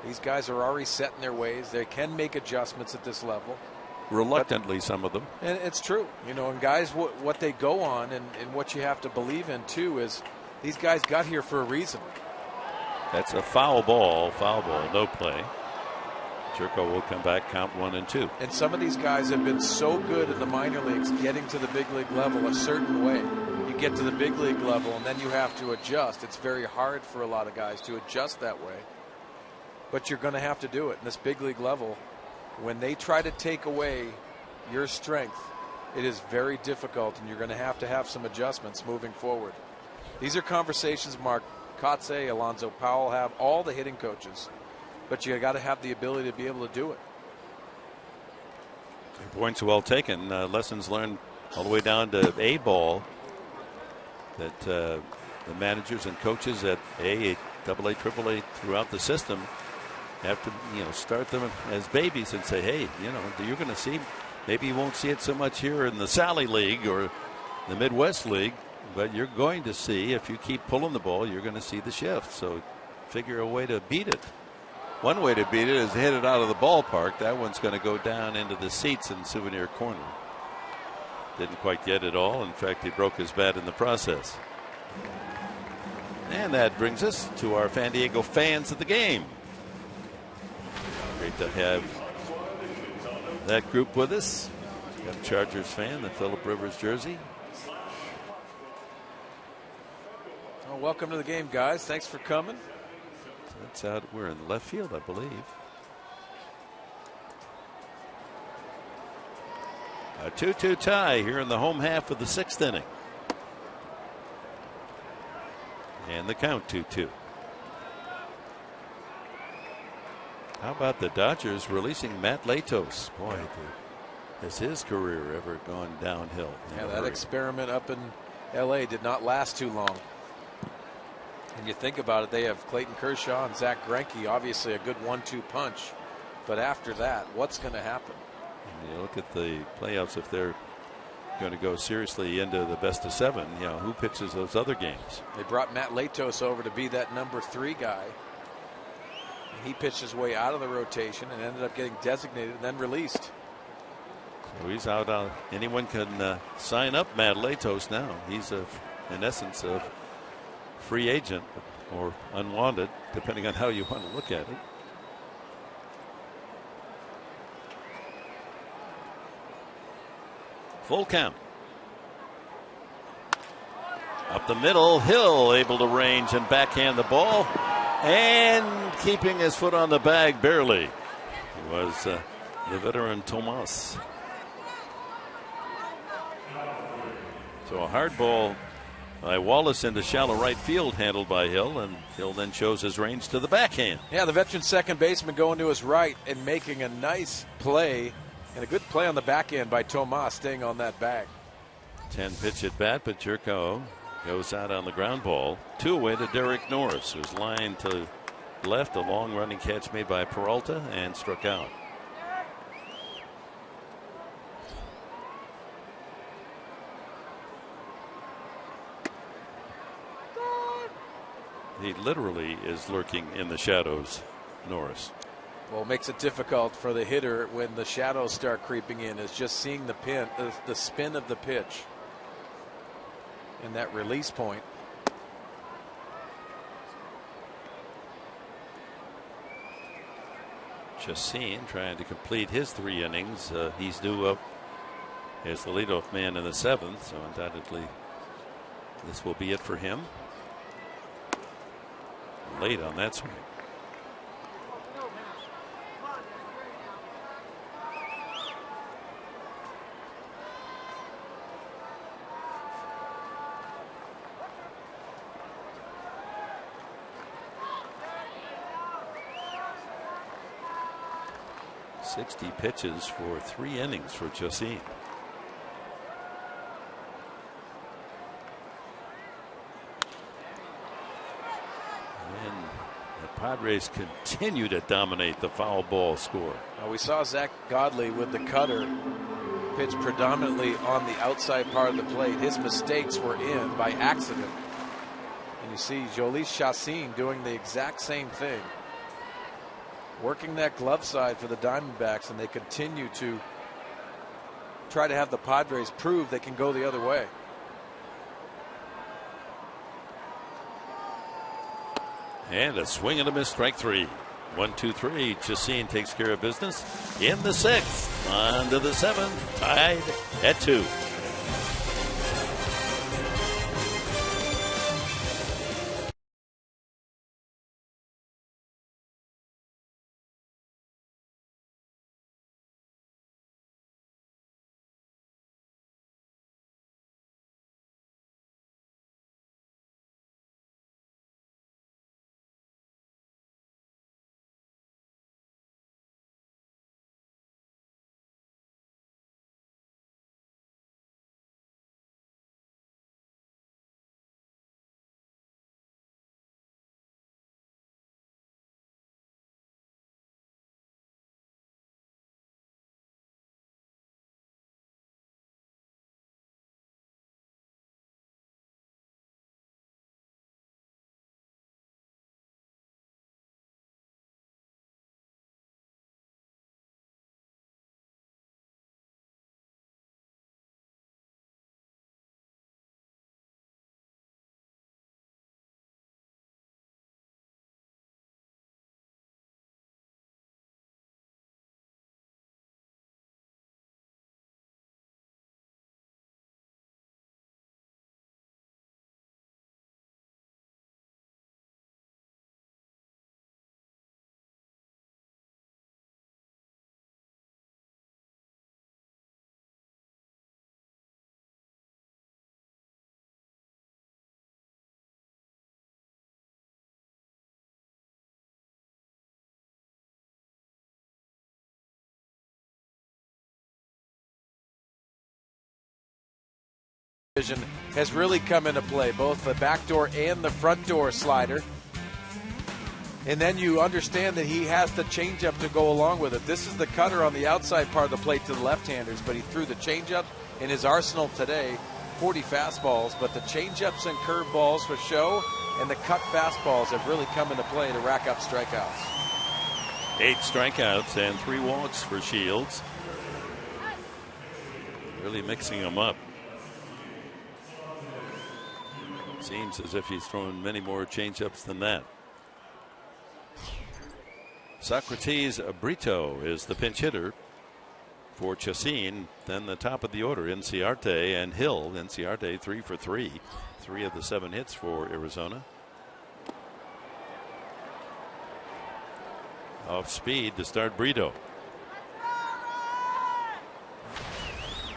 These guys are already set in their ways. They can make adjustments at this level. Reluctantly, some of them. And it's true. And guys, what they go on and what you have to believe in too is these guys got here for a reason. That's a foul ball, no play. Jerko will come back, count 1-2. And some of these guys have been so good in the minor leagues getting to the big league level a certain way. You get to the big league level and then you have to adjust. It's very hard for a lot of guys to adjust that way. But you're going to have to do it in this big league level. When they try to take away your strength, it is very difficult, and you're going to have some adjustments moving forward. These are conversations Mark Kotze, Alonzo Powell have, all the hitting coaches. But you got to have the ability to be able to do it. Points well taken. Lessons learned all the way down to A ball that the managers and coaches at AA, AA, AAA throughout the system have to start them as babies and say, hey, you're going to see, maybe you won't see it so much here in the Sally League or the Midwest League, but you're going to see, if you keep pulling the ball, you're going to see the shift. So figure a way to beat it. One way to beat it is hit it out of the ballpark. That one's going to go down into the seats in Souvenir Corner. Didn't quite get it all. In fact, he broke his bat in the process. And that brings us to our San Diego fans of the game. Great to have that group with us. Got a Chargers fan, the Phillip Rivers jersey. Well, welcome to the game, guys. Thanks for coming. That's out. We're in left field, I believe. A 2-2 tie here in the home half of the 6th inning. And the count 2-2. How about the Dodgers releasing Matt Latos? Boy, has his career ever gone downhill? Yeah, that experiment up in L.A. did not last too long. And you think about it, they have Clayton Kershaw and Zach Greinke, obviously a good 1-2 punch. But after that, what's going to happen? And you look at the playoffs, if they're going to go seriously into the best of 7, who pitches those other games? They brought Matt Latos over to be that number 3 guy. And he pitched his way out of the rotation and ended up getting designated and then released. So he's out. Anyone can sign up Matt Latos now. He's in essence a free agent or unwanted, depending on how you want to look at it. Full count. Up the middle, Hill able to range and backhand the ball, and keeping his foot on the bag barely. It was the veteran Tomas. So a hard ball by Wallace into shallow right field, handled by Hill, and Hill then shows his range to the backhand. Yeah, the veteran second baseman going to his right and making a nice play, and a good play on the backhand by Tomas, staying on that bag. 10-pitch at bat, but Jerko goes out on the ground ball. 2 away to Derek Norris, who's lined to left. A long running catch made by Peralta and struck out. He literally is lurking in the shadows, Norris. Well, it makes it difficult for the hitter when the shadows start creeping in, is just seeing the spin of the pitch and that release point. Chassin trying to complete his 3 innings. He's due up as the leadoff man in the 7th, so undoubtedly this will be it for him. Late on that swing. "60 pitches for 3 innings for Chassin." Padres continue to dominate the foul ball score. We saw Zach Godley with the cutter pitched predominantly on the outside part of the plate. His mistakes were in by accident. And you see Jhoulys Chacín doing the exact same thing. Working that glove side for the Diamondbacks, and they continue to try to have the Padres prove they can go the other way. And a swing and a miss, strike three. 1-2-3. Chacín takes care of business in the sixth. On to the seventh. Tied at 2. Has really come into play, both the back door and the front door slider. And then you understand that he has the changeup to go along with it. This is the cutter on the outside part of the plate to the left-handers, but he threw the changeup in his arsenal today. 40 fastballs, but the changeups and curveballs for show, and the cut fastballs have really come into play to rack up strikeouts. 8 strikeouts and 3 walks for Shields. Really mixing them up. Seems as if he's thrown many more changeups than that. Socrates Brito is the pinch hitter for Chacín. Then the top of the order, Inciarte and Hill. Inciarte 3 for 3. 3 of the 7 hits for Arizona. Off speed to start Brito.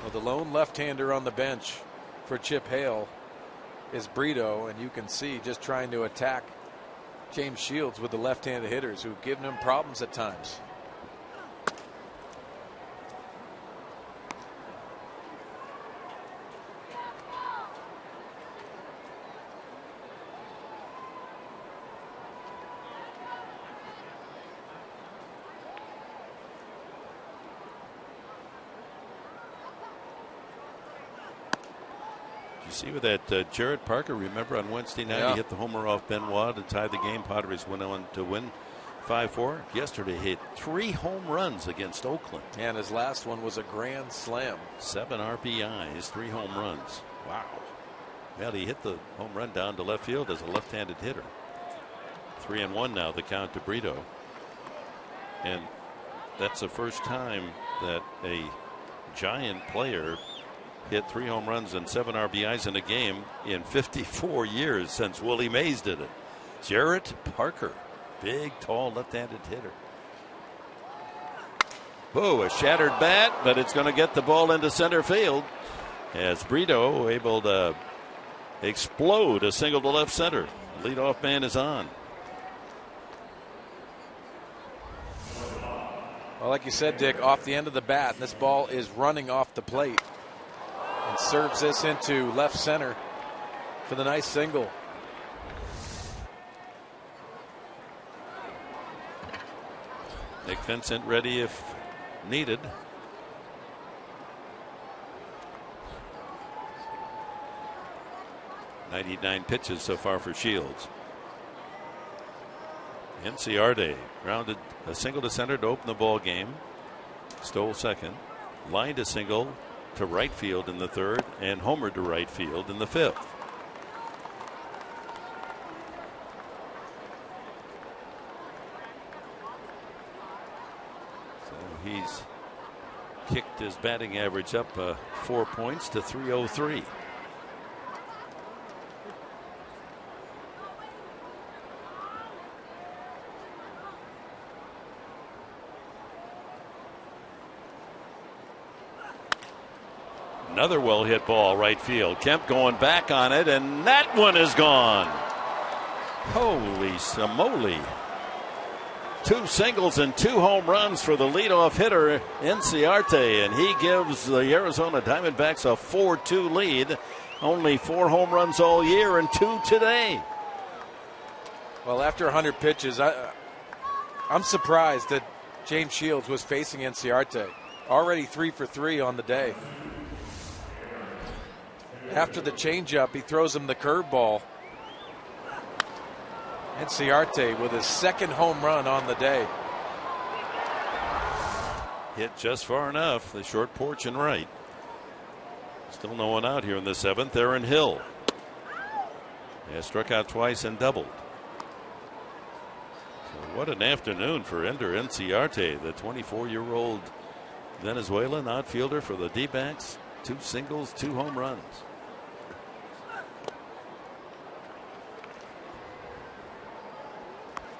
Well, the lone left-hander on the bench for Chip Hale is Brito, and you can see just trying to attack James Shields with the left-handed hitters who've given him problems at times. See with that Jarrett Parker, remember on Wednesday night he hit the homer off Benoit to tie the game. Padres went on to win 5-4. Yesterday he hit 3 home runs against Oakland. And his last one was a grand slam. 7 RBIs, 3 home runs. Wow. Well, he hit the home run down to left field as a left-handed hitter. 3-1 now, the count to Brito. And that's the first time that a Giant player hit 3 home runs and 7 RBIs in a game in 54 years since Willie Mays did it. Jarrett Parker, big, tall, left-handed hitter. Whoa, a shattered bat, but it's going to get the ball into center field as Brito able to explode a single to left center. Leadoff man is on. Well, like you said, Dick, off the end of the bat, and this ball is running off the plate. And serves this into left center for the nice single. Nick Vincent ready if needed. 99 pitches so far for Shields. Inciarte grounded a single to center to open the ball game. Stole second. Lined a single to right field in the third and homered to right field in the fifth. So he's kicked his batting average up 4 points to 303. Another well hit ball right field. Kemp going back on it, and that one is gone. Holy smoly. 2 singles and 2 home runs for the leadoff hitter Inciarte, and he gives the Arizona Diamondbacks a 4-2 lead. Only 4 home runs all year and 2 today. Well, after 100 pitches, I'm surprised that James Shields was facing Inciarte. Already 3 for 3 on the day. After the changeup, he throws him the curveball. Inciarte with his 2nd home run on the day. Hit just far enough. The short porch and right. Still no one out here in the 7th. Aaron Hill has struck out twice and doubled. So what an afternoon for Ender Inciarte, the 24-year-old Venezuelan outfielder for the D-backs. 2 singles, 2 home runs.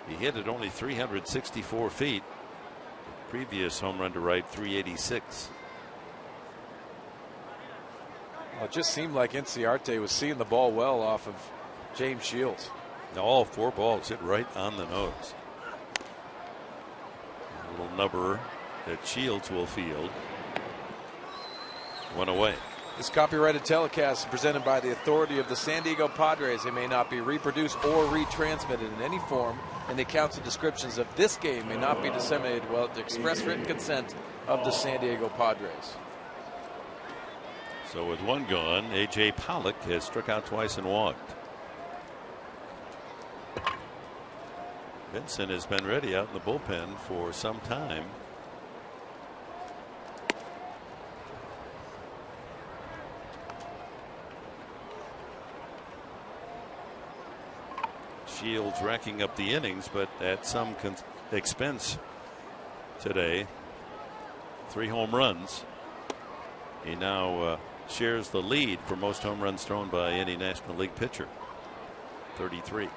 He hit at only 364 feet. The previous home run to right, 386. Well, it just seemed like Inciarte was seeing the ball well off of James Shields. All 4 balls hit right on the nose. A little number that Shields will field. 1 away. This copyrighted telecast is presented by the authority of the San Diego Padres. It may not be reproduced or retransmitted in any form, and the accounts and descriptions of this game may not be disseminated without the express written consent of the San Diego Padres. So with 1 gone, A.J. Pollock has struck out twice and walked. Vincent has been ready out in the bullpen for some time. Shields racking up the innings, but at some expense today. 3 home runs. He now shares the lead for most home runs thrown by any National League pitcher. 33.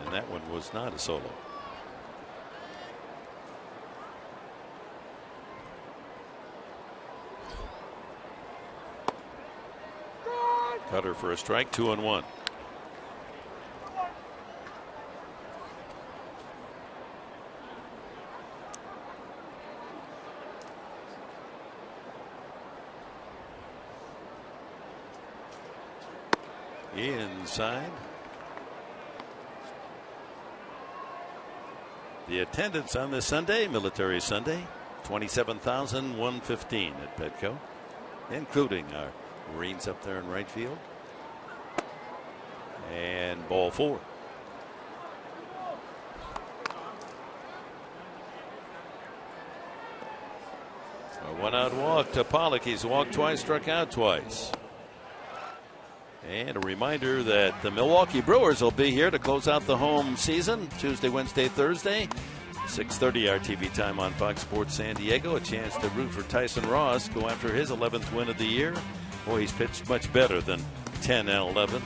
And that one was not a solo. Cutter for a strike, 2-1. Inside. The attendance on this Sunday, Military Sunday, 27,115 at Petco, including our Marines up there in right field. And ball 4. A 1-out walk to Pollock. He's walked twice, struck out twice. And a reminder that the Milwaukee Brewers will be here to close out the home season Tuesday, Wednesday, Thursday. 6:30 our TV time on Fox Sports San Diego. A chance to root for Tyson Ross, go after his 11th win of the year. Boy, he's pitched much better than 10 and 11.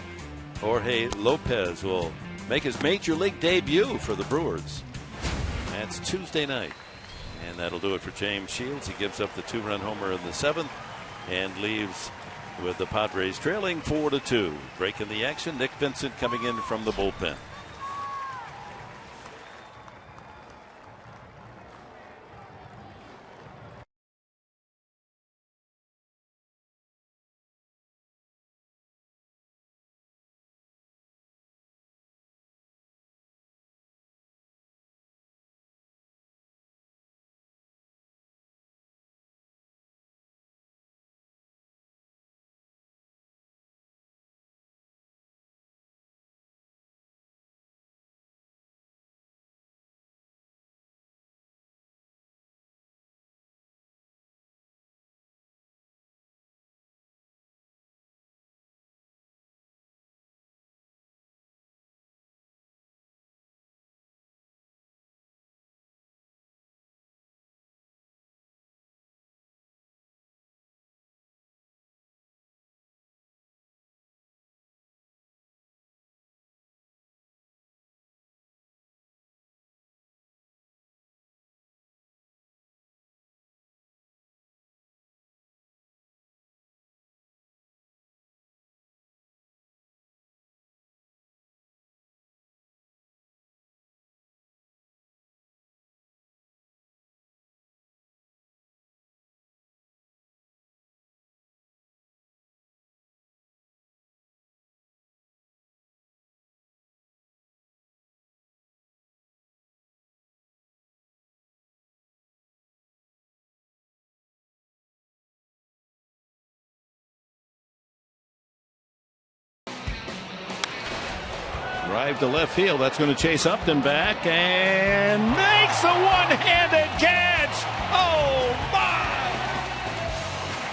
Jorge Lopez will make his major league debut for the Brewers. That's Tuesday night. And that'll do it for James Shields. He gives up the 2-run homer in the 7th and leaves with the Padres trailing 4-2. Breaking the action, Nick Vincent coming in from the bullpen. Drive to left field. That's going to chase Upton back and makes the one-handed catch. Oh, my!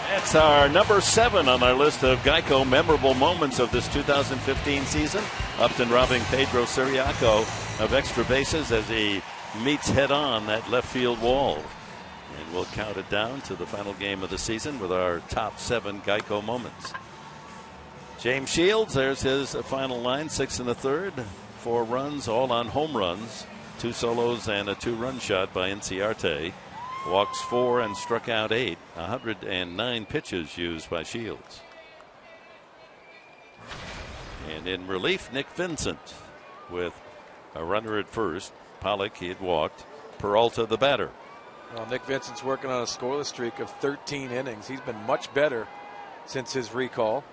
That's our number 7 on our list of Geico memorable moments of this 2015 season. Upton robbing Pedro Ciriaco of extra bases as he meets head-on that left field wall. And we'll count it down to the final game of the season with our top 7 Geico moments. James Shields, there's his final line, 6 1/3, 4 runs, all on home runs, 2 solos and a 2-run shot by Inciarte. Walks 4 and struck out 8. 109 pitches used by Shields. And in relief, Nick Vincent with a runner at first. Pollock, he had walked. Peralta, the batter. Well, Nick Vincent's working on a scoreless streak of 13 innings. He's been much better since his recall.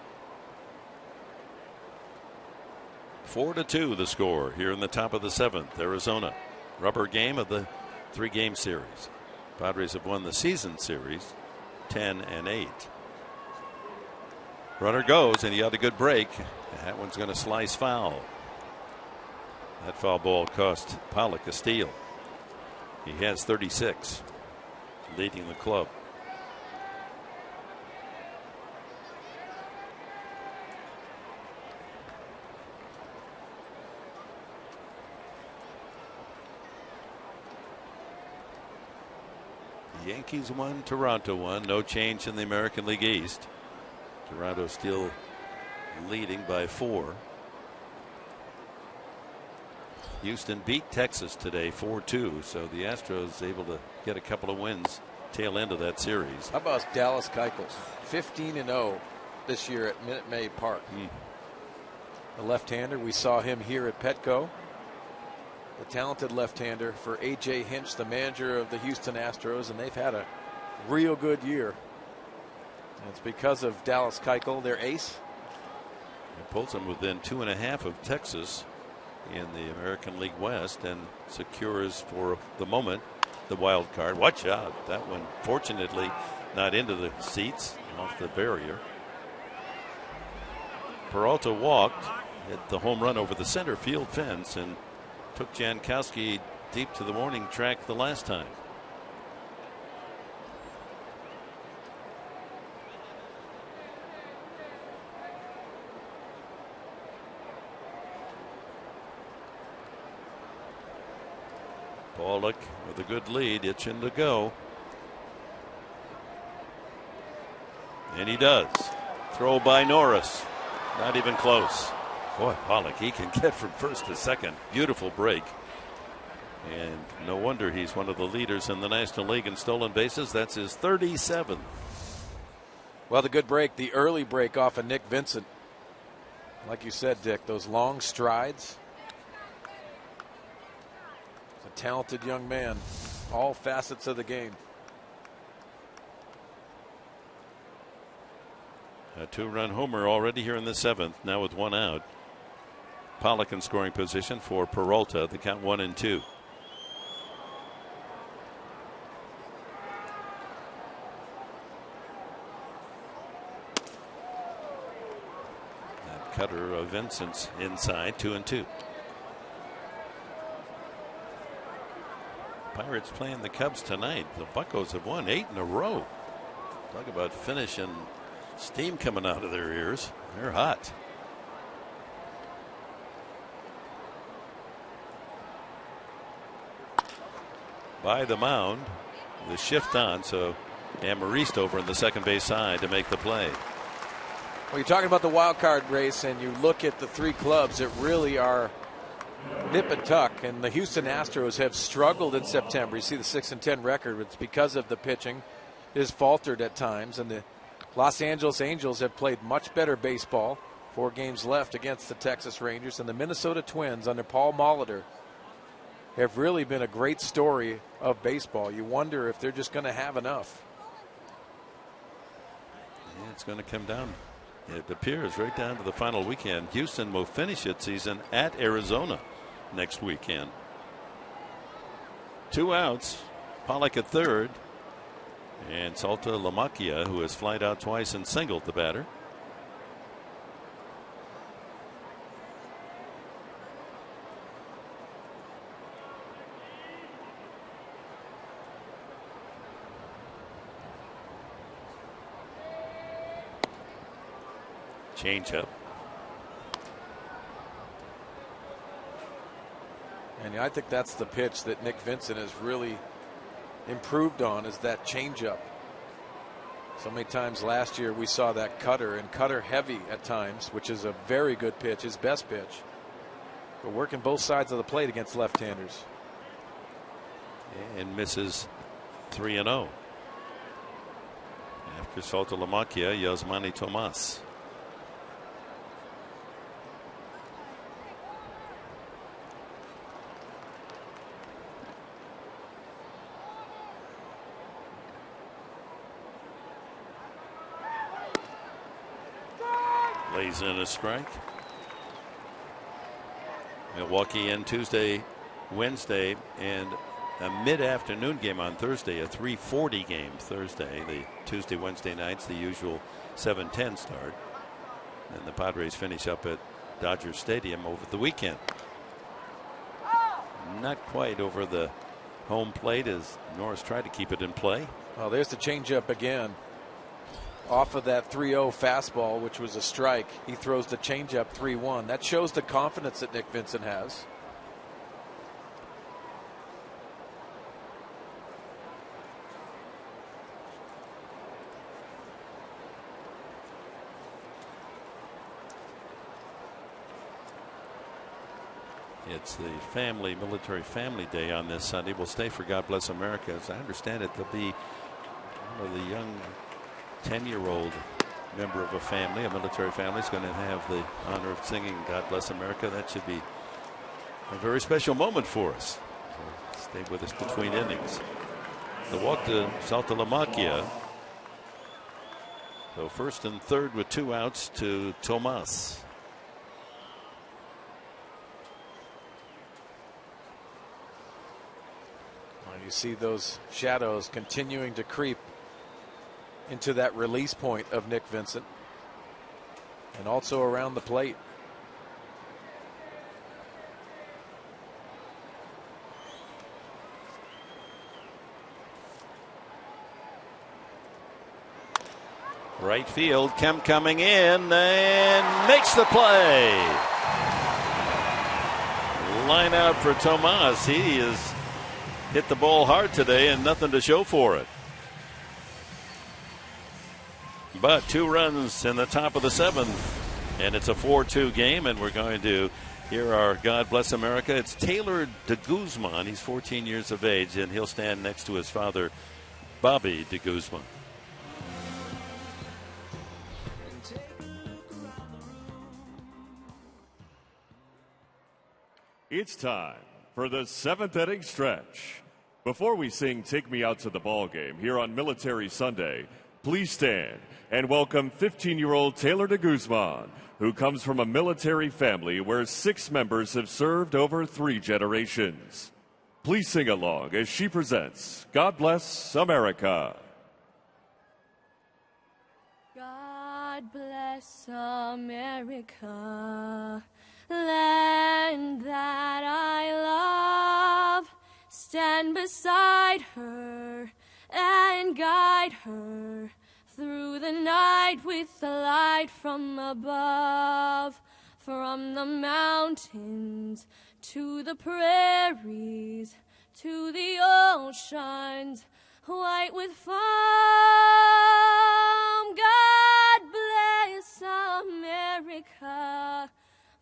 4-2 the score here in the top of the 7th. Arizona. Rubber game of the 3-game series. Padres have won the season series 10-8. Runner goes, and he had a good break. That one's going to slice foul. That foul ball cost Pollock a steal. He has 36, leading the club. Yankees won, Toronto won. No change in the American League East. Toronto still leading by 4. Houston beat Texas today 4-2, so the Astros able to get a couple of wins tail end of that series. How about Dallas Keuchel? 15-0 this year at Minute Maid Park. The left-hander, we saw him here at Petco. The talented left-hander for A.J. Hinch, the manager of the Houston Astros, and they've had a real good year. And it's because of Dallas Keuchel, their ace. It pulls them within 2.5 of Texas in the American League West and secures for the moment the wild card. Watch out. That one fortunately not into the seats, off the barrier. Peralta walked, hit the home run over the center field fence, and took Jankowski deep to the warning track the last time. Pollock with a good lead, itching to go. And he does. Throw by Norris. Not even close. Boy, Pollock, he can get from first to second. Beautiful break. And no wonder he's one of the leaders in the National League in stolen bases. That's his 37th. Well, the good break, the early break off of Nick Vincent. Like you said, Dick, those long strides. He's a talented young man. All facets of the game. A 2-run homer already here in the 7th, now with 1 out. Pollock in scoring position for Peralta. The count 1-2. That cutter of Vincent's inside, 2-2. Pirates playing the Cubs tonight. The Buccos have won 8 in a row. Talk about finish and steam coming out of their ears. They're hot. By the mound, the shift on, so Amariste over in the second base side to make the play. Well, you're talking about the wild card race, and you look at the 3 clubs that really are nip and tuck, and the Houston Astros have struggled in September. You see the 6-10 record. It's because of the pitching. It has faltered at times, and the Los Angeles Angels have played much better baseball. 4 games left against the Texas Rangers, and the Minnesota Twins under Paul Molitor have really been a great story of baseball. You wonder if they're just going to have enough. Yeah, it's going to come down, it appears, right down to the final weekend. Houston will finish its season at Arizona next weekend. 2 outs. Pollock at third. And Salta Lamacchia, who has flied out twice and singled the batter. Changeup. And I think that's the pitch that Nick Vincent has really improved on, is that changeup. So many times last year we saw that cutter, and cutter heavy at times, which is a very good pitch, his best pitch. But working both sides of the plate against left-handers. And misses 3-0. After Saltalamacchia, Yasmani Tomas. Lays in a strike. Milwaukee in Tuesday, Wednesday, and a mid-afternoon game on Thursday, a 3:40 game Thursday. The Tuesday, Wednesday nights, the usual 7:10 start. And the Padres finish up at Dodger Stadium over the weekend. Not quite over the home plate as Norris tried to keep it in play. Oh, there's the changeup again. Off of that 3-0 fastball, which was a strike, he throws the changeup 3-1. That shows the confidence that Nick Vincent has. It's the military family day on this Sunday. We'll stay for God Bless America. As I understand it, there'll be one of the young 10-year-old member of a military family, is going to have the honor of singing God Bless America. That should be a very special moment for us. So stay with us between innings. The walk to Saltalamacchia. So first and third with 2 outs to Tomas. You see those shadows continuing to creep into that release point of Nick Vincent, and also around the plate. Right field, Kemp coming in and makes the play. Line out for Tomas. He has hit the ball hard today and nothing to show for it. But 2 runs in the top of the 7th, and it's a 4-2 game, and we're going to hear our God Bless America. It's Taylor de Guzman. He's 14 years of age, and he'll stand next to his father, Bobby de Guzman. It's time for the 7th inning stretch. Before we sing Take Me Out to the Ball Game here on Military Sunday, please stand and welcome 15-year-old Taylor de Guzman, who comes from a military family where 6 members have served over 3 generations. Please sing along as she presents God Bless America. God bless America, land that I love. Stand beside her and guide her through the night with the light from above. From the mountains to the prairies to the oceans white with foam. God bless America,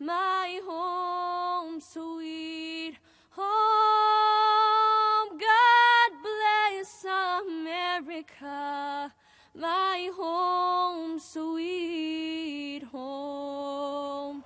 my home sweet home. God bless America, my home sweet home.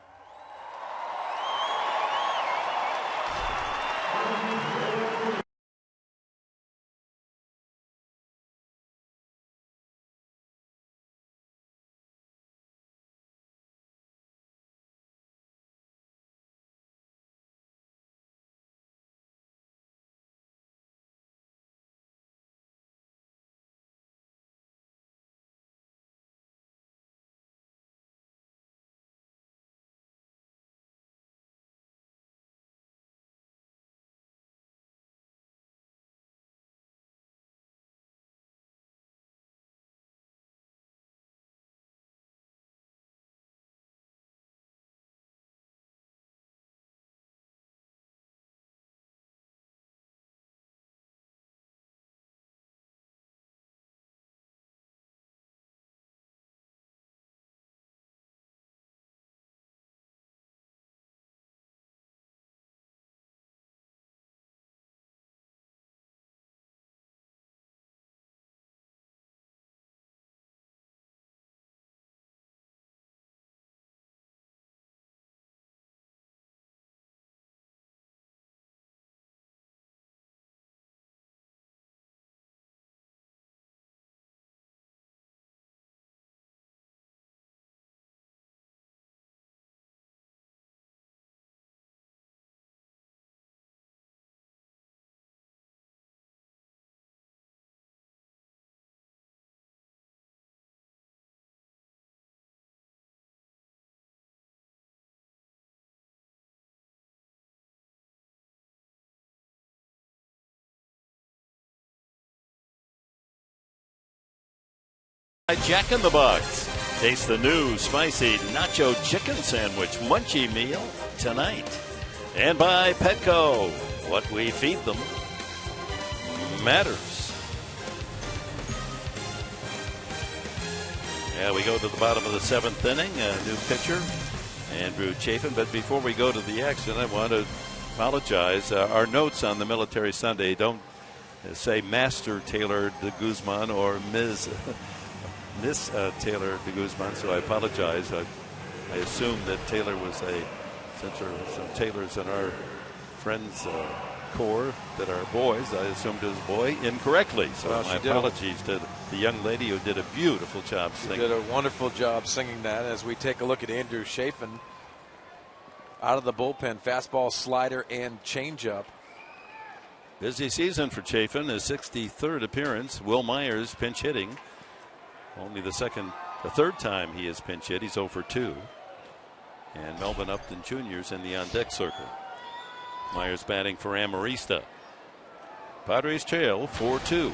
Jack in the Box. Taste the new spicy nacho chicken sandwich munchie meal tonight. And by Petco. What we feed them matters. Yeah, we go to the bottom of the 7th inning. A new pitcher, Andrew Chafin. But before we go to the action, I want to apologize. Our notes on the Military Sunday don't say Master Taylor de Guzman or Miss Taylor de Guzman, so I apologize. I assumed that Taylor was since there are some Taylors in our friends corps that are boys, I assumed it was a boy incorrectly. So my apologies to the young lady who did a beautiful job singing. She did a wonderful job singing that. As we take a look at Andrew Chafin out of the bullpen, fastball, slider, and changeup. Busy season for Chafin, his 63rd appearance. Will Myers pinch hitting. Only the third time he has pinch hit. He's 0 for 2. And Melvin Upton Jr. is in the on-deck circle. Myers batting for Amarista. Padres trail 4-2.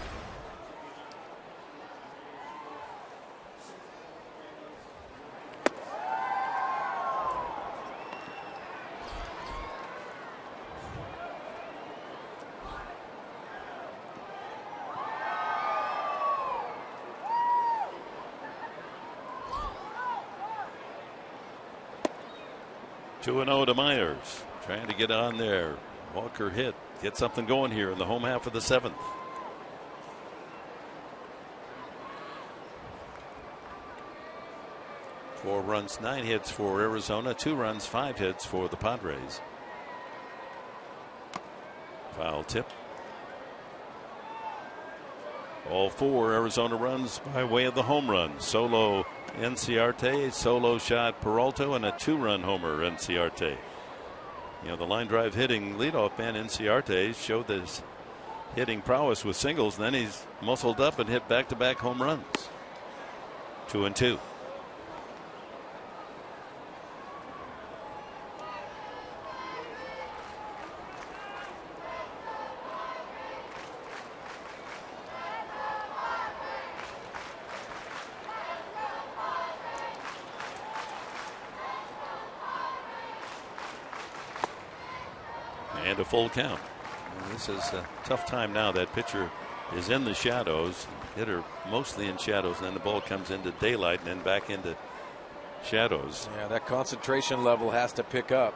Two and 0 to Myers. Trying to get on there. Walker hit. Get something going here in the home half of the 7th. Four runs, 9 hits for Arizona. 2 runs, 5 hits for the Padres. Foul tip. All 4 Arizona runs by way of the home run. Solo Enciarte, solo shot Peralta, and a 2-run homer Enciarte. You know, the line drive hitting leadoff man Enciarte showed this hitting prowess with singles, and then he's muscled up and hit back-to-back home runs. 2-2. And a full count. This is a tough time now. That pitcher is in the shadows. Hitter mostly in shadows. And then the ball comes into daylight and then back into shadows. Yeah, that concentration level has to pick up.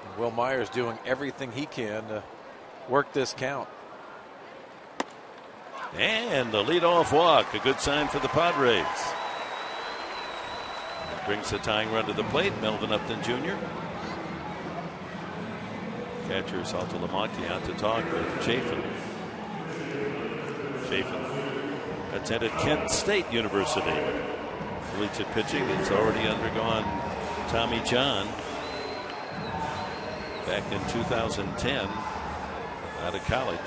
And Will Myers doing everything he can to work this count. And the leadoff walk. A good sign for the Padres. Brings the tying run to the plate. Melvin Upton Jr. Catcher Saltalamacchi out to talk with Chafin. Chafin attended Kent State University. Collegiate pitching. He's already undergone Tommy John back in 2010 out of college.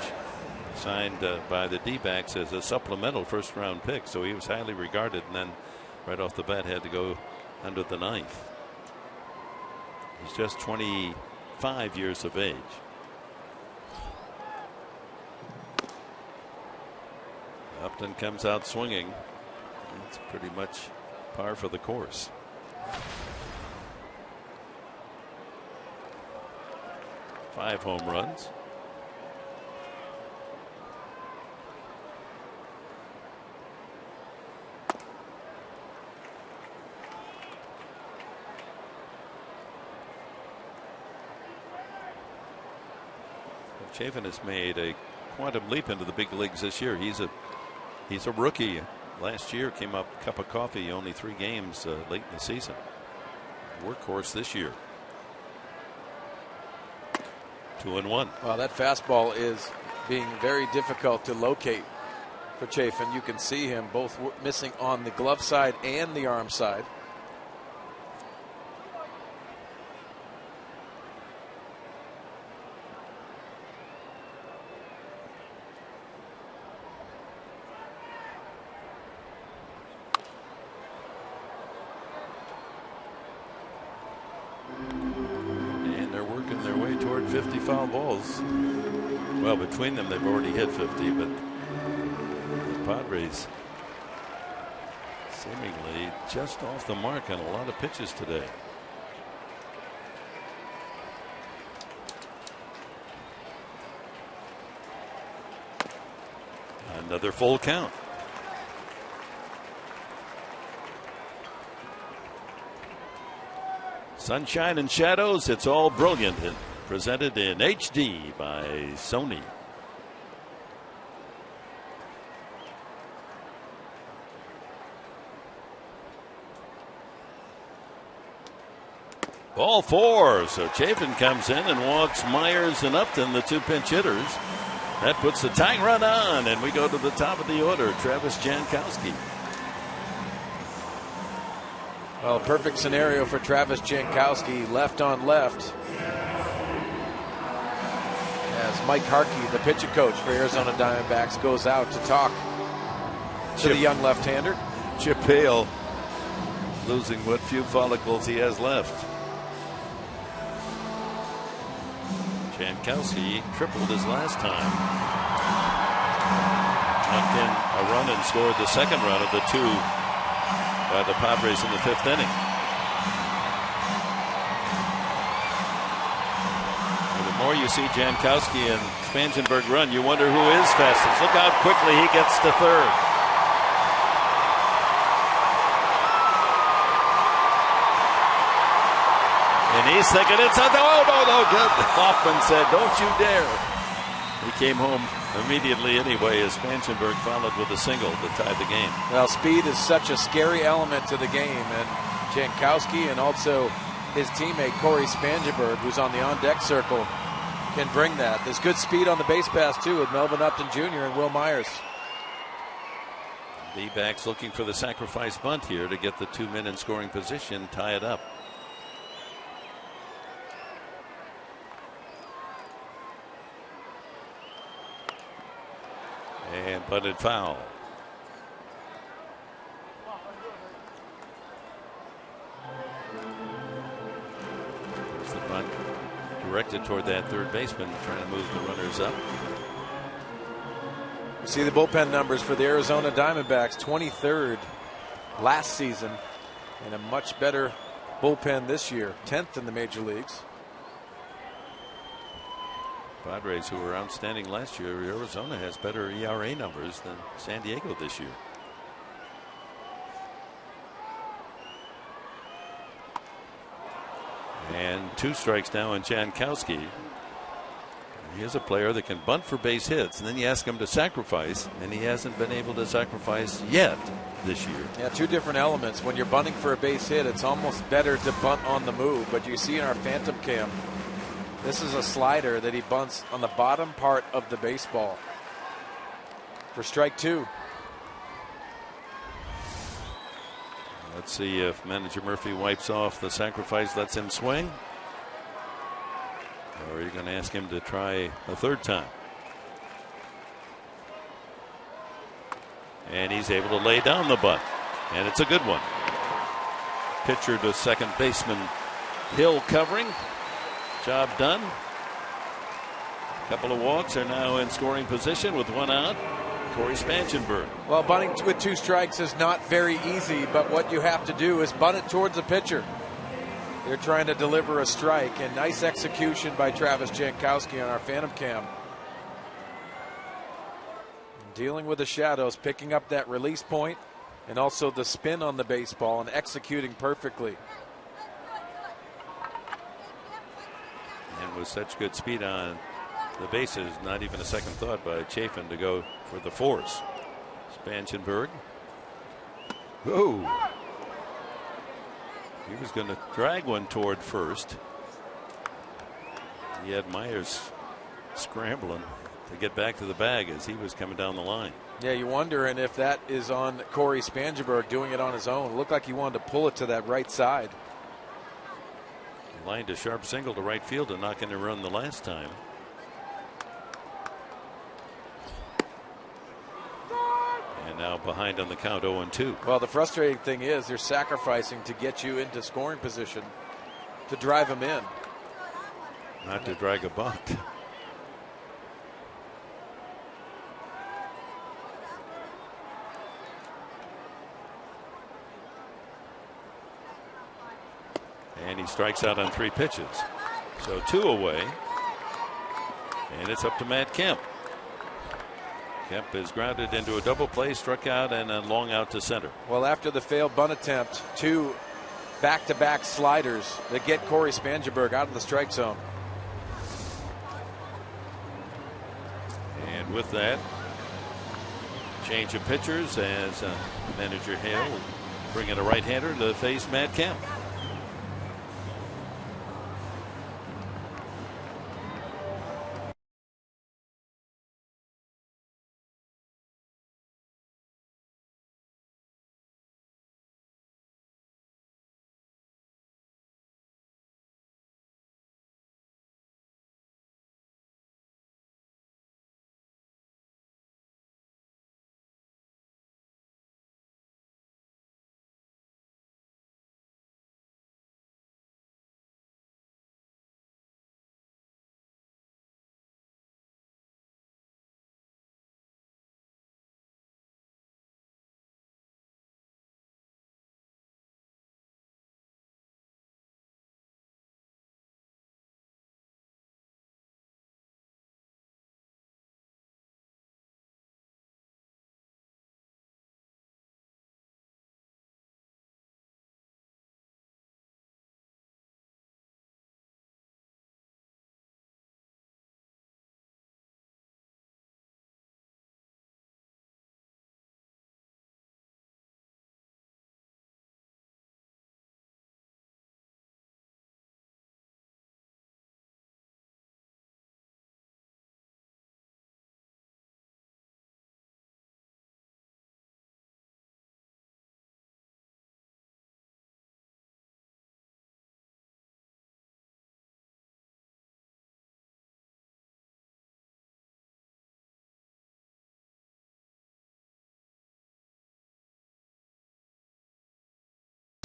Signed by the D-backs as a supplemental first-round pick. So he was highly regarded, and then right off the bat had to go under the knife. He's just 25 years of age. Upton comes out swinging. It's pretty much par for the course. Five home runs. Chafin has made a quantum leap into the big leagues this year. He's a rookie. Last year came up cup of coffee, only 3 games late in the season. Workhorse this year. 2-1. Well, that fastball is being very difficult to locate for Chafin. You can see him both missing on the glove side and the arm side. Toward 50 foul balls. Well, between them, they've already hit 50, but Padres seemingly just off the mark on a lot of pitches today. Another full count. Sunshine and shadows, it's all brilliant. And presented in HD by Sony. Ball 4. So Chafin comes in and walks Myers and Upton, the 2 pinch hitters. That puts the tying run on, and we go to the top of the order. Travis Jankowski. Well, perfect scenario for Travis Jankowski, left on left. As Mike Harkey, the pitching coach for Arizona Diamondbacks, goes out to talk to the young left-hander. Chip Hale losing what few follicles he has left. Jankowski tripled his last time. Knocked in a run and scored the second run of the 2 by the Padres in the 5th inning. And the more you see Jankowski and Spangenberg run, you wonder who is fastest. Look how quickly he gets to third. And he's thinking it's a no. Good. Hoffman said, "Don't you dare." He came home immediately anyway as Spangenberg followed with a single to tie the game. Well, speed is such a scary element to the game, and Jankowski and also his teammate Corey Spangenberg, who's on the on-deck circle, can bring that. There's good speed on the base pass too with Melvin Upton Jr. and Will Myers. D-backs looking for the sacrifice bunt here to get the 2 men in scoring position, tie it up. And bunted foul. There's the bunt directed toward that third baseman, trying to move the runners up. You see the bullpen numbers for the Arizona Diamondbacks, 23rd last season, and a much better bullpen this year, 10th in the major leagues. Padres, who were outstanding last year, Arizona has better ERA numbers than San Diego this year. And 2 strikes now on Jankowski. He is a player that can bunt for base hits, and then you ask him to sacrifice, and he hasn't been able to sacrifice yet this year. Yeah, 2 different elements. When you're bunting for a base hit, it's almost better to bunt on the move, but you see in our phantom cam, this is a slider that he bunts on the bottom part of the baseball for strike 2. Let's see if manager Murphy wipes off the sacrifice, lets him swing. Or are you going to ask him to try a 3rd time? And he's able to lay down the bunt. And it's a good one. Pitcher to second baseman Hill covering. Job done. A couple of walks, are now in scoring position with 1 out. Corey Spangenberg. Well, bunting with 2 strikes is not very easy, but what you have to do is bunt it towards the pitcher. They're trying to deliver a strike, and nice execution by Travis Jankowski on our phantom cam. Dealing with the shadows, picking up that release point, and also the spin on the baseball and executing perfectly. And with such good speed on the bases, not even a second thought by Chafin to go for the force. Spangenberg. Whoa. He was going to drag one toward first. He had Myers scrambling to get back to the bag as he was coming down the line. Yeah, you wonder, and if that is on Corey Spangenberg doing it on his own. It looked like he wanted to pull it to that right side. Lined a sharp single to right field to knock in a run the last time. And now behind on the count, 0-2. Well, the frustrating thing is they're sacrificing to get you into scoring position to drive him in. Not to drag a bunt. And he strikes out on 3 pitches. So 2 away. And it's up to Matt Kemp. Kemp is grounded into a double play, struck out, and a long out to center. Well, after the failed bunt attempt, 2 back-to-back sliders that get Corey Spangenberg out of the strike zone. And with that, change of pitchers as manager Hale will bring in a right-hander to face Matt Kemp.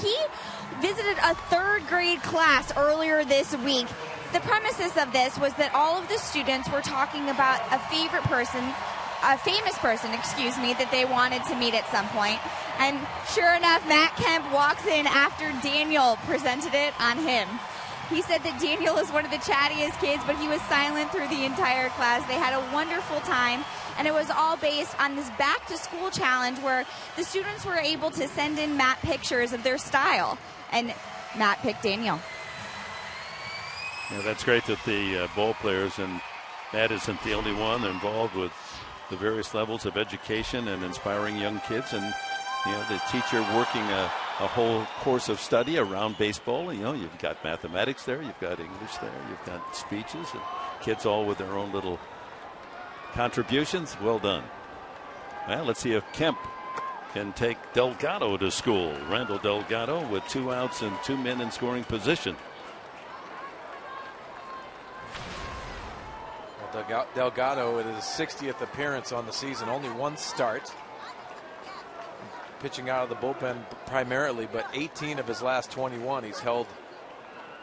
He visited a 3rd grade class earlier this week. The premises of this was that all of the students were talking about a famous person, that they wanted to meet at some point. And sure enough, Matt Kemp walks in after Daniel presented it on him. He said that Daniel is one of the chattiest kids, but he was silent through the entire class. They had a wonderful time, and it was all based on this back-to-school challenge where the students were able to send in Matt pictures of their style, and Matt picked Daniel. Yeah, that's great that the ball players, and Matt isn't the only one, they're involved with the various levels of education and inspiring young kids, and the teacher working a whole course of study around baseball. You've got mathematics there, you've got English there, you've got speeches, and kids all with their own little contributions. Well done. Well, let's see if Kemp can take Delgado to school. Randall Delgado with 2 outs and 2 men in scoring position. Well, Delgado, it is his 60th appearance on the season, only 1 start. Pitching out of the bullpen primarily, but 18 of his last 21 he's held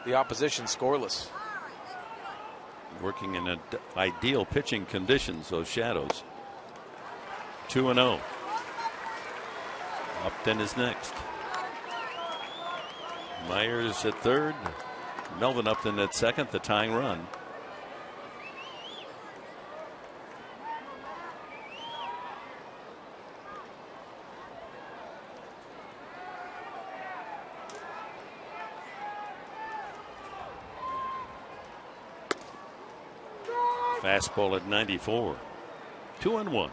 the opposition scoreless. Working in ideal pitching conditions, those shadows. 2-0. Upton is next. Myers at 3rd. Melvin Upton at 2nd, the tying run. Fastball at 94. 2-1.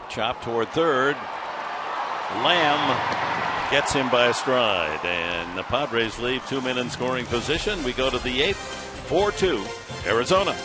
Chop toward 3rd. Lamb gets him by a stride, and the Padres leave 2 men in scoring position. We go to the 8th, 4-2, Arizona.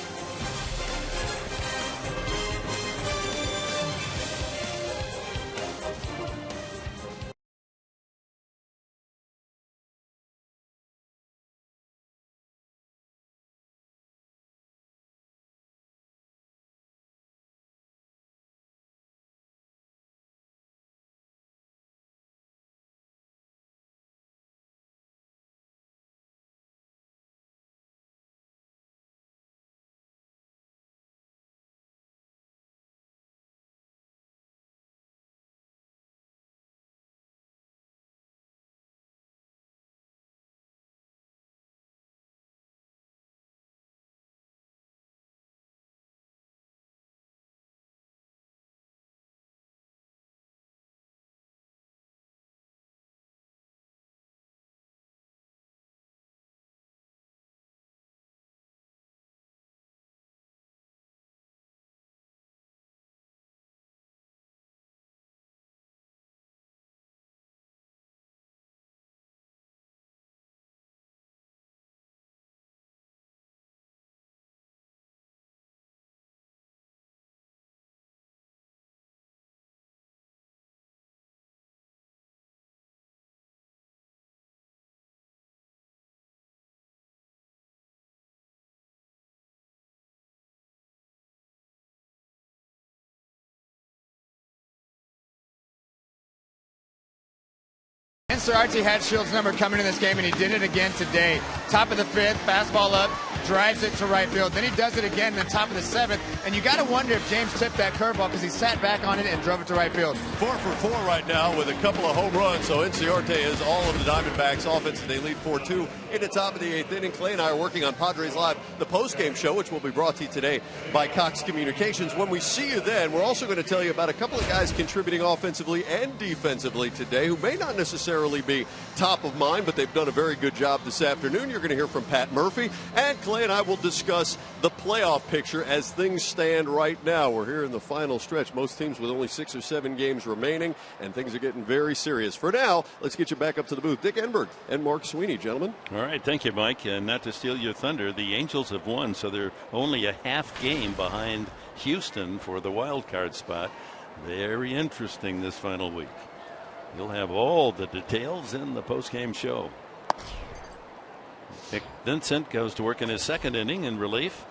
And Sir Archie Hatfield's number coming in this game, and he did it again today. Top of the 5th, fastball up, drives it to right field. Then he does it again in the top of the 7th. And you got to wonder if James tipped that curveball because he sat back on it and drove it to right field. 4 for 4 right now with a couple of home runs. So Inciarte is all of the Diamondbacks offense. They lead 4-2 in the top of the 8th inning. Clay and I are working on Padres Live, the post-game show, which will be brought to you today by Cox Communications. When we see you then, we're also going to tell you about a couple of guys contributing offensively and defensively today who may not necessarily be top of mind, but they've done a very good job this afternoon. You're going to hear from Pat Murphy, and Clay and I will discuss the playoff picture as things stand right now. We're here in the final stretch. Most teams with only 6 or 7 games remaining, and things are getting very serious. For now, let's get you back up to the booth. Dick Enberg and Mark Sweeney, gentlemen. All right, thank you, Mike. And not to steal your thunder, the Angels have won, so they're only a half game behind Houston for the wild card spot. Very interesting this final week. You'll have all the details in the postgame show. Nick Vincent goes to work in his 2nd inning in relief.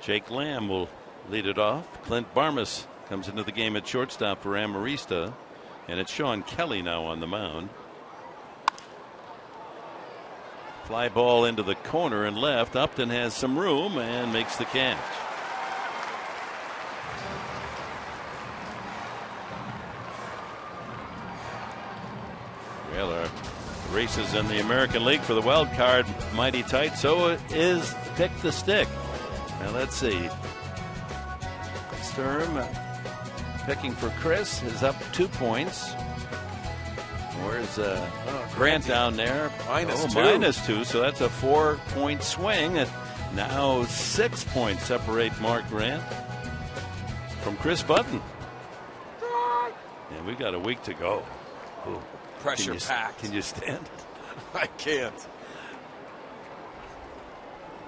Jake Lamb will lead it off. Clint Barmas comes into the game at shortstop for Amarista. And it's Sean Kelly now on the mound. Fly ball into the corner and left. Upton has some room and makes the catch. Well, our races in the American League for the wild card mighty tight. So it is pick the stick. Now let's see. Sturm picking for Chris is up 2 points. Where's Grant down there? -2. So that's a 4-point swing. And now 6 points separate Mark Grant from Chris Button. And we got a week to go. Ooh. Pressure packed. Can you stand? I can't.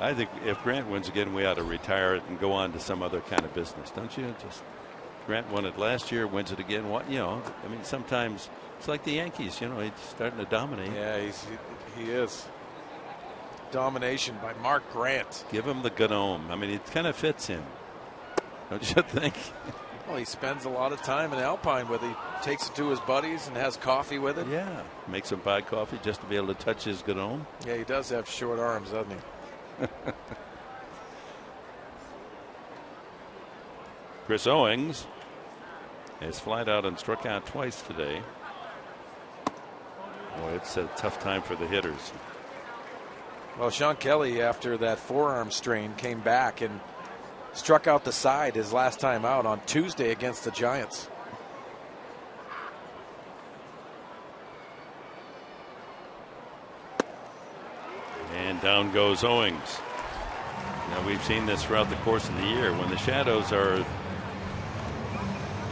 I think if Grant wins again, we ought to retire it and go on to some other kind of business, don't you? Just Grant won it last year, wins it again. What, you know? I mean, sometimes it's like the Yankees. You know, he's starting to dominate. Yeah, he is. Domination by Mark Grant. Give him the gnome. I mean, it kind of fits him, don't you think? Well, he spends a lot of time in Alpine with it. He takes it to his buddies and has coffee with it. Yeah, makes him buy coffee just to be able to touch his gnome. Yeah, he does have short arms, doesn't he? Chris Owings has flied out and struck out twice today. Boy, it's a tough time for the hitters. Well, Sean Kelly, after that forearm strain, came back and struck out the side his last time out on Tuesday against the Giants. And down goes Owings. Now we've seen this throughout the course of the year. When the shadows are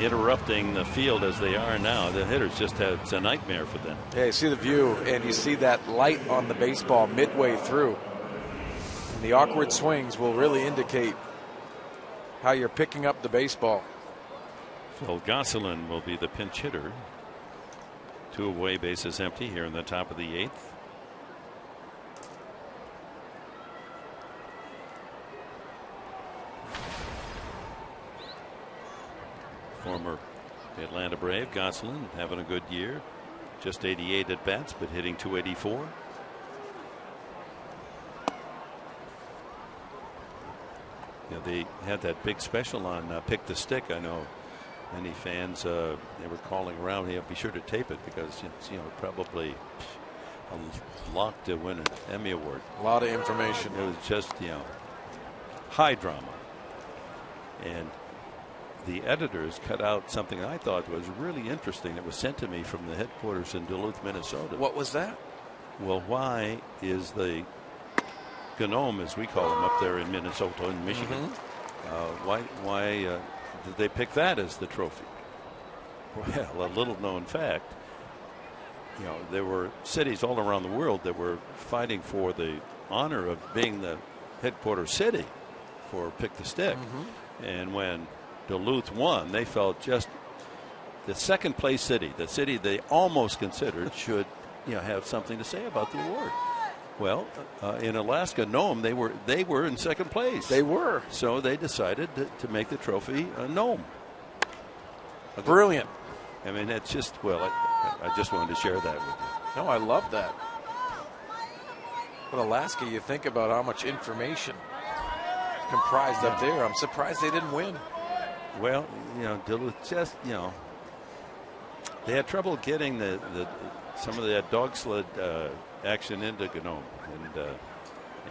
interrupting the field as they are now, the hitters just have, it's a nightmare for them. Yeah, you see the view and you see that light on the baseball midway through. And the awkward swings will really indicate how you're picking up the baseball. Phil Gosselin will be the pinch hitter. 2 away, bases empty here in the top of the 8th. Former Atlanta Brave Gosselin having a good year. Just 88 at bats, but hitting .284. Yeah, they had that big special on Pick the Stick. I know many fans they were calling around. Yeah, be sure to tape it because it's, you know, probably a lock to win an Emmy Award. A lot of information. It was just, you know, high drama. And the editors cut out something I thought was really interesting that was sent to me from the headquarters in Duluth, Minnesota. What was that? Well, why is the gnome, as we call him up there in Minnesota and Michigan, why did they pick that as the trophy? Well, a little known fact, you know, there were cities all around the world that were fighting for the honor of being the headquarters city for Pick the Stick. And when Duluth won, they felt just the second place city, the city they almost considered, should, you know, have something to say about the award. Well, in Alaska Nome, they were in second place. They were. So they decided to make the trophy a gnome. Brilliant. I mean, it's just, well, I just wanted to share that with you. No, I love that. But Alaska, you think about how much information is comprised up there. I'm surprised they didn't win. Well, Duluth just, they had trouble getting some of that dog sled action into Gnome,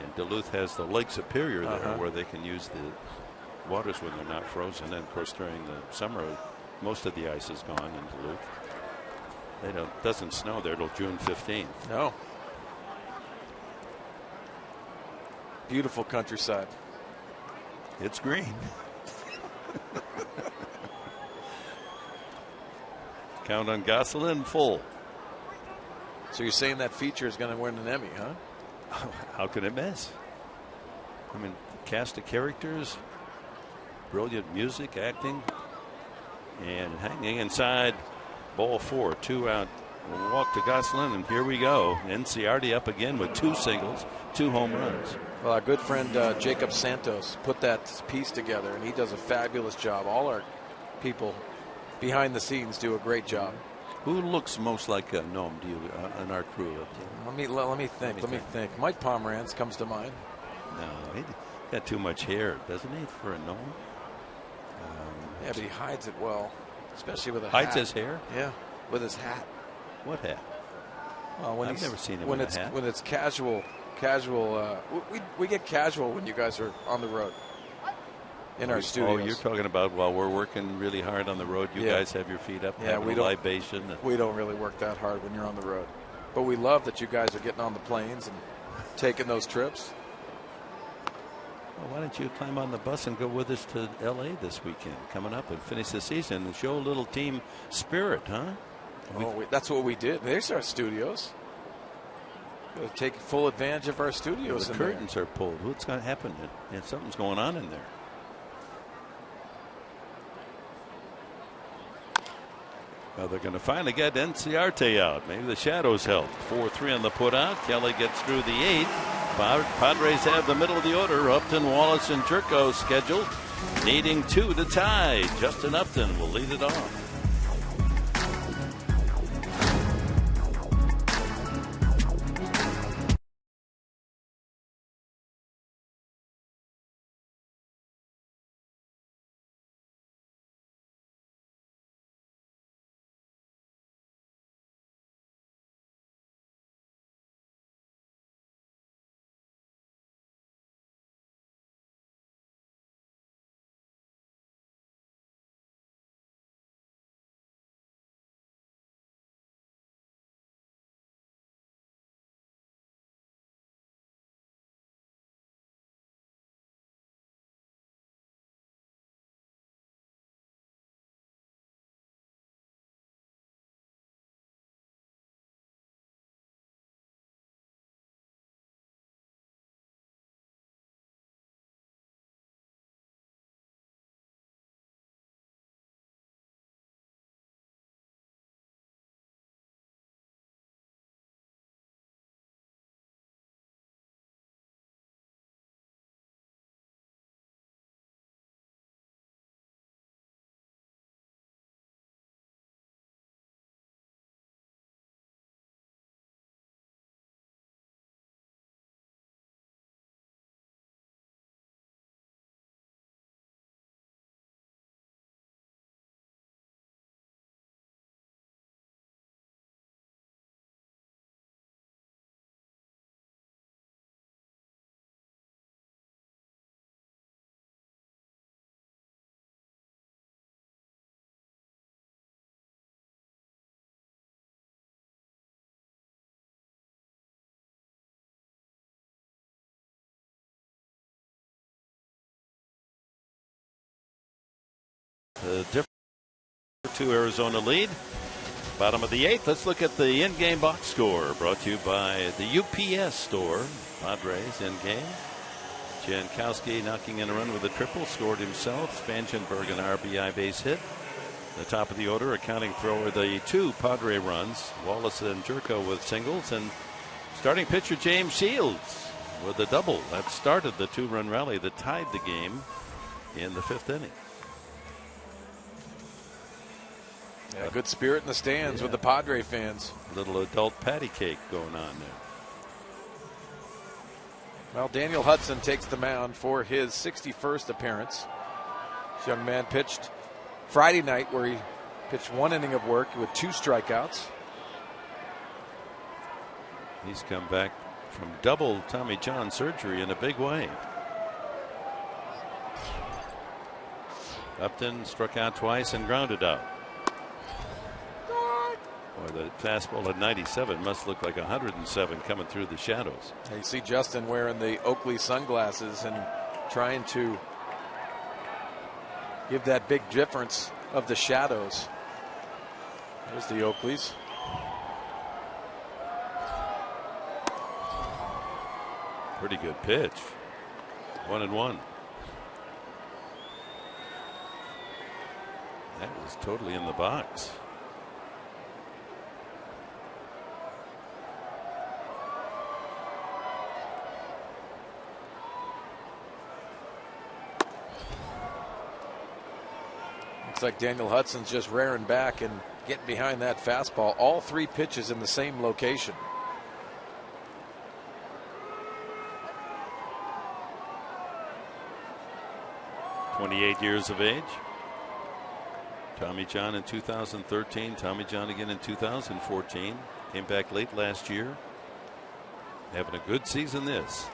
and Duluth has the Lake Superior there where they can use the waters when they're not frozen. And of course, during the summer, most of the ice is gone in Duluth. It doesn't snow there till June 15th. No. Beautiful countryside. It's green. Count on Gosselin full. So you're saying that feature is going to win an Emmy, huh? How can it miss? I mean, cast of characters, brilliant music, acting, and hanging inside ball 4, 2 out. We'll walk to Gosselin, and here we go. NCRD up again with 2 singles, 2 home runs. Well, our good friend Jacob Santos put that piece together, and he does a fabulous job. All our people behind the scenes do a great job. Who looks most like a gnome to you on our crew? Let me think. Mike Pomerantz comes to mind. No, he got too much hair, doesn't he, for a gnome? Yeah, but he hides it well, especially with a hat. Hides his hair? Yeah, with his hat. What hat? Well, I've never seen him when with a hat. When it's casual. We get casual when you guys are on the road in our studios. Oh, you're talking about while we're working really hard on the road, you guys have your feet up, have a libation. We don't really work that hard when you're on the road. But we love that you guys are getting on the planes and taking those trips. Well, why don't you climb on the bus and go with us to L.A. this weekend, coming up and finish the season and show a little team spirit, huh? That's what we did. There's our studios. We'll take full advantage of our studios. The curtains are pulled. What's going to happen? Something's going on in there. Well, they're going to finally get Enciarte out. Maybe the shadows help. 4-3 on the put out. Kelly gets through the 8th. Padres have the middle of the order. Upton, Wallace, and Jerko scheduled, needing 2 to tie. Justin Upton will lead it off. The difference to Arizona lead. Bottom of the 8th. Let's look at the in-game box score brought to you by the UPS store. Padres in-game. Jankowski knocking in a run with a triple, scored himself. Spangenberg an RBI base hit. The top of the order accounting for the 2 Padre runs. Wallace and Jerko with singles, and starting pitcher James Shields with a double. That started the 2-run rally that tied the game in the 5th inning. Yeah, good spirit in the stands with the Padre fans. Little adult patty cake going on there. Well, Daniel Hudson takes the mound for his 61st appearance. This young man pitched Friday night, where he pitched 1 inning of work with 2 strikeouts. He's come back from double Tommy John surgery in a big way. Upton struck out twice and grounded out. Boy, the fastball at 97 must look like 107 coming through the shadows. And you see Justin wearing the Oakley sunglasses and trying to give that big difference of the shadows. There's the Oakleys. Pretty good pitch. 1-1. That was totally in the box. Looks like Daniel Hudson's just rearing back and getting behind that fastball. All 3 pitches in the same location. "28 years of age. Tommy John in 2013. Tommy John again in 2014. Came back late last year. Having a good season this.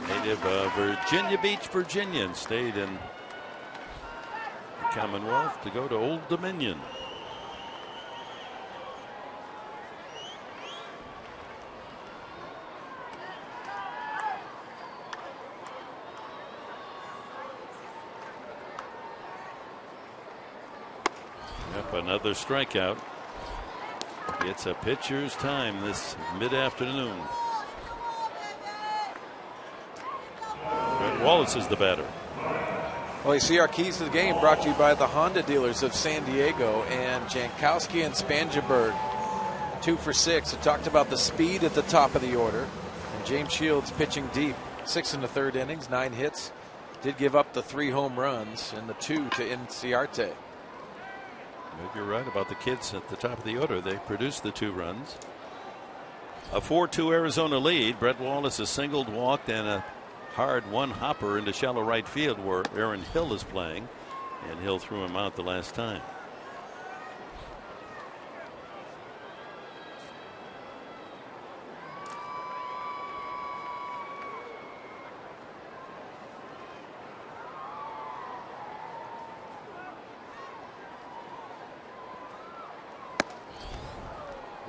Native of Virginia Beach, Virginia, and stayed in the Commonwealth to go to Old Dominion. Yep, another strikeout. It's a pitcher's time this mid-afternoon. Wallace is the batter. Well, you see our keys to the game brought to you by the Honda dealers of San Diego, and Jankowski and Spangenberg 2 for 6. I talked about the speed at the top of the order, and James Shields pitching deep, 6 1/3 innings, 9 hits. Did give up the 3 home runs and the 2 to Inciarte. Maybe you're right about the kids at the top of the order. They produced the 2 runs. A 4-2 Arizona lead. Brett Wallace has singled, walked, and a hard 1-hopper into shallow right field where Aaron Hill is playing, and Hill threw him out the last time.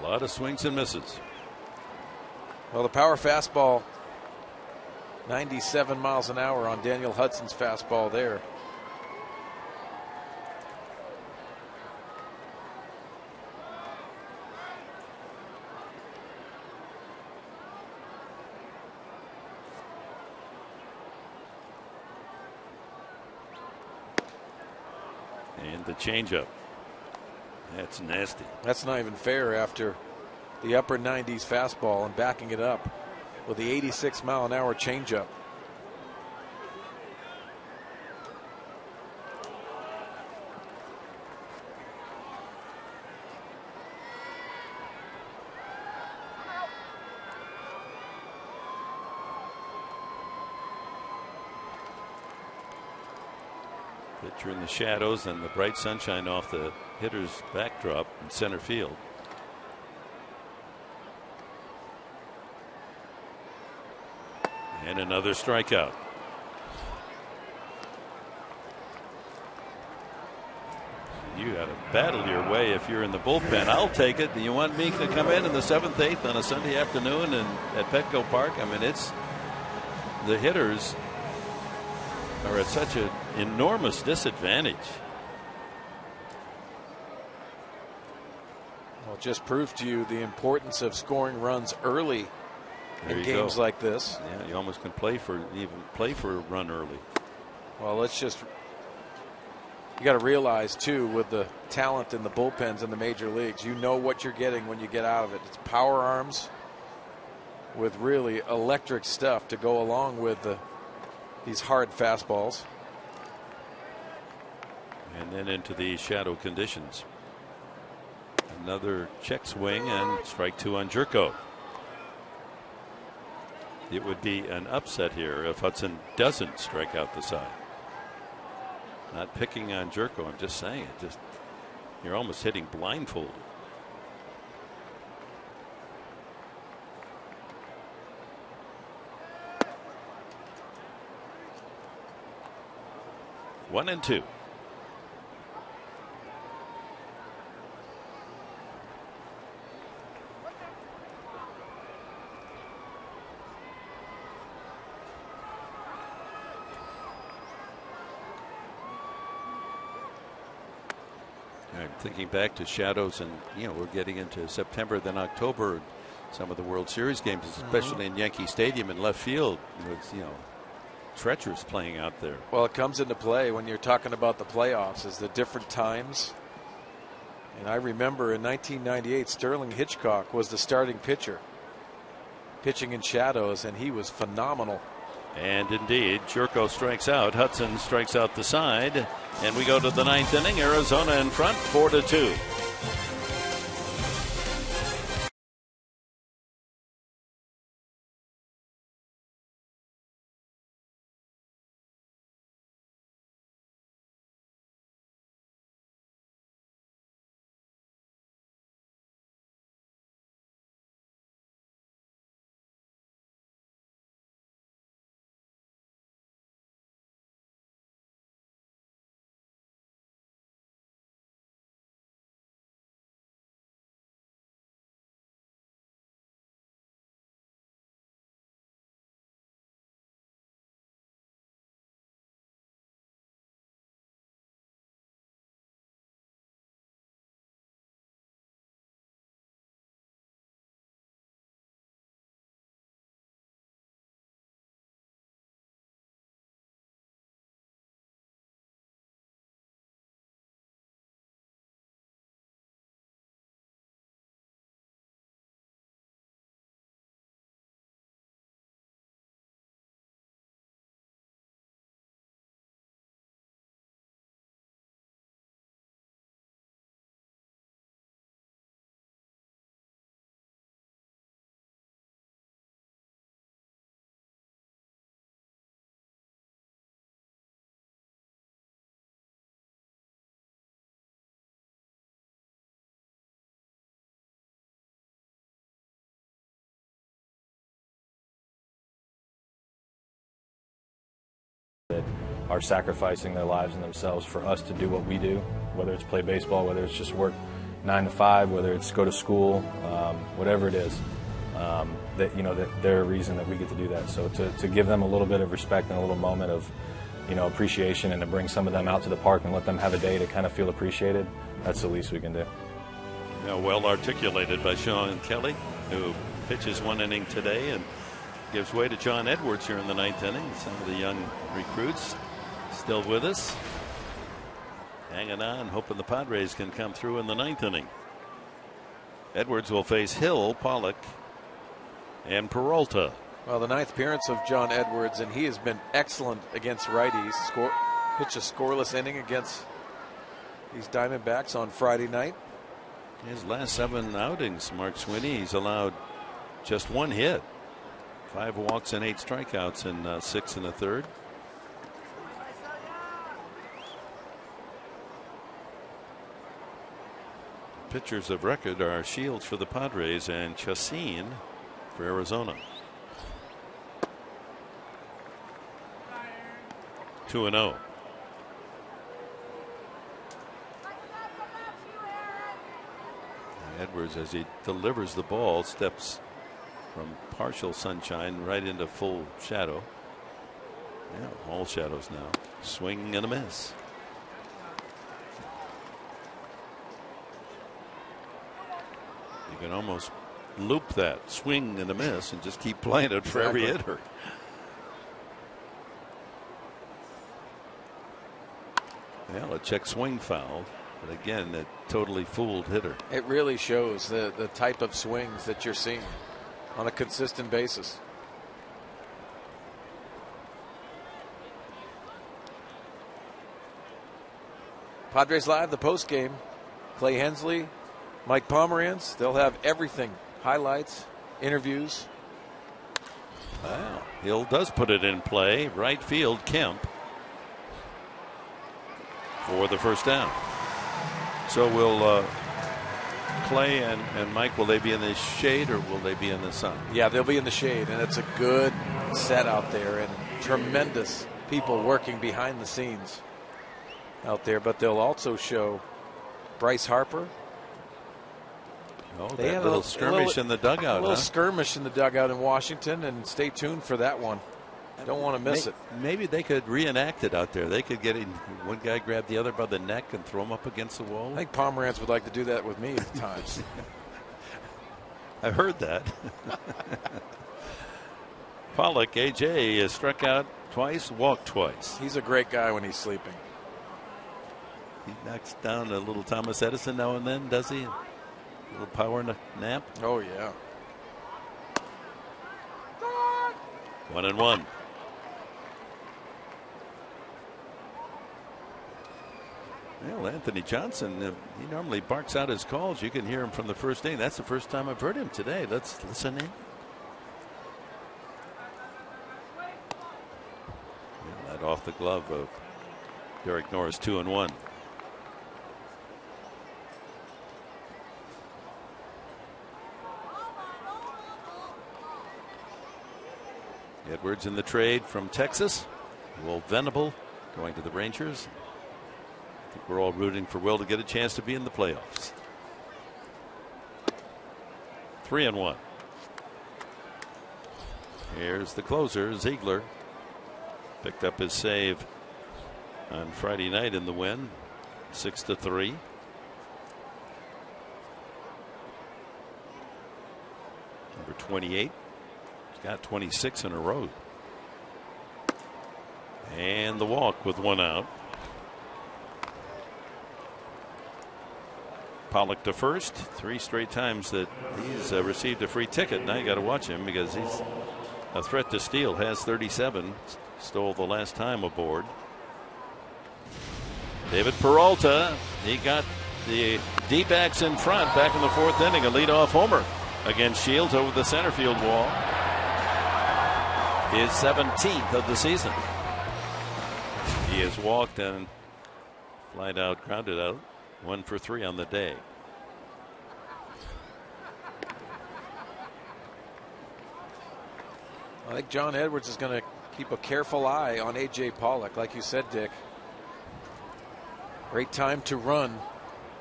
A lot of swings and misses. Well, the power fastball, 97 miles an hour on Daniel Hudson's fastball there. And the changeup. That's nasty. That's not even fair after the upper 90s fastball and backing it up with the 86-mile-an-hour changeup. Pitcher in the shadows and the bright sunshine off the hitter's backdrop in center field. And another strikeout. You got to battle your way if you're in the bullpen. I'll take it. Do you want me to come in the 7th, 8th on a Sunday afternoon and at Petco Park? I mean, it's the hitters are at such an enormous disadvantage. Well, it just proved to you the importance of scoring runs early in games like this. Yeah, you almost can play for a run early. Well, let's just You got to realize, too, with the talent in the bullpens in the major leagues, you know what you're getting when you get out of it. It's power arms with really electric stuff to go along with these hard fastballs. And then into the shadow conditions. Another check swing and strike 2 on Jerko. It would be an upset here if Hudson doesn't strike out the side. Not picking on Jerko, I'm just saying it. Just you're almost hitting blindfolded. One and two. I'm thinking back to shadows, and we're getting into September, then October. Some of the World Series games, especially in Yankee Stadium in left field, it's treacherous playing out there. Well, it comes into play when you're talking about the playoffs, is the different times. And I remember in 1998, Sterling Hitchcock was the starting pitcher, pitching in shadows, and he was phenomenal. And indeed, Jerko strikes out. Hudson strikes out the side. And we go to the 9th inning. Arizona in front, 4-2. That are sacrificing their lives and themselves for us to do what we do, whether it's play baseball, whether it's just work 9 to 5, whether it's go to school, whatever it is, that they're a reason that we get to do that. So to give them a little bit of respect and a little moment of appreciation, and to bring some of them out to the park and let them have a day to kind of feel appreciated, that's the least we can do. Well articulated by Sean Kelly, who pitches 1 inning today and gives way to John Edwards here in the 9th inning. Some of the young recruits still with us, hanging on, hoping the Padres can come through in the 9th inning. Edwards will face Hill, Pollock, and Peralta. Well, the 9th appearance of John Edwards, and he has been excellent against righties. Pitched a scoreless inning against these Diamondbacks on Friday night. His last 7 outings, Mark Sweeney, he's allowed just 1 hit. 5 walks and 8 strikeouts in 6 1/3. Pitchers of record are Shields for the Padres and Chacin for Arizona. 2-0. Edwards, as he delivers the ball, steps from partial sunshine right into full shadow. Yeah, all shadows now. Swing and a miss. You can almost loop that swing and a miss and just keep playing it for every hitter. Well, a check swing foul, but again, a totally fooled hitter. It really shows the type of swings that you're seeing on a consistent basis. Padres Live, the post game. Clay Hensley, Mike Pomeranz, they'll have everything. Highlights, interviews. Wow. Hill does put it in play. Right field, Kemp for the first down. So will Clay and Mike, will they be in the shade or will they be in the sun? Yeah, they'll be in the shade, and it's a good set out there and tremendous people working behind the scenes out there. But they'll also show Bryce Harper. Oh, that little skirmish in the dugout. A little skirmish in the dugout in Washington, and stay tuned for that one. Don't want to miss it. Maybe they could reenact it out there. They could get one guy grab the other by the neck and throw him up against the wall. I think Pomeranz would like to do that with me at times. I've heard that. Pollock, AJ, is struck out twice, walked twice. He's a great guy when he's sleeping. He knocks down a little Thomas Edison now and then, does he? A little power nap. Oh, yeah. 1-1. Well, Anthony Johnson, he normally barks out his calls. You can hear him from the first inning. That's the first time I've heard him today. Let's listen in. Yeah, that off the glove of Derek Norris, 2-1. Edwards in the trade from Texas. Will Venable going to the Rangers. I think we're all rooting for Will to get a chance to be in the playoffs. 3-1. Here's the closer, Ziegler. Picked up his save on Friday night in the win, 6-3. Number 28. Got 26 in a row. And the walk with one out. Pollock to first. 3 straight times that he's received a free ticket. Now you got to watch him because he's a threat to steal. Has 37. Stole the last time aboard. David Peralta. He got the D-backs in front back in the 4th inning. A leadoff homer against Shields over the center field wall. His 17th of the season. He has walked and flied out, grounded out. 1 for 3 on the day. I think John Edwards is going to keep a careful eye on A.J. Pollock. Like you said, Dick. Great time to run.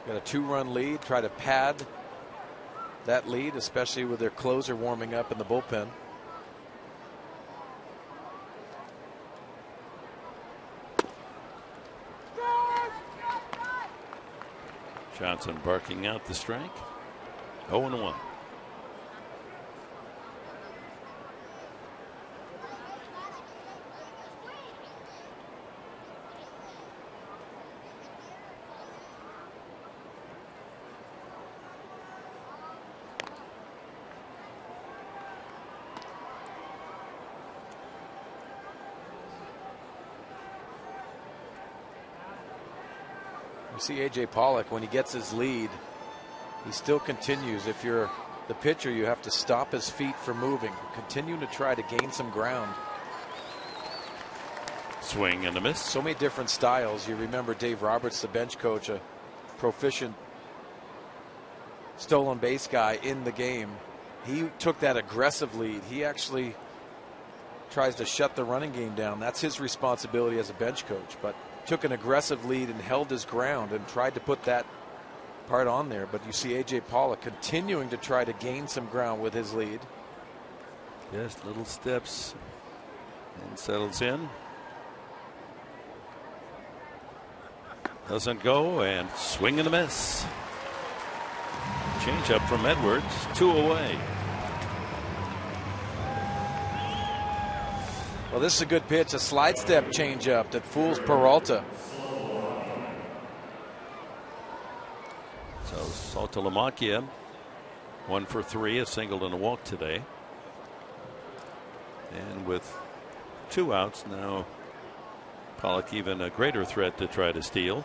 Got a 2-run lead. Try to pad that lead, especially with their closer warming up in the bullpen. Johnson barking out the strike. 0-1. See A.J. Pollock, when he gets his lead, he still continues. If you're the pitcher, you have to stop his feet from moving, continue to try to gain some ground. Swing and a miss. So many different styles. You remember Dave Roberts, the bench coach, a proficient stolen base guy in the game. He took that aggressive lead. He actually tries to shut the running game down. That's his responsibility as a bench coach, but took an aggressive lead and held his ground and tried to put that part on there. But you see A.J. Pollock continuing to try to gain some ground with his lead. Just little steps and settles in. Doesn't go, and swing and a miss. Change up from Edwards, 2 away. Well, this is a good pitch, a slide step change up that fools Peralta. Saltalamacchia 1 for 3, a single and a walk today. And with 2 outs now, Pollock even a greater threat to try to steal.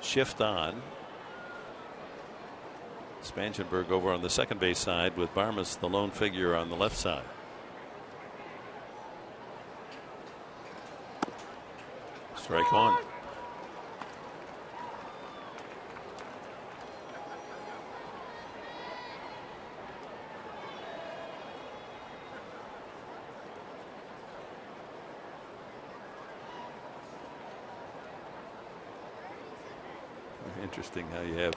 Shift on. Spangenberg over on the second base side with Barmas the lone figure on the left side. Strike one. Interesting how you have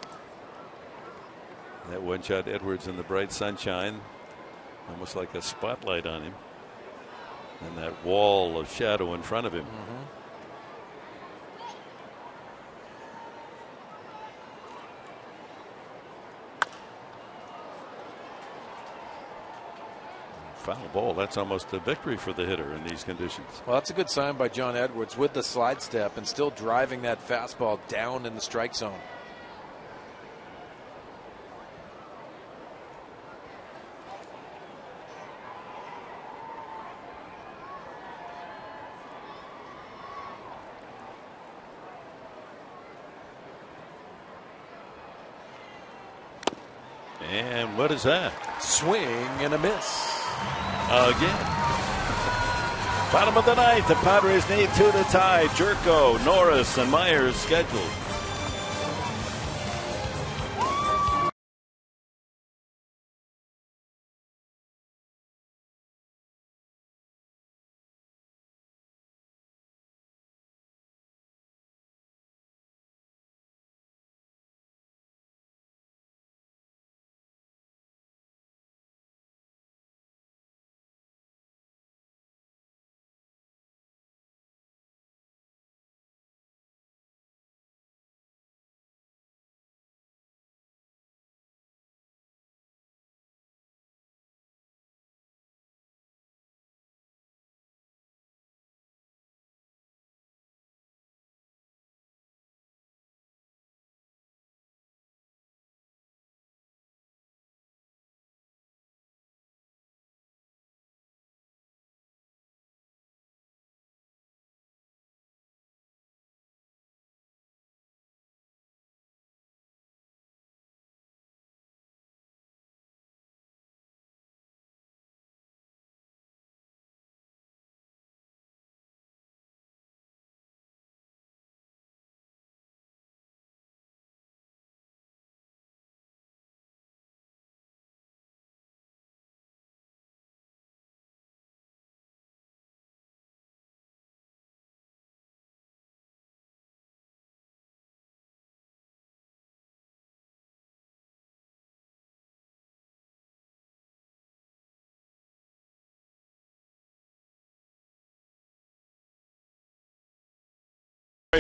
that one shot Edwards in the bright sunshine, almost like a spotlight on him, and that wall of shadow in front of him. Foul ball. That's almost a victory for the hitter in these conditions. Well, that's a good sign by John Edwards with the slide step and still driving that fastball down in the strike zone. And what is that? Swing and a miss. Again. Bottom of the ninth, the Padres need 2 to tie. Jerko, Norris, and Myers scheduled.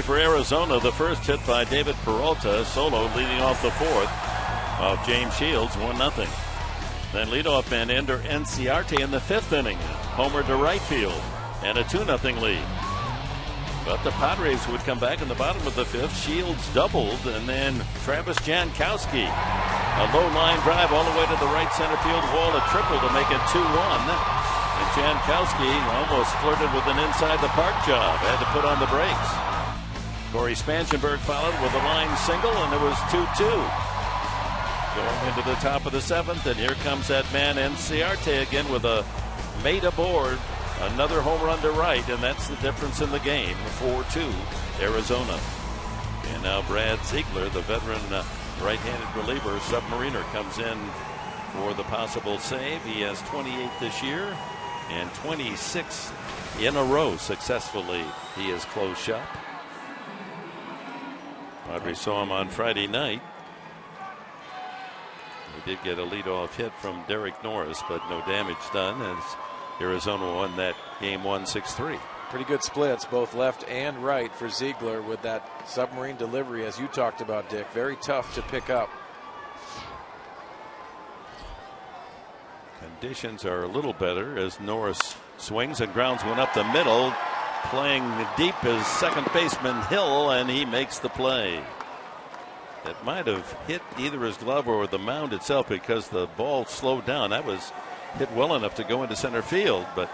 For Arizona, the first hit by David Peralta, solo leading off the fourth of James Shields, 1-0. Then leadoff man Ender Enciarte in the 5th inning, homer to right field, and a 2-0 lead. But the Padres would come back in the bottom of the 5th. Shields doubled, and then Travis Jankowski, a low line drive all the way to the right center field wall, a triple to make it 2-1. And Jankowski almost flirted with an inside the park job, had to put on the brakes. Corey Spangenberg followed with a line single, and it was 2-2. Going into the top of the 7th, and here comes that man Enciarte again with a made aboard, another home run to right, and that's the difference in the game. 4-2 Arizona. And now Brad Ziegler, the veteran right-handed reliever, submariner, comes in for the possible save. He has 28 this year and 26 in a row successfully. He has closed shop. Padres saw him on Friday night. He did get a leadoff hit from Derek Norris, but no damage done as Arizona won that game 1-6-3. Pretty good splits, both left and right for Ziegler with that submarine delivery, as you talked about, Dick. Very tough to pick up. Conditions are a little better as Norris swings and grounds one up the middle. Playing deep is second baseman Hill, and he makes the play. It might have hit either his glove or the mound itself because the ball slowed down. That was hit well enough to go into center field, but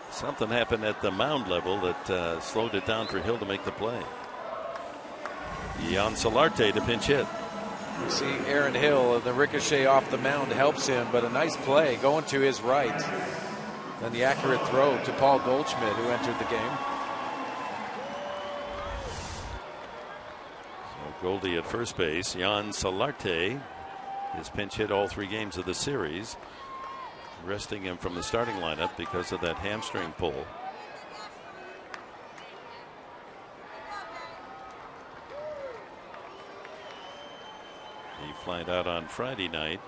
something happened at the mound level that slowed it down for Hill to make the play. Jan Solarte to pinch hit. You see Aaron Hill, the ricochet off the mound helps him, but a nice play going to his right. Then the accurate throw to Paul Goldschmidt, who entered the game. Goldie at first base. Jan Solarte has pinch hit all 3 games of the series, resting him from the starting lineup because of that hamstring pull. He flied out on Friday night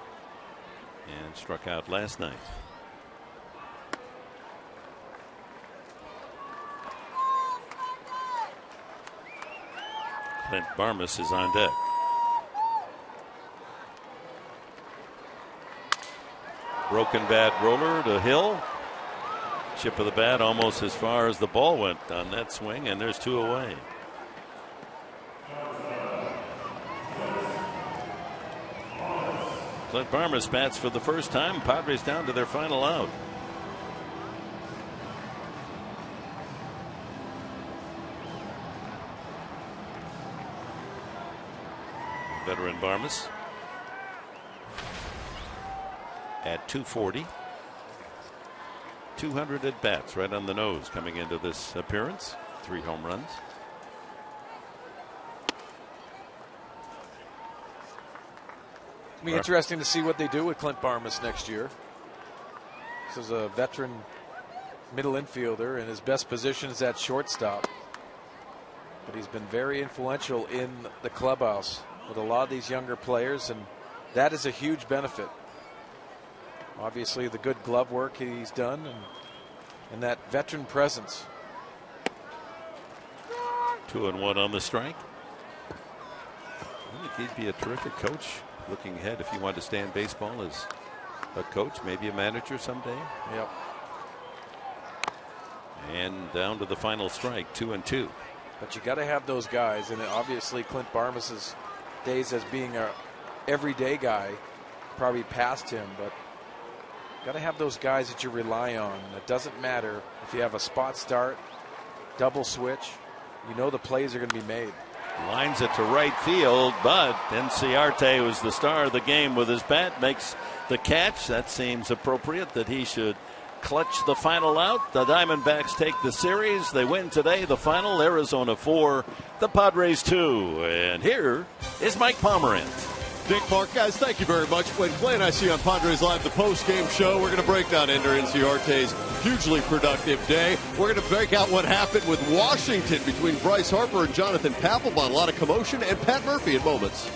and struck out last night. Clint Barmas is on deck. Broken bat roller to Hill. Chip of the bat almost as far as the ball went on that swing, and there's 2 away. Clint Barmas bats for the first time. Padres down to their final out. Veteran Barmas at 240. 200 at bats, right on the nose coming into this appearance. 3 home runs. It'll be interesting to see what they do with Clint Barmas next year. This is a veteran middle infielder, and his best position is at shortstop. But he's been very influential in the clubhouse with a lot of these younger players, and that is a huge benefit. Obviously, the good glove work he's done, and that veteran presence. 2-1 on the strike. I think he'd be a terrific coach looking ahead if you want to stay in baseball as a coach, maybe a manager someday. Yep. And down to the final strike, 2-2. But you got to have those guys, and obviously Clint Barmas's days as being a everyday guy probably passed him, but got to have those guys that you rely on. It doesn't matter if you have a spot start, double switch, you know the plays are going to be made. Lines it to right field, but Inciarte, who's the star of the game with his bat, makes the catch. That seems appropriate that he should clutch the final out. The Diamondbacks take the series. They win today. The final, Arizona 4, the Padres 2. And here is Mike Pomerantz. Dick, Mark, guys, thank you very much. When Clay and I see you on Padres Live, the post-game show, we're going to break down Ender Inciarte's hugely productive day. We're going to break out what happened with Washington between Bryce Harper and Jonathan Papelbon. A lot of commotion, and Pat Murphy in moments.